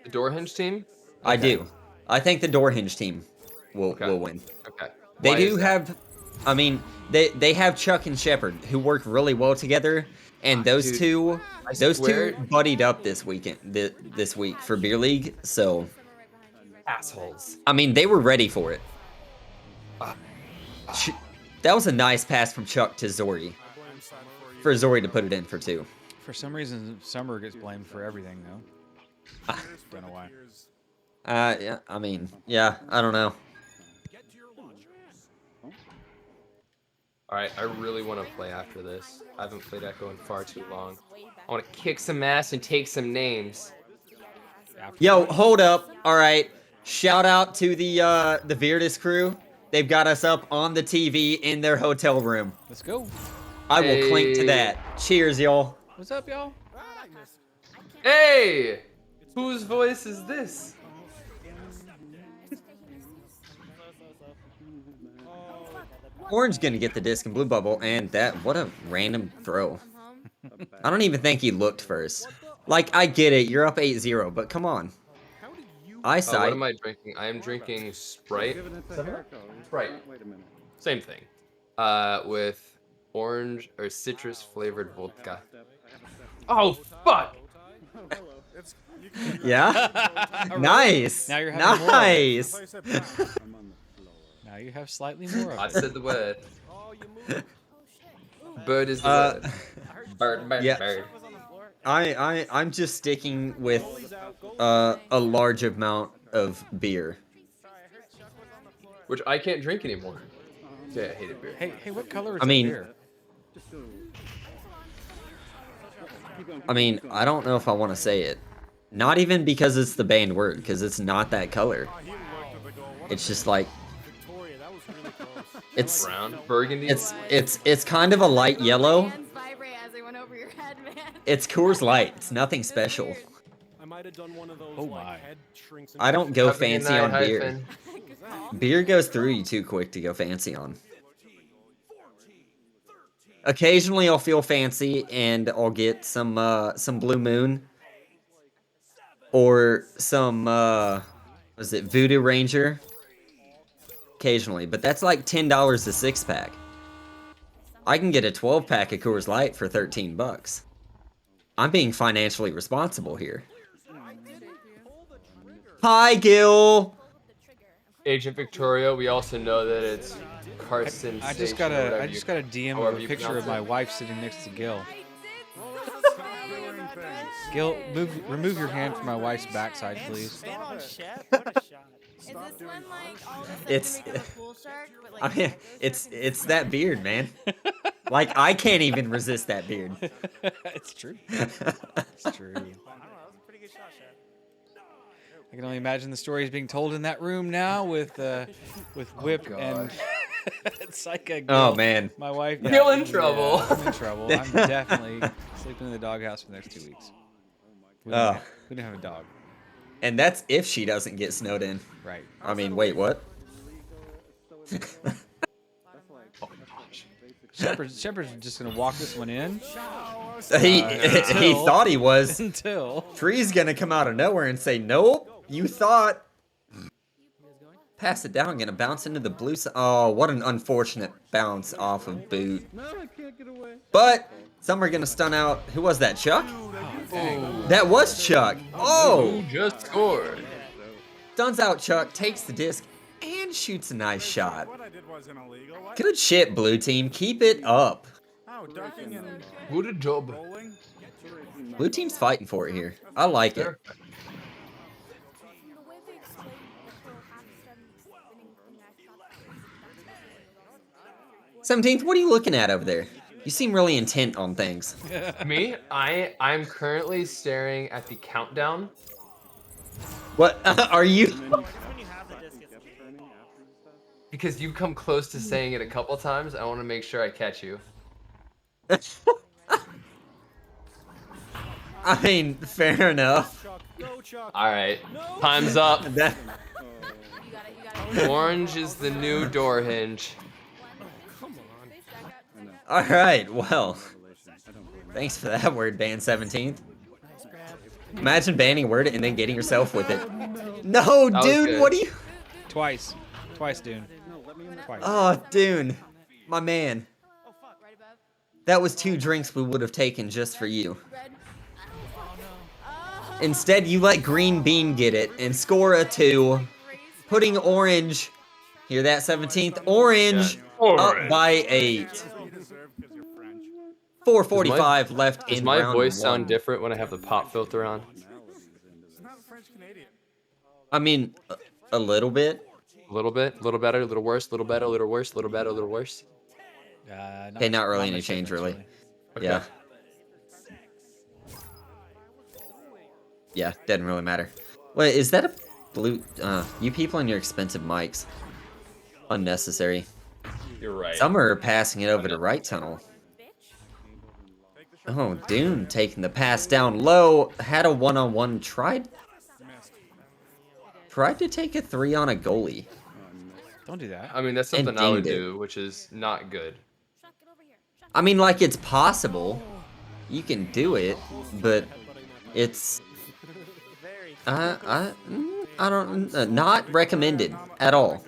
The door hinge team? I do. I think the door hinge team will win. Okay. They Why do is that? have, I mean, they have Chuck and Shepard who work really well together, and those Dude, two I those swear- two buddied up this weekend this week for beer league. So assholes. I mean, they were ready for it. That was a nice pass from Chuck to Zori. For Zori to put it in for 2. For some reason, Summer gets blamed for everything, though. Don't know why. Yeah, I mean, yeah, I don't know. Alright, I really want to play after this. I haven't played Echo in far too long. I want to kick some ass and take some names. Yo, hold up. All right. Shout out to the Virtus crew. They've got us up on the TV in their hotel room. Let's go. I will clink to Hey. that. Cheers, y'all. What's up, y'all? Hey! Whose voice is this? Orange gonna get the disc and blue bubble, and that, what a random throw. I don't even think he looked first. Like, I get it, you're up 8-0, but come on. What Eyesight. am I drinking? I am drinking Sprite. Sprite. Same thing. With orange or citrus flavored vodka. Oh, fuck! Yeah? Nice. Now you're having more of it. Nice. Now you have slightly more of I it. said the word. Bird is the word. Bird, yeah. bird. I'm just sticking with a large amount of beer. Which I can't drink anymore. Yeah, I hated beer. Hey, what color is I mean- that beer? I mean, I don't know if I want to say it. Not even because it's the banned word, because it's not that color. It's just like it's brown, burgundy. It's kind of a light yellow. It's Coors Light. It's nothing special. Oh my. I don't go Have a good fancy night, on beer. hyphen. Beer goes through you too quick to go fancy on. Occasionally I'll feel fancy and I'll get some Blue Moon or some was it Voodoo Ranger? Occasionally, but that's like $10 a 6-pack. I can get a 12-pack of Coors Light for $13. I'm being financially responsible here. Hi, Gil. Agent Victoria, we also know that it's Carson. I just got a DM of a picture of my wife sitting next to Gil. Gil, remove your hand from my wife's backside, please. It's I mean, it's that beard, man. Like, I can't even resist that beard. It's true. It's true. I can only imagine the stories being told in that room now with Whip and Psycha. Oh, man. My wife. Gil in trouble. Yeah, I'm in trouble. I'm definitely sleeping in the doghouse for the next 2 weeks. We don't have a dog. And that's if she doesn't get snowed in. Right. I mean, wait, what? Shepard's just gonna walk this one in. He Until- thought he was. Until Tree's gonna come out of nowhere and say, nope, you thought. Pass it down, gonna bounce into the blue side. Oh, what an unfortunate bounce off of boot. But some are gonna stun out. Who was that, Chuck? That was Chuck. Oh! Who just scored? Stuns out Chuck, takes the disc, and shoots a nice shot. Good shit, blue team. Keep it up. Wow, ducking and Good job. rolling. Blue team's fighting for it here. I like it. 17th, what are you looking at over there? You seem really intent on things. Me? I'm currently staring at the countdown. What are you? Because you've come close to saying it a couple times. I want to make sure I catch you. I mean, fair enough. All right, time's up. Orange is the new door hinge. All right, well, thanks for that word ban, 17th. Imagine banning a word and then getting yourself with it. No, Dune, what are you? Twice, Dune. Twice. Oh, Dune, my man. That was 2 drinks we would have taken just for you. Instead, you let Green Bean get it and score a 2, putting Orange, hear that, 17th? Orange up by 8. 4:45 left in Does my round voice 1. sound different when I have the pop filter on? I mean, a little bit. A little bit, a little better, a little worse, a little better, a little worse, a little better, a little worse. Okay, not really any change, really. Okay. Yeah. Yeah, doesn't really matter. Wait, is that a blue... you people and your expensive mics. Unnecessary. You're right. Some are passing it over to right tunnel. Oh, Dune taking the pass down low. Had a one-on-one. Tried to take a 3 on a goalie. Don't do that. I mean, that's And something I would dinged it. do, which is not good. I mean, like, it's possible. You can do it, but it's... I don't... not recommended at all.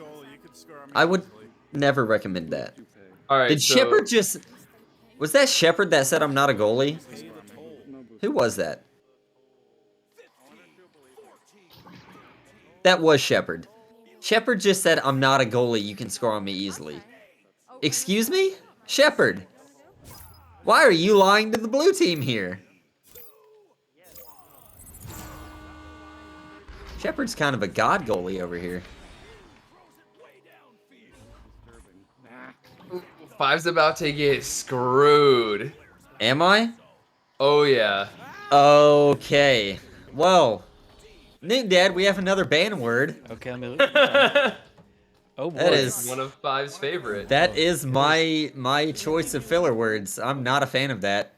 I would never recommend that. All right, Did so- Shepard just... Was that Shepard that said I'm not a goalie? Who was that? That was Shepard. Shepard just said I'm not a goalie, you can score on me easily. Excuse me? Shepard! Why are you lying to the blue team here? Shepard's kind of a god goalie over here. Five's about to get screwed. Am I? Oh, yeah. Okay. Well, Nick Dad, we have another ban word. Okay, let me look. Oh boy. That is one of Five's favorite. That is my choice of filler words. I'm not a fan of that.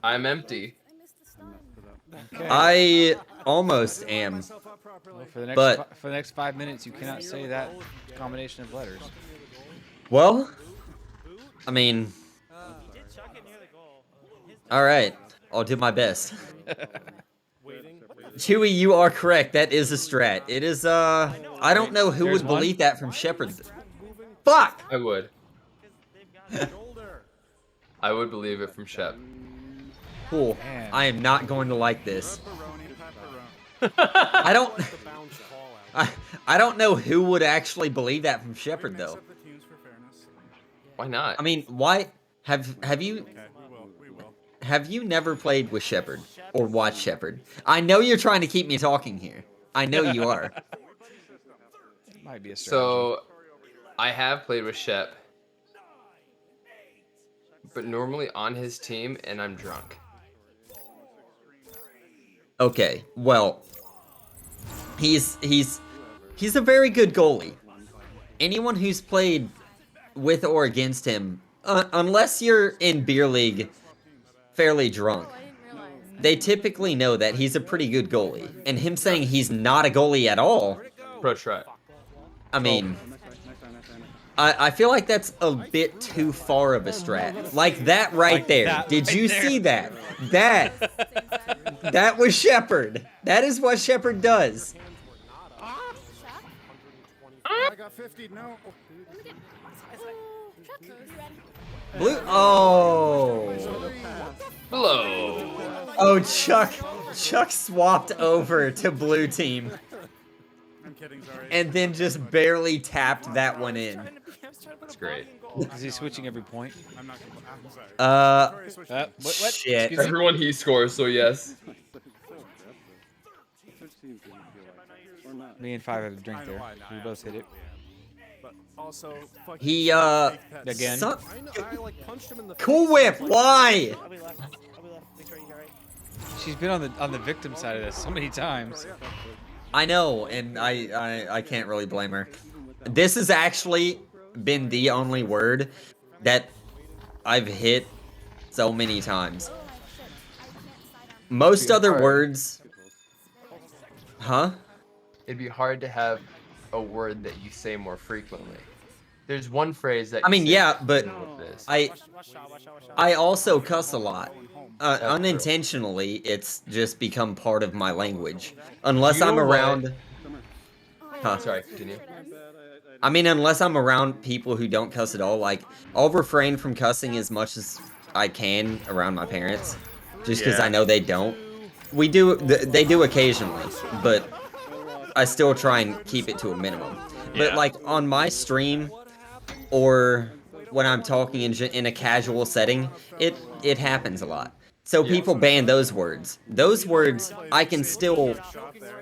I'm empty. Okay. I almost am. Well, for the next 5 minutes, you cannot say that combination of letters. Well, I mean, all right, I'll do my best. Chewy, you are correct. That is a strat. It is, I don't know who There's would one. believe that from Shepard. Fuck! I would. I would believe it from Shep. Cool. I am not going to like this. I don't know who would actually believe that from Shepard, though. Why not? I mean, why have you never played with Shepard or watched Shepard? I know you're trying to keep me talking here. I know you are. Might be a strategy. So, I have played with Shep, but normally on his team, and I'm drunk. Okay, well, he's a very good goalie. Anyone who's played with or against him, unless you're in beer league fairly drunk, they typically know that he's a pretty good goalie. And him saying he's not a goalie at all, Pro try. I mean, I feel like that's a bit too far of a strat. Like that right there. Did you see that? That was Shepard. That is what Shepard does. I got 50. No. Blue. Oh. Hello. Oh, Chuck swapped over to blue team. I'm kidding, sorry. And then just barely tapped that one in. That's great. Is he switching every point? I'm not gonna. I'm sorry. What? Shit. Excuse me? Everyone he scores, so yes. Me and 5 have a drink I know, there. I know, We I both hit it. But also, fucking He, take that Again. suck- I like punched him in the Cool face. Whip, why? I'll be left. Victoria, you alright? She's been on the victim side of this so many times. I know, and I can't really blame her. This has actually been the only word that I've hit so many times. Most other words... Huh? It'd be hard to have a word that you say more frequently. There's one phrase that I you mean, say yeah, but with this. I also cuss a lot. Unintentionally, it's just become part of my language. Unless You I'm know what? around... Huh. Sorry, continue. I mean, unless I'm around people who don't cuss at all, like, I'll refrain from cussing as much as I can around my parents. Just because I know they don't. We do, they do occasionally, but I still try and keep it to a minimum. But, like, on my stream, or when I'm talking in a casual setting, it happens a lot. So people ban those words. Those words I can still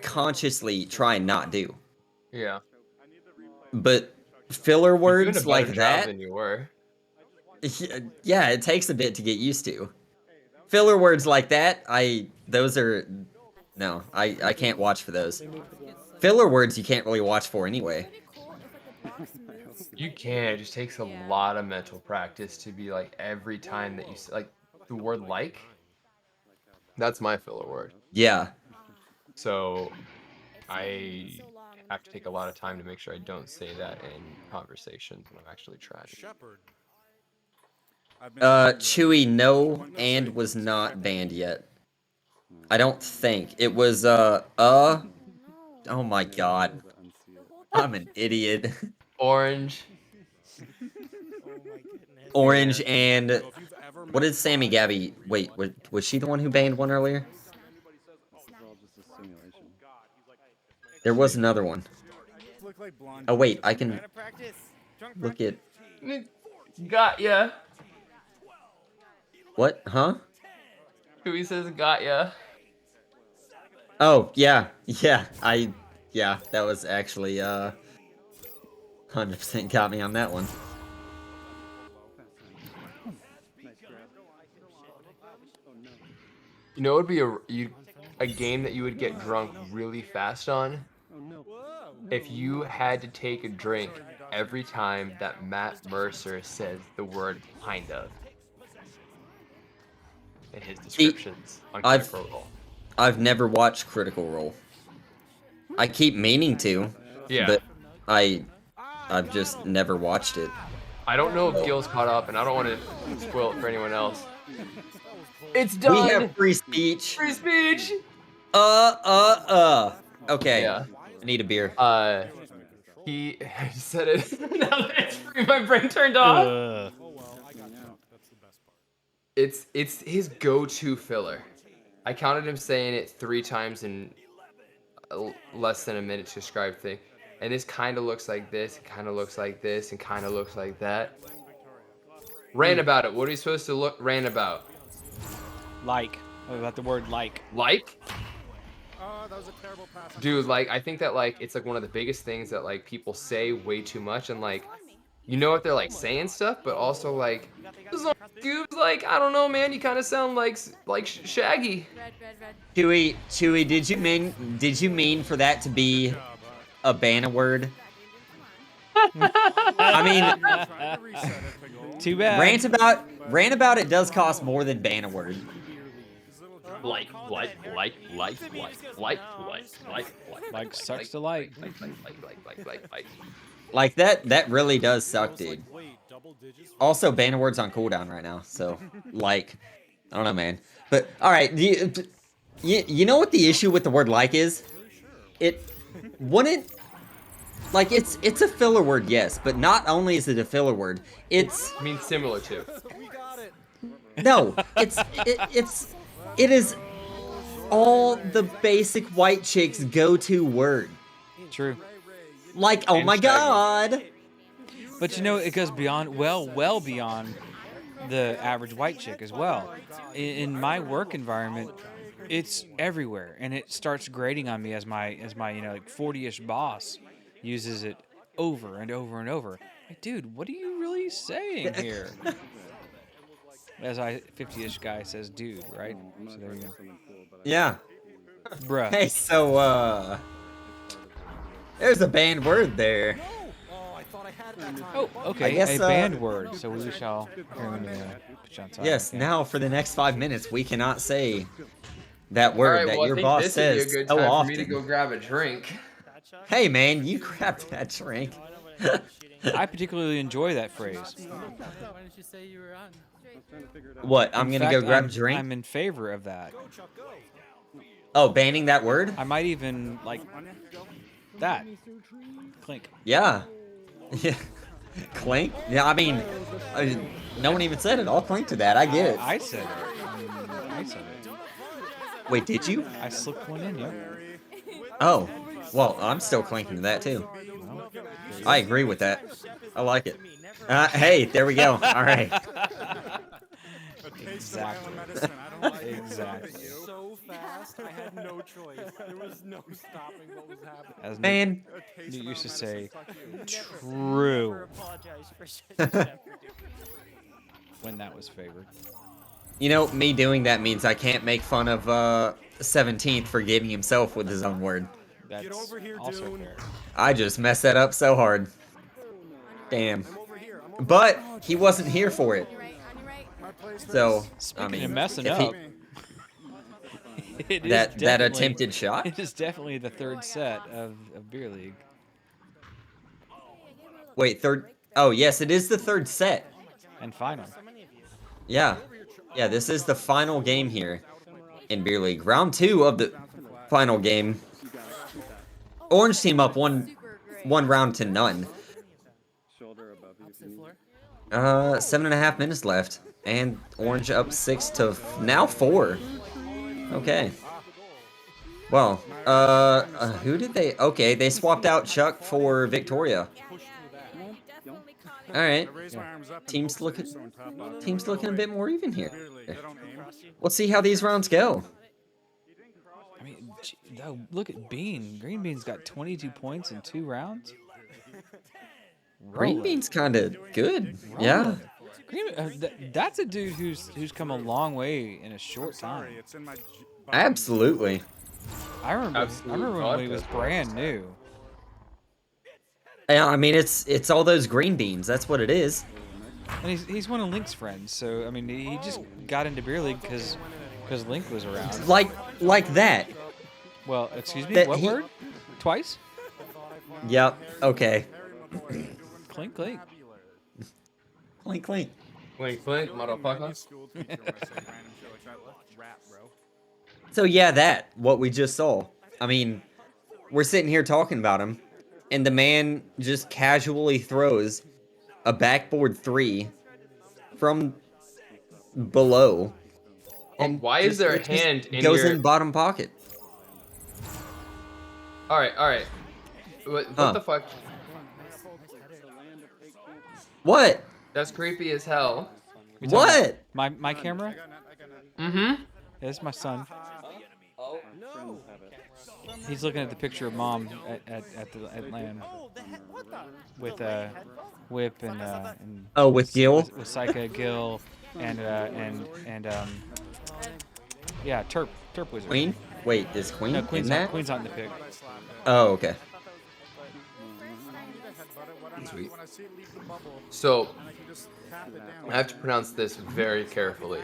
consciously try and not do. Yeah. But filler You're doing a words better like job that, than you were. yeah, it takes a bit to get used to. Filler words like that, no, I can't watch for those. Filler words you can't really watch for anyway. You can. It just takes a lot of mental practice to be like every time that you say like the word like. That's my filler word. Yeah. So I have to take a lot of time to make sure I don't say that in conversations when I'm actually trying. Chewy, no, and was not banned yet. I don't think. It was, oh my god. I'm an idiot. Orange. Orange and... What did Sammy Gabby... Wait, was she the one who banned one earlier? There was another one. Oh wait, I can look at... Got ya. What? Huh? Who says got ya? Oh, yeah. Yeah, that was actually, 100% got me on that one. You know, it would be a game that you would get drunk really fast on. If you had to take a drink every time that Matt Mercer says the word kind of in his descriptions on Critical Role. I've never watched Critical Role. I keep meaning to, but I've just never watched it. I don't know if Gil's caught up, and I don't want to spoil it for anyone else. It's done. We have free speech. Free speech. Okay. Yeah. I need a beer. He said it. Now that it's free, my brain turned off. It's his go-to filler. I counted him saying it 3 times in less than a minute to describe thing. And this kind of looks like this, it kind of looks like this, and kind of looks like that. Ran about it. What are you supposed to ran about? Like. What about the word like? Like? That was a terrible pass. Dude, like, I think that, like, it's, like, one of the biggest things that, like, people say way too much, and, like, you know if they're, like, saying stuff, but also, like, Scoob's like, I don't know, man, you kind of sound like Shaggy. Chewy, did you mean for that to be a banner word? I mean, too bad. Rant about it does cost more than ban a word. Like sucks to like. Like that really does suck, dude. Also, banner words on cooldown right now, so like, I don't know, man. But all right, you know what the issue with the word like is? It wouldn't. Like, it's a filler word, yes, but not only is it a filler word, it's... I mean, similar to. No, it is all the basic white chicks' go-to word. True. Like, oh my god! But you know, it goes beyond, well beyond the average white chick as well. In my work environment, it's everywhere, and it starts grating on me as my like 40-ish boss uses it over and over and over. Like, dude, what are you really saying here? As I 50-ish guy says, dude, right? So there you go. Yeah. Bruh. Hey, so there's a banned word there. Oh, okay. I guess, a banned word. So we shall. Here, let me put you on time. Yes. Okay. Now for the next 5 minutes, we cannot say that word Alright, that well, your I think boss this would be a says good so time for often. me to go grab a drink. Hey, man, you grabbed that drink. I particularly enjoy that phrase. Why didn't you say you were on? What? I'm In gonna go fact, grab a drink. I'm in favor of that. Oh, banning that word? I might even like that. Clink. Yeah. Yeah. Clink? Yeah, I mean, no one even said it. I'll clink to that. I get it. I said it. I said it. Wait, did you? I slipped one in, yeah. Oh. Well, I'm still clinking to that, too. I agree with that. I like it. Hey, there we go. All right. Exactly. Exactly. So fast, I had no choice. There was no stopping what was happening. As Man. You used to say, true. When that was favored. You know, me doing that means I can't make fun of 17th for getting himself with his own word. That's also fair. I just messed that up so hard. Damn. But he wasn't here for it. So, I mean, of messing if he, up, it is that definitely- attempted shot? It is definitely the third set of Beer League. Wait, third? Oh, yes, it is the third set. And final. Yeah. Yeah, this is the final game here in Beer League. Round 2 of the final game. Orange team up one round to none. 7.5 minutes left. And Orange up 6 to now 4. Okay. Well, who did they? Okay, they swapped out Chuck for Victoria. All right. Team's looking a bit more even here. Let's see how these rounds go. I mean, look at Bean. Green Bean's got 22 points in 2 rounds. Green Bean's kind of good. Yeah. That's a dude who's come a long way in a short time. Absolutely. I remember when he was brand new. Yeah, I mean it's all those green beans. That's what it is. And he's one of Link's friends, so I mean he just got into Beer League because Link was around. Like that. Well, excuse me. That What word? Twice? Yep. Okay. Clink clink. Clink clink. Clink clink, motherfucker. So yeah, what we just saw. I mean, we're sitting here talking about him, and the man just casually throws a backboard 3 from below. And why is there a hand in goes your... in bottom pocket. Alright. What the fuck? What? That's creepy as hell. What? My camera? Mm-hmm. That's my son. He's looking at the picture of mom at land with Whip and with Gil? with Psycha, Gil, and yeah, Terp Wizard. Queen? Wait, is Queen No, Queen's in that? Queen's not in the pic. Oh, okay. Sweet. So, I have to pronounce this very carefully.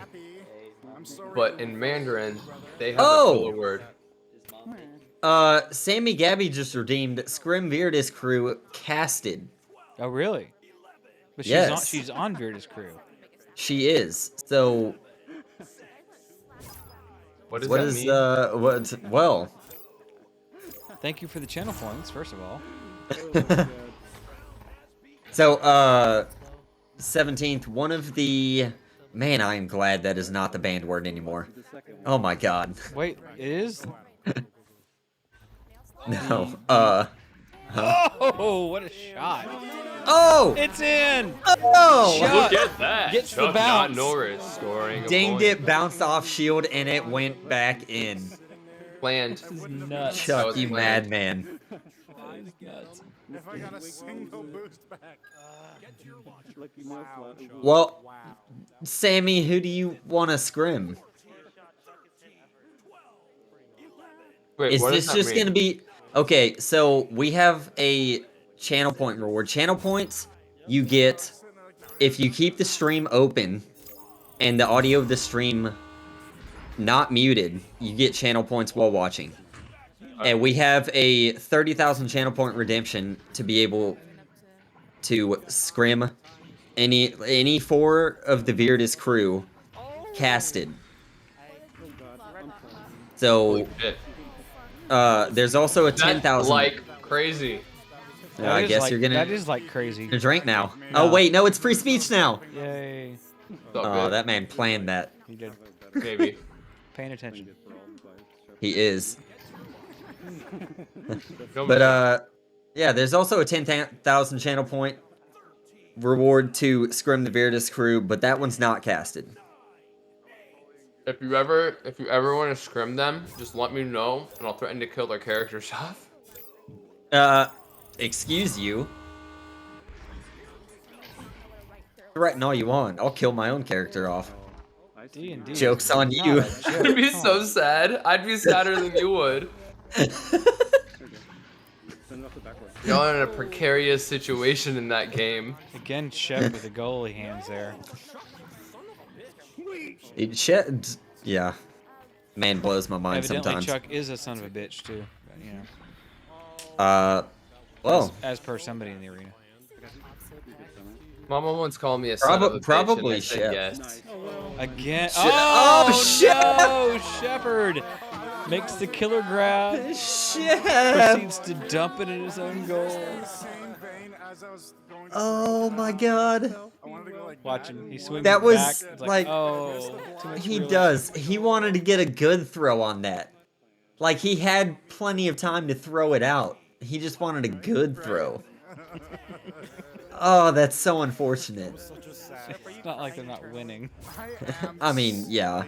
But in Mandarin, they have a filler word. Sammy Gabby just redeemed Scrim Virdis crew casted. Oh, really? But yes. she's on Virdis crew. She is. So what does that mean? Well, thank you for the channel points, first of all. So 17th, one of the man, I am glad that is not the banned word anymore. Oh my god. Wait, it is? No. Oh, what a shot. Oh! It's in! Oh! Chuck Look at that. gets the Chuck, not bounce. Norris scoring a Dinged point. it, bounced off shield, and it went back in. Planned. This is nuts. That Chuck, was you planned. madman. If I got a single boost back. Well, Sammy, who do you want to scrim? Wait, Is what does this that just mean? going to be... Okay, so we have a channel point reward. Channel points you get if you keep the stream open and the audio of the stream not muted, you get channel points while watching. And we have a 30,000 channel point redemption to be able to scrim any 4 of the Viridis crew casted. So, Holy shit. there's also a That's 10,000. like crazy. I That is guess like- you're gonna. that is like crazy. Gonna drink now. No. Oh wait, no, it's free speech now. Yay. Oh, that man planned that. He did. Maybe. Paying attention. He is. But yeah, there's also a 10,000 channel point reward to scrim the Viridis crew, but that one's not casted. If you ever want to scrim them, just let me know, and I'll threaten to kill their characters off. Excuse you. Threaten all you want. I'll kill my own character off. D&D Joke's is on not you. a joke. I'd be so sad. I'd be sadder than you would. Y'all are in a precarious situation in that game. Again, Shep with the goalie hands there. Yeah. Man blows my mind Evidently, sometimes. Chuck is a son of a bitch too. But, you know. Well. As per somebody in the arena. Mama once called me a son of a probably bitch, and I said yes. Again. Shit. Oh, Shep! no! Shepard makes the killer grab. Shep! Proceeds to dump it in his own goal. Oh my god. Watch him. He swings That it was back. It's like, oh, too much he realism. does. He wanted to get a good throw on that. Like he had plenty of time to throw it out. He just wanted a good throw. Oh, that's so unfortunate. It's not like they're not winning. I mean, yeah.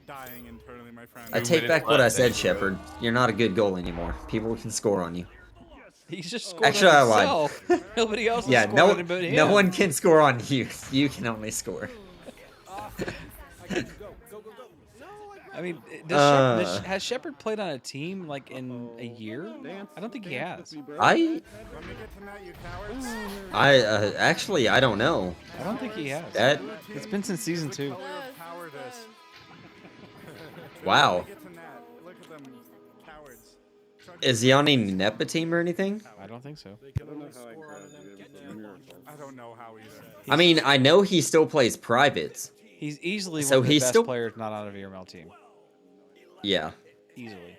Dying internally, my friend. I take back what I said, Shepard. You're not a good goal anymore. People can score on you. He's just scored Actually, on I lied. himself. Nobody else is Yeah, scoring on him but him. no one can score on you. You can only score. I mean, has Shepard played on a team like in a year? I don't think he has. Actually, I don't know. I don't think he has. It's been since season 2. Wow. Is he on any NEPA team or anything? I don't think so. I don't know how either. I mean, I know he still plays privates. He's easily So one of the he's best still- players not on a VRML team. Yeah. Easily.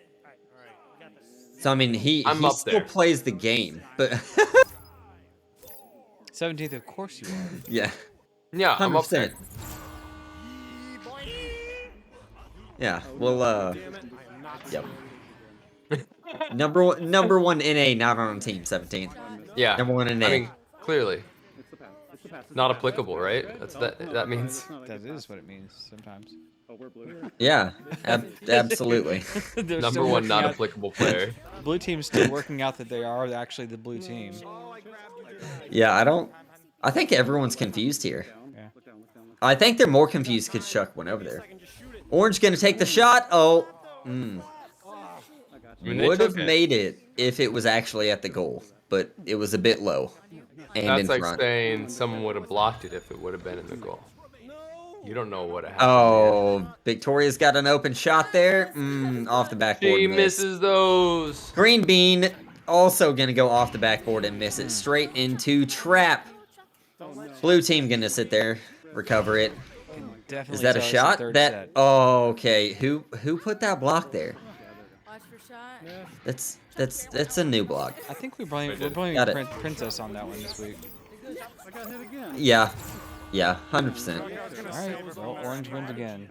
So I mean, he I'm up still there. plays the game, but 17th, of course you are. yeah. Yeah, I'm up there. 100%. Yeah. Well, yep. number one NA, not on a team. 17th. Yeah. Number one NA. I mean, clearly. Not applicable, right? That means. That is what it means sometimes. Yeah. Absolutely. They're Number still one working not out- applicable player. Blue team's still working out that they are actually the blue team. Yeah. I think everyone's confused here. Yeah. I think they're more confused because Chuck went over there. Orange gonna take the shot. Oh. I mean, they Would have took it. made it if it was actually at the goal, but it was a bit low. And That's in like front. saying someone would have blocked it if it would have been in the goal. You don't know what happened. Oh, Victoria's got an open shot there. Off the backboard. She miss. misses those. Green Bean also gonna go off the backboard and miss it straight into trap. Blue team gonna sit there, recover it. Definitely Is that a tell it's shot? third That set. oh, okay. Who put that block there? That's a new block. I think we're blaming Got it. Princess on that one this week. Yeah, 100%. Alright, well, Orange wins again.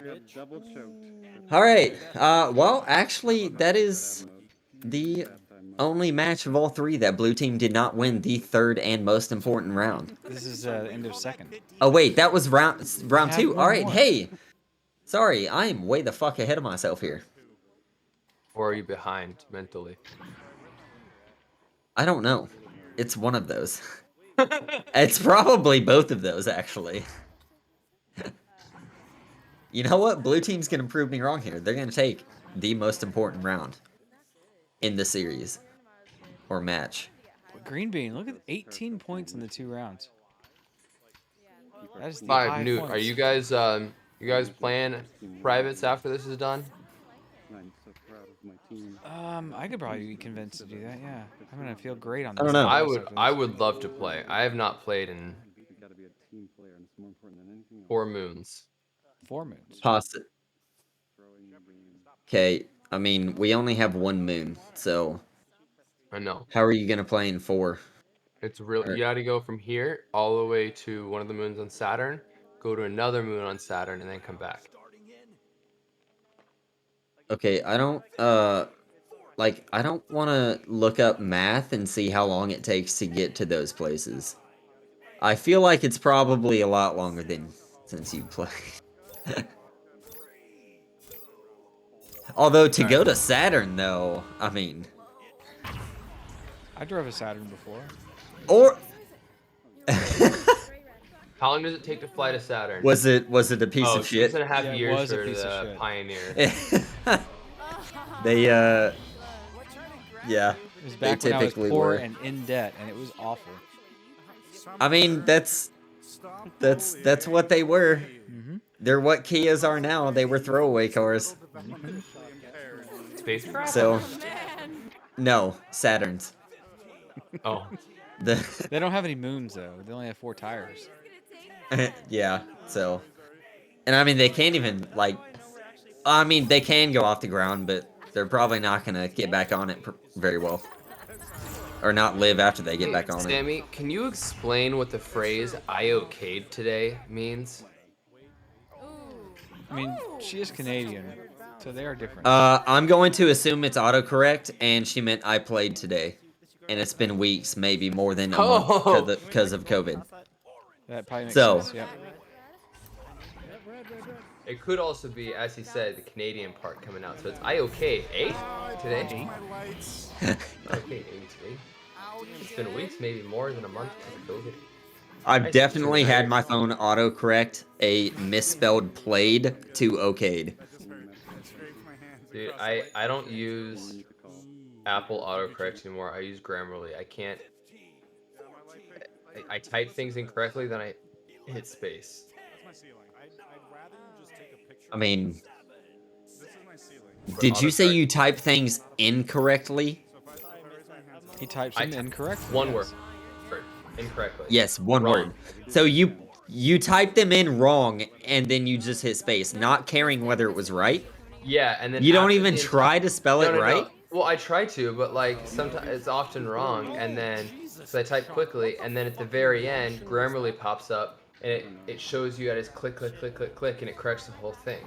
All right. Well, actually, that is the only match of all three that blue team did not win the third and most important round. This is the end of second. Oh wait, that was round have 2. one All right, more. hey. Sorry, I am way the fuck ahead of myself here. Or are you behind mentally? I don't know. It's one of those. It's probably both of those, actually. You know what? Blue team's gonna prove me wrong here. They're gonna take the most important round in the series or match. Green Bean, look at 18 points in the 2 rounds. That is the 5 high Newt, points. are you guys playing privates after this is done? I could probably be convinced to do that. Yeah, I'm gonna feel great on I this. don't know. I would love to play. I have not played in 4 moons. 4 moons. Pasta. Okay, I mean, we only have one moon, so... I know. How are you gonna play in 4? It's real. You got to go from here all the way to one of the moons on Saturn, go to another moon on Saturn, and then come back. Okay, I don't want to look up math and see how long it takes to get to those places. I feel like it's probably a lot longer than since you played. Although to go to Saturn though, I mean, I drove a Saturn before. or How long does it take to fly to Saturn? was it a piece of shit? 6.5 Yeah, it years was a for piece of the shit. Pioneer. They yeah, It was they back when I was typically poor were. and in debt, and it was awful. I mean, that's what they were. They're what Kias are now. They were throwaway cars. Spacecraft? So, no, Saturns. Oh. They don't have any moons though. They only have 4 tires. Yeah, so. And I mean, they can't even, like. I mean, they can go off the ground, but they're probably not going to get back on it very well. Or not live after they get back on it. Sammy, can you explain what the phrase "I okayed today" means? I mean, she is Canadian, so they are different. I'm going to assume it's autocorrect, and she meant I played today. And it's been weeks, maybe more than a month, because of COVID. That probably makes So, sense, yep. It could also be, as he said, the Canadian part coming out. So it's "I okayed, eh? Today." Okay, today. It's been weeks, maybe more than a month because of COVID. I've definitely had my phone autocorrect a misspelled played to okayed. Dude, I don't use Apple autocorrect anymore. I use Grammarly. I can't. I type things incorrectly, then I hit space. I mean, did you say you type things incorrectly? He types them incorrectly. One word. Incorrectly. Yes, one Wrong. word. So you type them in wrong, and then you just hit space, not caring whether it was right? Yeah, and then You don't after even the try to spell it right? Well, I try to, but like sometimes it's often wrong, and then so I type quickly, and then at the very end, Grammarly pops up, and it shows you that it's click, click, click, click, click, and it corrects the whole thing.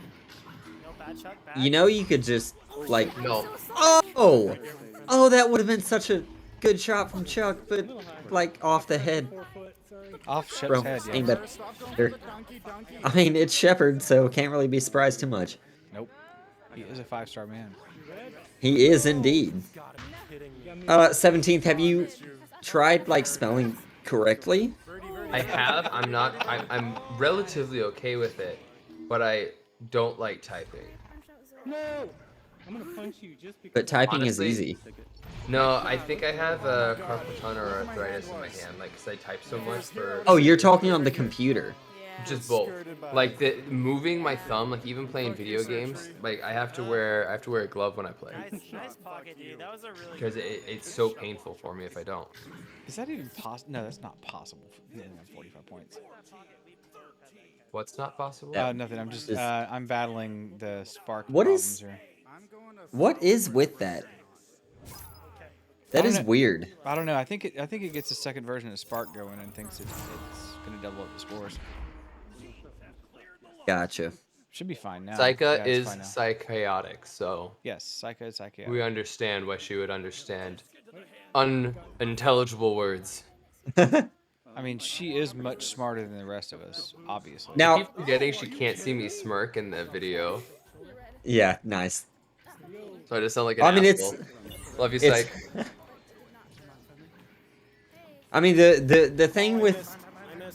You know, you could just, like... No. Oh! Oh, that would have been such a good shot from Chuck, but, like, off the head. Off Shep's Bro, head, yeah. ain't better. I mean, it's Shepard, so can't really be surprised too much. Nope. He is a 5-star man. He is indeed. 17th, have you tried, like, spelling correctly? I have. I'm relatively okay with it, but I don't like typing. No! I'm gonna punch you just because. But typing Honestly, is easy. No, I think I have carpal tunnel or arthritis in my hand, like, because I type so much for... Oh, you're talking on the computer. Just both. Like, moving my thumb, like, even playing video games, like, I have to wear a glove when I play. Nice pocket, dude. That was a really. Because it's so painful for me if I don't. Is that even possible? No, that's not possible. He doesn't have 45 points. What's not possible? Nothing. I'm just I'm battling the spark What problems is... here. What is with that? That is weird. I don't know. I think it gets a second version of Spark going and thinks it's going to double up the scores. Gotcha. Should be fine now. Psycha Yeah, is fine now. psychotic, so... Yes, Psycha is psychotic. We understand why she would understand unintelligible words. I mean, she is much smarter than the rest of us, obviously. I keep forgetting she can't see me smirk in the video. Yeah, nice. So I just sound like an I mean, asshole. Love you, it's. Psych. I mean, the thing with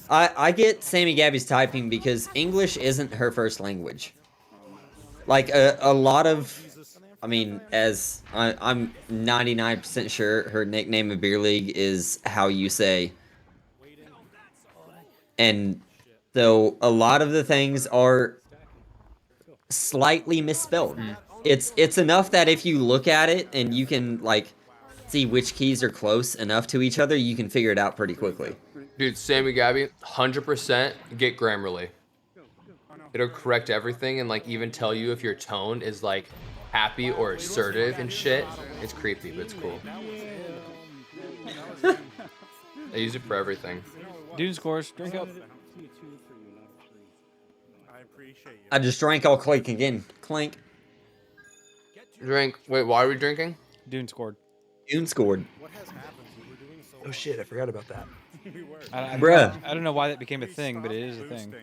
I get Sammy Gabby's typing because English isn't her first language. Like a lot of, I mean, as I'm 99% sure her nickname in Beer League is how you say. And so a lot of the things are slightly misspelled. It's enough that if you look at it and you can like see which keys are close enough to each other, you can figure it out pretty quickly. Dude, Sammy Gabby, 100% get Grammarly. It'll correct everything and like even tell you if your tone is like happy or assertive and shit. It's creepy, but it's cool. I use it for everything. Dune scores. Drink up. I just drank all clink again. Clink. Drink. Wait, why are we drinking? Dune scored. Dune scored. Oh shit, I forgot about that. Bruh. I don't know why that became a thing, but it is a thing.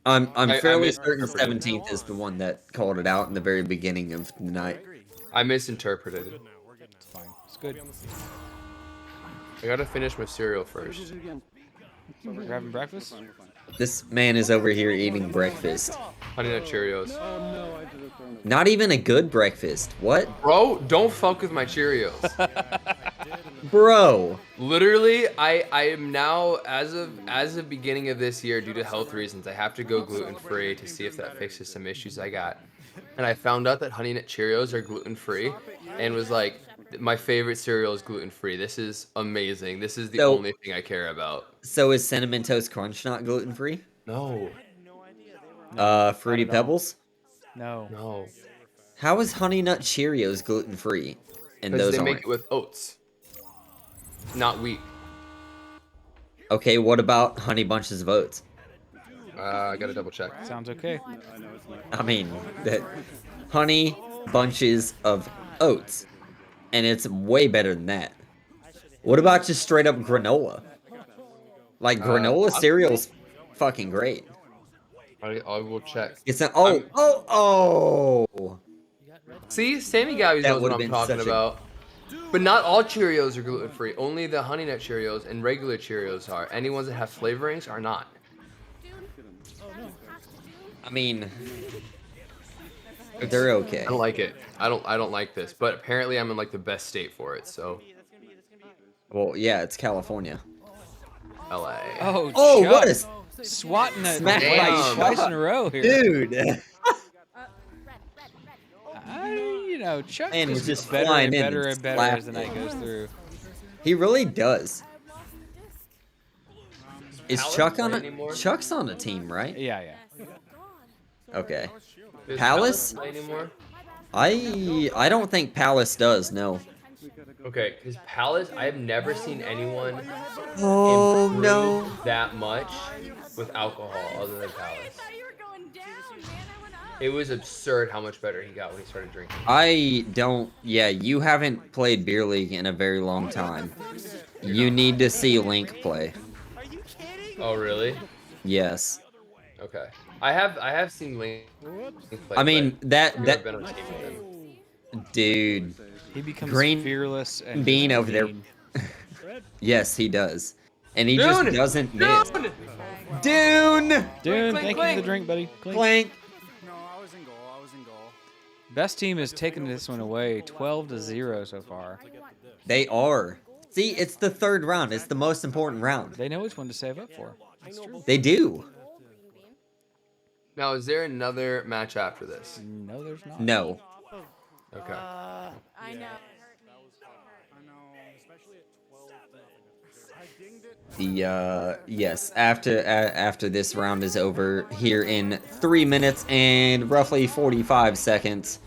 I'm fairly certain misinterpreted. 17th is the one that called it out in the very beginning of the night. I misinterpreted it. It's fine. It's good. I gotta finish my cereal first. You're having breakfast? This man is over here eating breakfast. Honey Nut Cheerios. Not even a good breakfast. What? Bro, don't fuck with my Cheerios. Bro. Literally, I am now, as of beginning of this year, due to health reasons, I have to go gluten-free to see if that fixes some issues I got. And I found out that Honey Nut Cheerios are gluten-free and was like, my favorite cereal is gluten-free. This is amazing. This is the only thing I care about. So is Cinnamon Toast Crunch not gluten-free? No. Fruity Pebbles? No. No. How is Honey Nut Cheerios gluten-free? And Because those they aren't. make it with oats, not wheat. Okay, what about Honey Bunches of Oats? I gotta double check. Sounds okay. I mean, that Honey Bunches of Oats. And it's way better than that. What about just straight up granola? Like granola cereal's fucking great. I will check. It's an oh. See, Sammy Gabby That knows what would've I'm been talking such a- about. But not all Cheerios are gluten free. Only the Honey Nut Cheerios and regular Cheerios are. Any ones that have flavorings are not. I mean, they're okay. I don't like it. I don't like this. But apparently I'm in like the best state for it. So. Well, yeah, it's California. LA. Oh, what Chuck. is Swatting it Smack by twice Chuck. in a row here. Dude. You know, Chuck Man was is just better flying and in better and and better slapped as the night it. goes through. He really does. Is Palace Chuck play on a anymore? Chuck's on a team, right? Yeah. Okay. Does Palace? play anymore? I don't think Palace does, no. Okay, because Palace, I have never seen anyone Oh, improve no. that much with alcohol other than Palace. It was absurd how much better he got when he started drinking. Yeah, you haven't played Beer League in a very long time. You need to see Link play. Oh, really? Yes. Okay. I have seen Link play. I mean, but that I've never been on a team with him. dude. He becomes Green fearless and Bean just over there. mean. Yes, he does. And he Dune! just doesn't miss. Dune! Dune! Dude, Clink, thank you for clink. the drink, buddy. Clink. Clank. No, I was in goal. I was in goal. Best team has taken this one away, 12-0 so far. They are. See, it's the third round. It's the most important round. They know which one to save up for. That's true. They do. Now, is there another match after this? No, there's not. No. Okay. I know. The yes, after this round is over here in 3 minutes and roughly 45 seconds,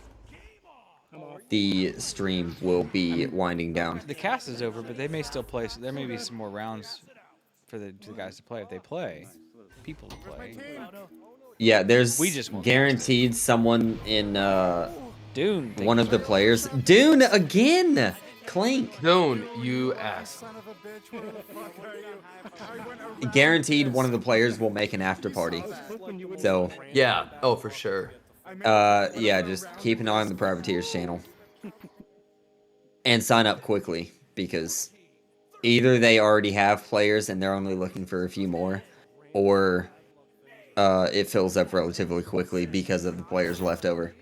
the stream will be winding down. The cast is over, but they may still play. So there may be some more rounds for the guys to play if they play. People to play. Yeah, there's We just won't guaranteed someone in Dune. one of the players. Dune again. Clink. Dune, you ass. Guaranteed one of the players will make an after party. So, Yeah. Oh, for sure. yeah, just keep an eye on the Privateers channel. And sign up quickly, because either they already have players and they're only looking for a few more, or it fills up relatively quickly because of the players left over.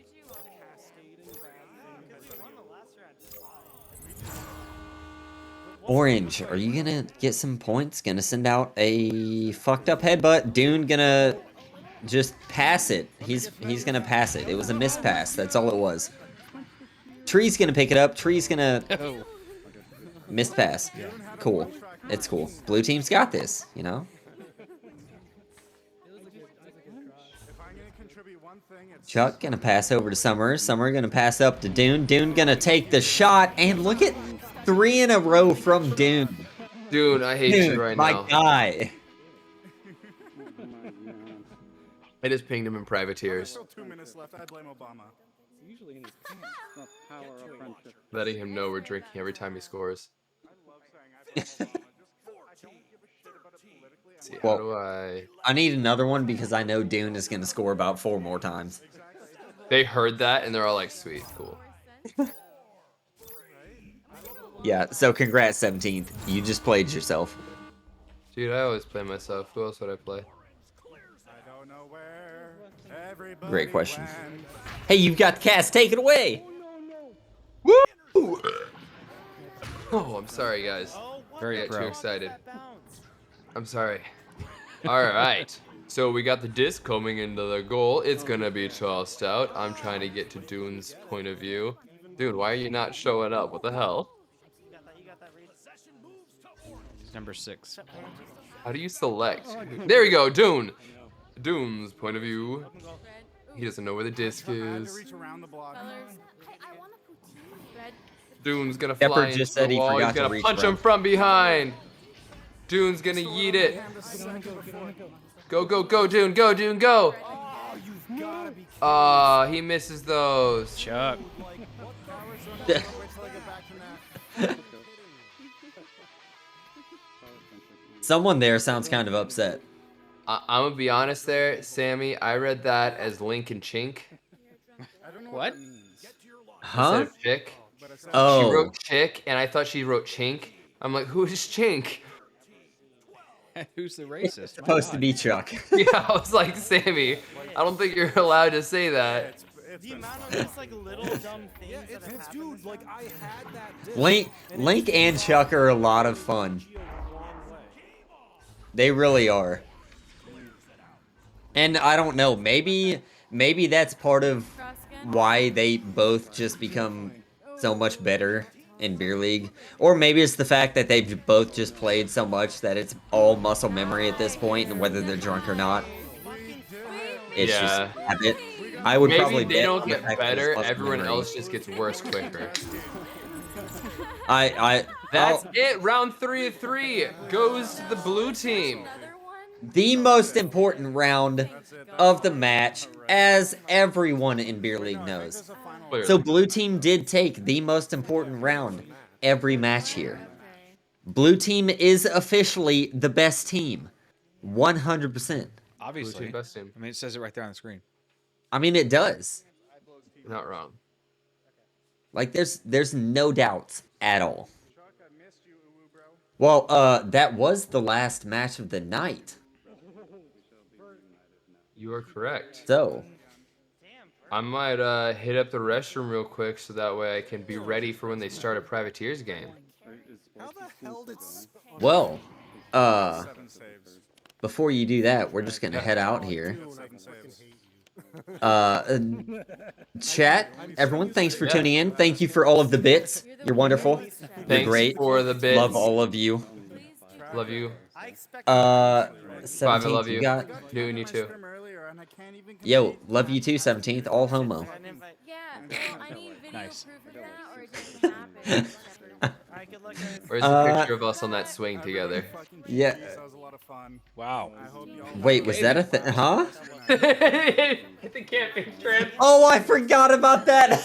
Orange, are you gonna get some points? Gonna send out a fucked up headbutt. Dune gonna just pass it. He's gonna pass it. It was a mispass. That's all it was. Tree's gonna pick it up. Tree's gonna mispass. Cool. It's cool. Blue team's got this, you know? Chuck gonna pass over to Summer. Summer gonna pass up to Dune. Dune gonna take the shot, and look at 3 in a row from Dune. Dune, I hate Dune, you right my now. guy. I just pinged him in Privateers. 2 minutes left. I blame Obama. Usually in his pants. Not power of friendship. Letting him know we're drinking every time he scores. See, how do I need another one because I know Dune is gonna score about 4 more times. They heard that and they're all like, sweet, cool. Yeah, so congrats, 17th. You just played yourself. Dude, I always play myself. Who else would I play? Great question. Hey, you've got the cast. Take it away. Woo! Oh, I'm sorry, guys. Very I got pro. too excited. I'm sorry. All right. So we got the disc coming into the goal. It's gonna be tossed out. I'm trying to get to Dune's point of view. Dude, why are you not showing up? What the hell? Number 6. How do you select? There we go, Dune. Dune's point of view. He doesn't know where the disc is. Dune's gonna fly Shepard into just said the he wall. He's forgot to gonna reach punch him around. from behind. Dune's gonna yeet it. Go, go, go, Dune, go, Dune, go. He misses those. Chuck. Someone there sounds kind of upset. I'm gonna be honest there, Sammy. I read that as Link and Chink. What? Huh? Instead of Chick. Oh. She wrote Chick, and I thought she wrote Chink. I'm like, who is Chink? Who's the racist? Supposed to be Chuck. Yeah, I was like, Sammy, I don't think you're allowed to say that. The amount of just like little dumb things that have Dude, like I had that disc. Link and Chuck are a lot of fun. They really are. And I don't know, maybe that's part of why they both just become so much better in Beer League. Or maybe it's the fact that they've both just played so much that it's all muscle memory at this point, and whether they're drunk or not. It's just habit. I would Maybe probably they bet don't on the get fact that it's better, muscle everyone memory. else just gets worse quicker. That's it. Round 3 of 3 goes to the blue team. the most important round of the match, as everyone in Beer League knows. So blue team did take the most important round every match here. Blue team is officially the best team. 100%. Obviously. Best team. I mean, it says it right there on the screen. I mean, it does. Not wrong. Like, there's no doubts at all. Well, that was the last match of the night. You are correct. So, I might hit up the restroom real quick so that way I can be ready for when they start a Privateers game. How the hell did? well, before you do that, we're just gonna head out here. Chat, everyone, thanks for tuning in. Thank you for all of the bits. You're wonderful. You're Thanks great. for the bits. Love all of you. Love you. 17th, I love you. got... Newton, you too. Yo, love you too, 17th. All homo. Nice. Where's the picture of us on that swing together? Yeah. Wow. Wait, was that a thing? Huh? The camping trip. Oh, I forgot about that.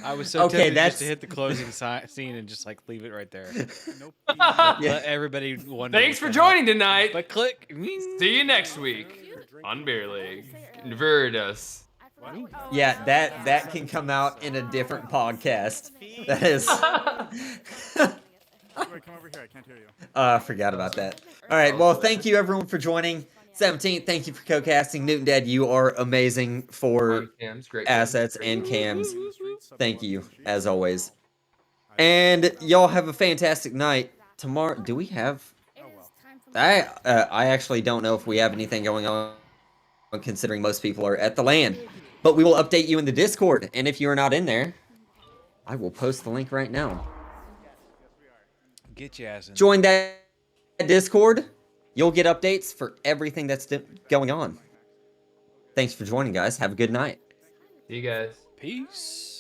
I was so Okay, tempted just to hit the closing scene and just like leave it right there. Nope. Let everybody wonder. Thanks for what the joining hell. tonight. But click. See you next week on Beer League. Convert Yeah, that can come out in a different podcast. That is. Wait, come over here. I can't hear you. I forgot about that. All right, well, thank you everyone for joining. 17th, thank you for co-casting. Newton Dad, you are amazing for cams, great assets cams. and cams. Thank you, as always. And y'all have a fantastic night. Tomorrow, do we have... I actually don't know if we have anything going on, considering most people are at the LAN. But we will update you in the Discord, and if you are not in there, I will post the link right now. Get your ass in. Join that Discord. You'll get updates for everything that's going on. Thanks for joining, guys. Have a good night. See you guys. Peace.